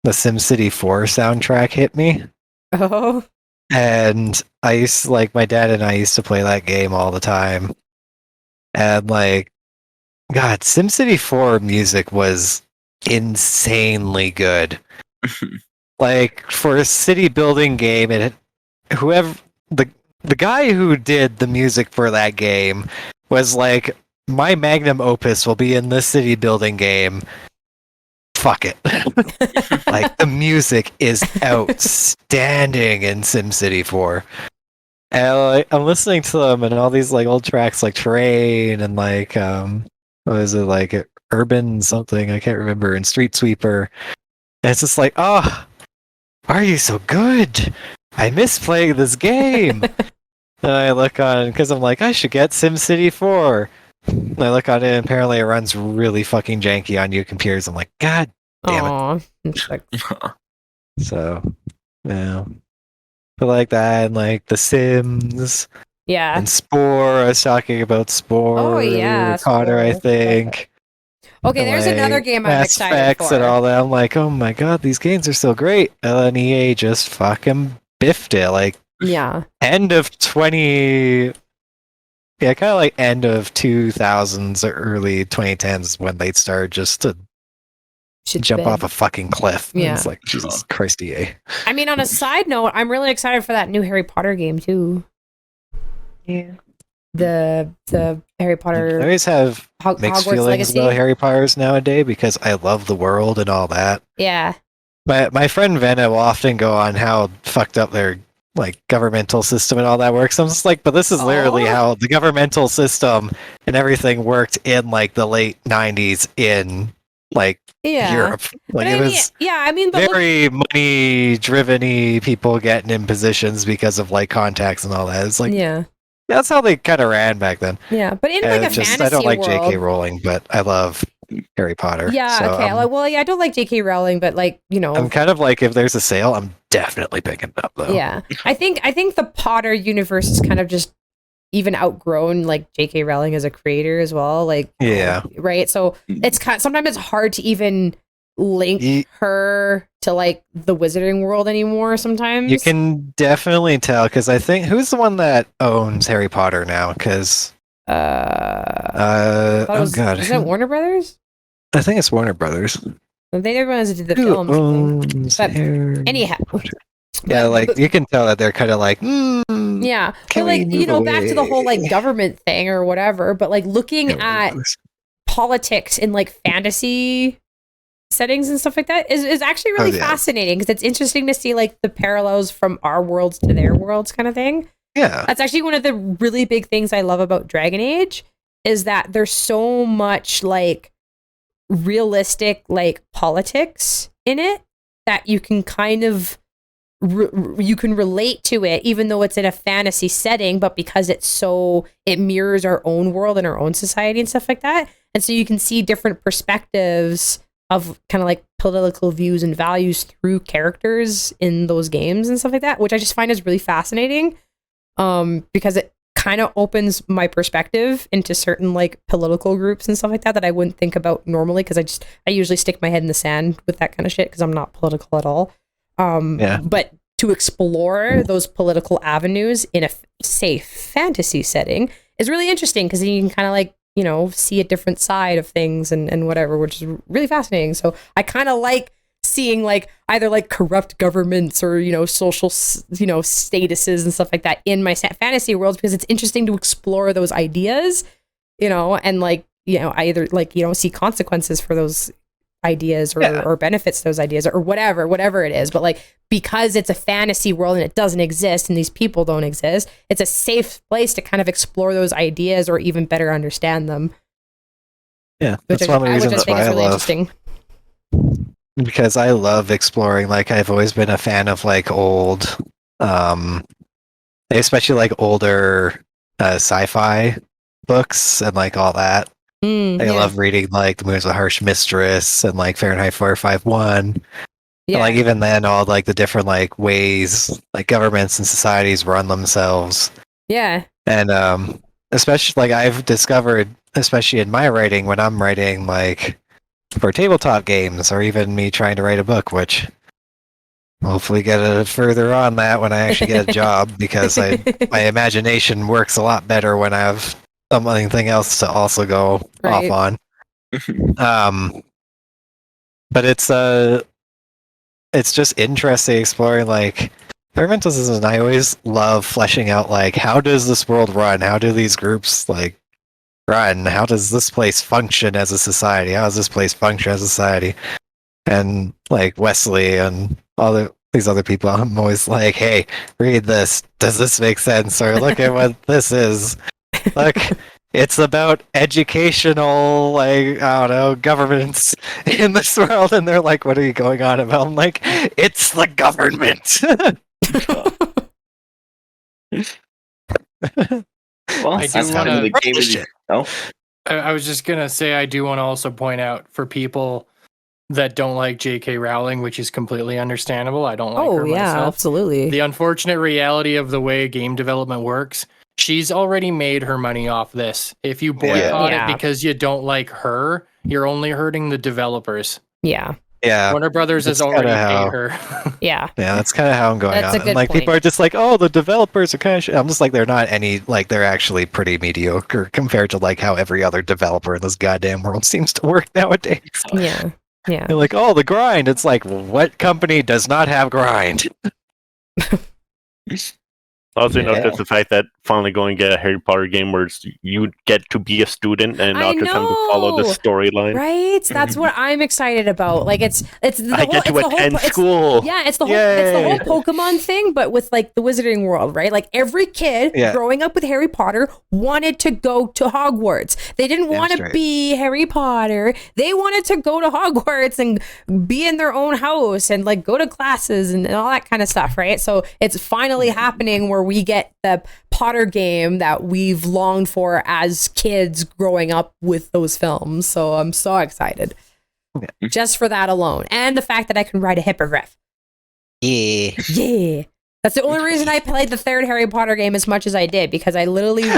SimCity 4 soundtrack hit me. Oh. And I used to, like, my dad and I used to play that game all the time. And, like, God, SimCity 4 music was insanely good. Like, for a city building game, whoever the guy who did the music for that game was like, my magnum opus will be in this city building game. Fuck it. Like, the music is outstanding in SimCity 4. And like, I'm listening to them and all these like old tracks like Terrain and like what is it, like Urban something, I can't remember, and Street Sweeper. And it's just like, oh, why are you so good? I miss playing this game. And I look on, because I'm like, I should get SimCity 4. And I look on it, and apparently it runs really fucking janky on new computers. I'm like, God damn it. Aw. It's like, So, yeah. But like that, and like The Sims, yeah. and Spore. I was talking about Spore. Oh, earlier, yeah, Connor, I Spore. think. Okay, And, there's like, another game I'm Mass excited Effects for. and all that. I'm like, oh my god, these games are so great. And then EA just fucking biffed it. Like, Yeah. end of 20. Yeah, kind of like end of 2000s or early 2010s when they started just to Shit's jump big. off a fucking cliff. And Yeah. It's like, Jesus Christ, EA. I mean, on a side note, I'm really excited for that new Harry Potter game too. Yeah. The Harry I Potter always have mixed Hogwarts feelings Legacy. about Harry Potter's nowadays because I love the world and all that. Yeah. My friend Venna will often go on how fucked up their like governmental system and all that works. I'm just like, but this is literally Oh. how the governmental system and everything worked in like the late 90s in like Yeah. Europe. Like But it I mean, was yeah, I mean, but look, very money driven-y people getting in positions because of like contacts and all that. It's like yeah, that's how they kind of ran back then. yeah, but in like a fantasy I don't like world, J.K. Rowling, but I love Harry Potter. yeah, so okay. Well, yeah, I don't like J.K. Rowling, but like, you know, I'm kind of like, if there's a sale, I'm definitely picking it up though. yeah. I think the Potter universe is kind of just even outgrown like J.K. Rowling as a creator as well. Like, Yeah. right. So it's sometimes it's hard to even link her to like the wizarding world anymore. Sometimes You can definitely tell because I think who's the one that owns Harry Potter now? Because oh god, is that Warner Brothers? I think it's Warner Brothers. They were the ones that did the Who films. owns But Harry anyhow, Potter? Yeah, like you can tell that they're kind of like, yeah, Can but like, we you know, move back to the whole like away? government thing or whatever. But like looking yeah, at politics in like fantasy settings and stuff like that is actually really yeah. fascinating because it's interesting to see like the parallels from our worlds to their worlds kind of thing. yeah, That's actually one of the really big things I love about Dragon Age is that there's so much like realistic like politics in it that you can kind of you can relate to it even though it's in a fantasy setting, but because it mirrors our own world and our own society and stuff like that. And so you can see different perspectives of kind of like political views and values through characters in those games and stuff like that, which I just find is really fascinating. Because it kind of opens my perspective into certain like political groups and stuff like that I wouldn't think about normally because I usually stick my head in the sand with that kind of shit because I'm not political at all. But to explore those political avenues in a safe fantasy setting is really interesting because you can kind of like, you know, see a different side of things and whatever, which is really fascinating. So I kind of like seeing like either like corrupt governments or, you know, social, you know, statuses and stuff like that in my fantasy worlds because it's interesting to explore those ideas, you know, and like, you know, either like, you know, see consequences for those ideas or, Yeah. or benefits those ideas or whatever it is. But like, because it's a fantasy world and it doesn't exist and these people don't exist, it's a safe place to kind of explore those ideas or even better understand them. Yeah, Which that's I, one of the which I reasons think why is I really love. interesting. Because I love exploring. Like I've always been a fan of like old, especially like older sci-fi books and like all that. I Yeah. love reading like The Moon's a Harsh Mistress and like Fahrenheit 451. Yeah. And like even then, all like the different like ways like governments and societies run themselves. Yeah. And especially like I've discovered, especially in my writing, when I'm writing like for tabletop games or even me trying to write a book, which hopefully get a further on that when I actually get a job because my imagination works a lot better when I have something else to also go Right. off on. But it's just interesting exploring like experimental systems, and I always love fleshing out like how does this world run? How do these groups like run? How does this place function as a society? How does this place function as a society? And like Wesley and these other people, I'm always like, hey, read this. Does this make sense? Or look at what this is. Look, it's about educational, like, I don't know, governments in this world. And they're like, what are you going on about? I'm like, it's the government. Well, I do that's kind of wanna- the game of the... Oh, I was just gonna say I do want to also point out for people that don't like J.K. Rowling, which is completely understandable. I don't like Oh her yeah, myself. absolutely. The unfortunate reality of the way game development works, she's already made her money off this. If you boycott Yeah. it because you don't like her, you're only hurting the developers. Yeah. Yeah. Warner Brothers has that's already kinda paid how- her. Yeah. Yeah, that's kind of how I'm going That's on. a good And like point. people are just like, oh, the developers are kind of. I'm just like, they're not any. Like they're actually pretty mediocre compared to like how every other developer in this goddamn world seems to work nowadays. Yeah. Yeah. They're like, oh, the grind. It's like, what company does not have grind? Also, Yeah. just the fact that finally going to get a Harry Potter game where you get to be a student and I not just having to follow the know. storyline. Right? That's what I'm excited about. Like it's the I whole get to it's the whole attend it's- school. Yeah, it's the Yay. whole Pokemon thing, but with like the Wizarding World, right? Like every kid Yeah. growing up with Harry Potter wanted to go to Hogwarts. They didn't Damn want to straight. be Harry Potter. They wanted to go to Hogwarts and be in their own house and like go to classes and all that kind of stuff, right? So it's finally happening where we get the Potter game that we've longed for as kids growing up with those films. So I'm so excited. Yeah. Just for that alone. And the fact that I can ride a hippogriff. Yeah. Yeah. That's the only reason I played the third Harry Potter game as much as I did, because I literally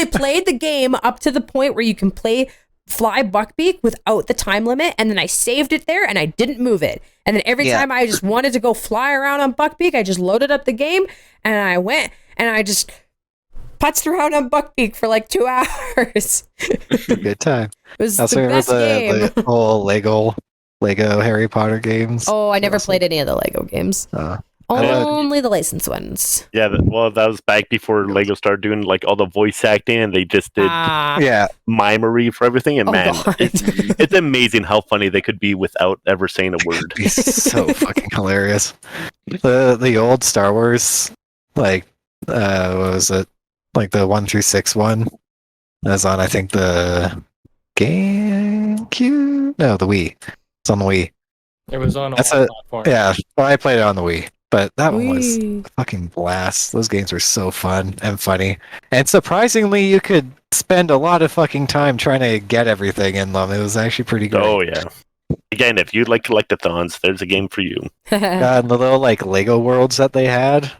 played the game up to the point where you can play fly Buckbeak without the time limit, and then I saved it there and I didn't move it. And then every Yeah. time I just wanted to go fly around on Buckbeak, I just loaded up the game and I went and I just putzed around on Buckbeak for like 2 hours. Good time. It was I also the remember best game. the whole Lego Harry Potter games. Oh, I never Awesome. played any of the Lego games. I love- Only the licensed ones. Yeah, that was back before Lego started doing like all the voice acting, and they just did yeah. mimery for everything. And Oh, man, God. it's amazing how funny they could be without ever saying a word. It's so fucking hilarious. The old Star Wars, like what was it? Like the 1 through 6 one. That's on I think the GameCube? No, the Wii. It's on the Wii. It was on all That's a- platforms. Yeah, well, I played it on the Wii. But that one was Whee. a fucking blast. Those games were so fun and funny. And surprisingly, you could spend a lot of fucking time trying to get everything in them. It was actually pretty great. Oh yeah. Again, if you'd like collectathons, there's a game for you. God, and the little like Lego worlds that they had.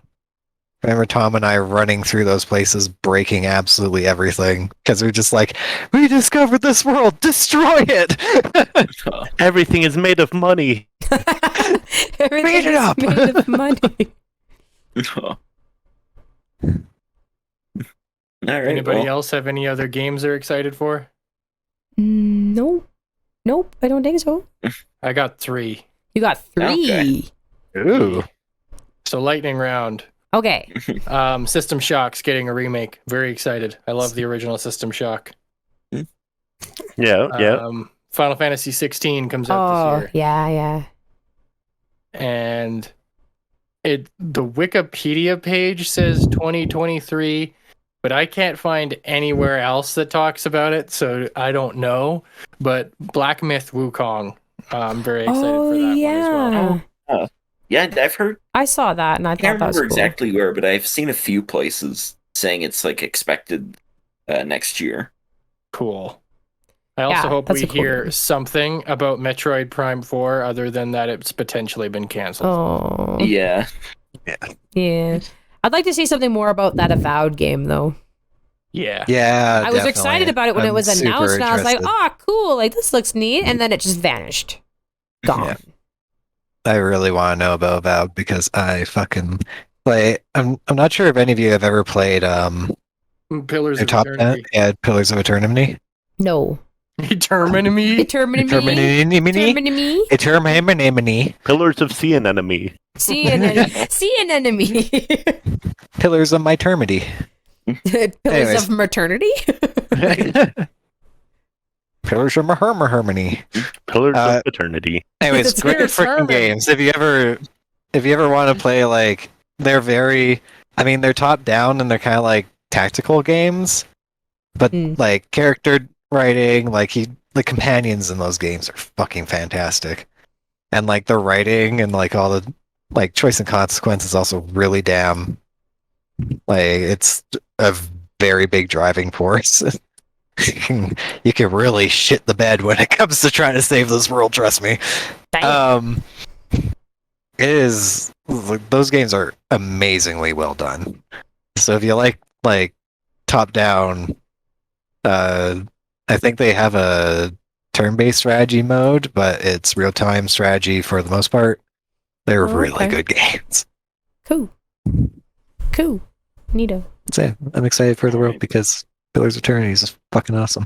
Remember Tom and I running through those places, breaking absolutely everything because we're just like, we discovered this world, destroy it. Everything is made of money. Everything Read it is up. made of money. all right. Anybody well, else have any other games they're excited for? Nope. Nope, I don't think so. I got 3. You got 3. Ooh, So lightning round. Okay. System Shock's getting a remake. Very excited. I love the original System Shock. Yeah. Final Final Fantasy 16 comes out Oh, this year. yeah. And the Wikipedia page says 2023, but I can't find anywhere else that talks about it, so I don't know. But Black Myth Wukong, I'm very excited for that one as well. Yeah, I've heard. I saw that and I I can't thought that was remember cool. exactly where, but I've seen a few places saying it's like expected next year. Cool. I also Yeah, hope that's we a cool hear game. something about Metroid Prime 4 other than that it's potentially been canceled. Oh. Yeah. Yeah. I'd like to see something more about that Avowed game, though. Yeah. Yeah, I was excited definitely. about it when it I'm was super announced, and I was like, interested. "Oh, cool! Like this looks neat," and then it just vanished, gone. Yeah. I really want to know about Avowed because I fucking play. I'm not sure if any of you have ever played Pillars their of top Eternity. yeah, Pillars of Eternity. No. Eternity? Eternity. Eternity. Pillars of Sea Anemone. See an enemy. Pillars of my termity. Pillars Anyways. of maternity. Pillars of my harmony. Pillars Uh, of Eternity. Anyways, It's great Pierce freaking Herman. games. If you ever want to play, like, they're very, I mean, they're top down and they're kind of like tactical games, but like character writing, like the companions in those games are fucking fantastic, and like the writing and like all the like choice and consequence is also really damn, like it's a very big driving force. You can really shit the bed when it comes to trying to save this world, trust me. Damn. It is, those games are amazingly well done. So if you like top down, I think they have a turn-based strategy mode, but it's real-time strategy for the most part. They're really okay. good games. Cool. Neato. So I'm excited for the world because Pillars of Eternity is fucking awesome.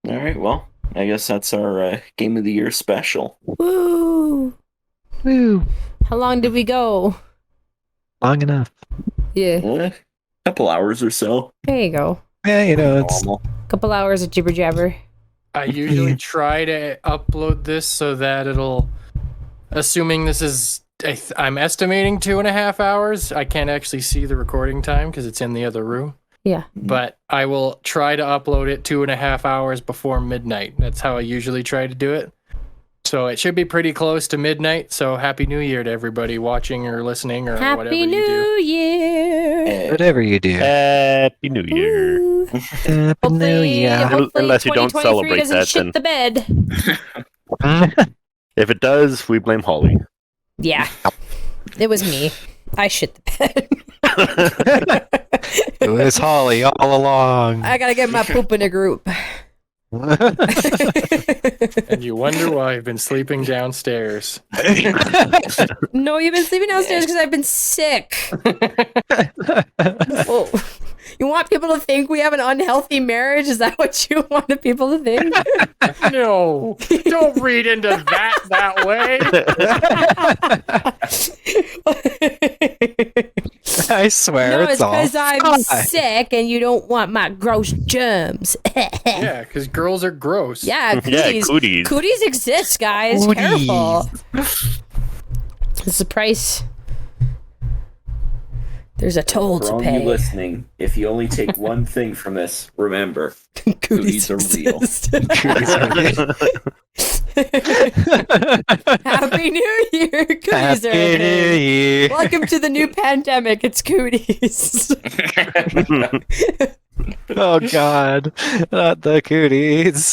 All right. Well, I guess that's our Game of the Year special. Woo. How long did we go? Long enough. Yeah. A couple hours or so. There you go. Yeah, it's Normal. Couple hours of jibber jabber. I usually try to upload this so that it'll, assuming this is, I'm estimating 2.5 hours. I can't actually see the recording time because it's in the other room. Yeah. But I will try to upload it 2.5 hours before midnight. That's how I usually try to do it. So it should be pretty close to midnight. So Happy New Year to everybody watching or listening or whatever Happy you do. New Year. Eh, whatever you do. Happy New Year. Ooh. Happy New Year. Hopefully Unless you don't 2023 celebrate doesn't that, shit then- the bed. If it does, we blame Holly. Yeah. It was me. I shit the bed. It was Holly all along. I gotta get my poop in a group. And you wonder why I've been sleeping downstairs. No, you've been sleeping downstairs because I've been sick. Oh, you want people to think we have an unhealthy marriage? Is that what you want the people to think? No, don't read into that way. I swear No, it's it's all because I'm fine. sick and you don't want my gross germs. Yeah, because girls are gross. Yeah, Yeah, cooties. cooties. Cooties exist, guys. Cooties. Careful. It's the price. There's a toll For to all pay. you listening, if you only take one thing from this, remember, cooties are real. exist. Happy New Year. Cooties Happy are a New thing. Year. Welcome to the new pandemic. It's cooties. Oh God, not the cooties.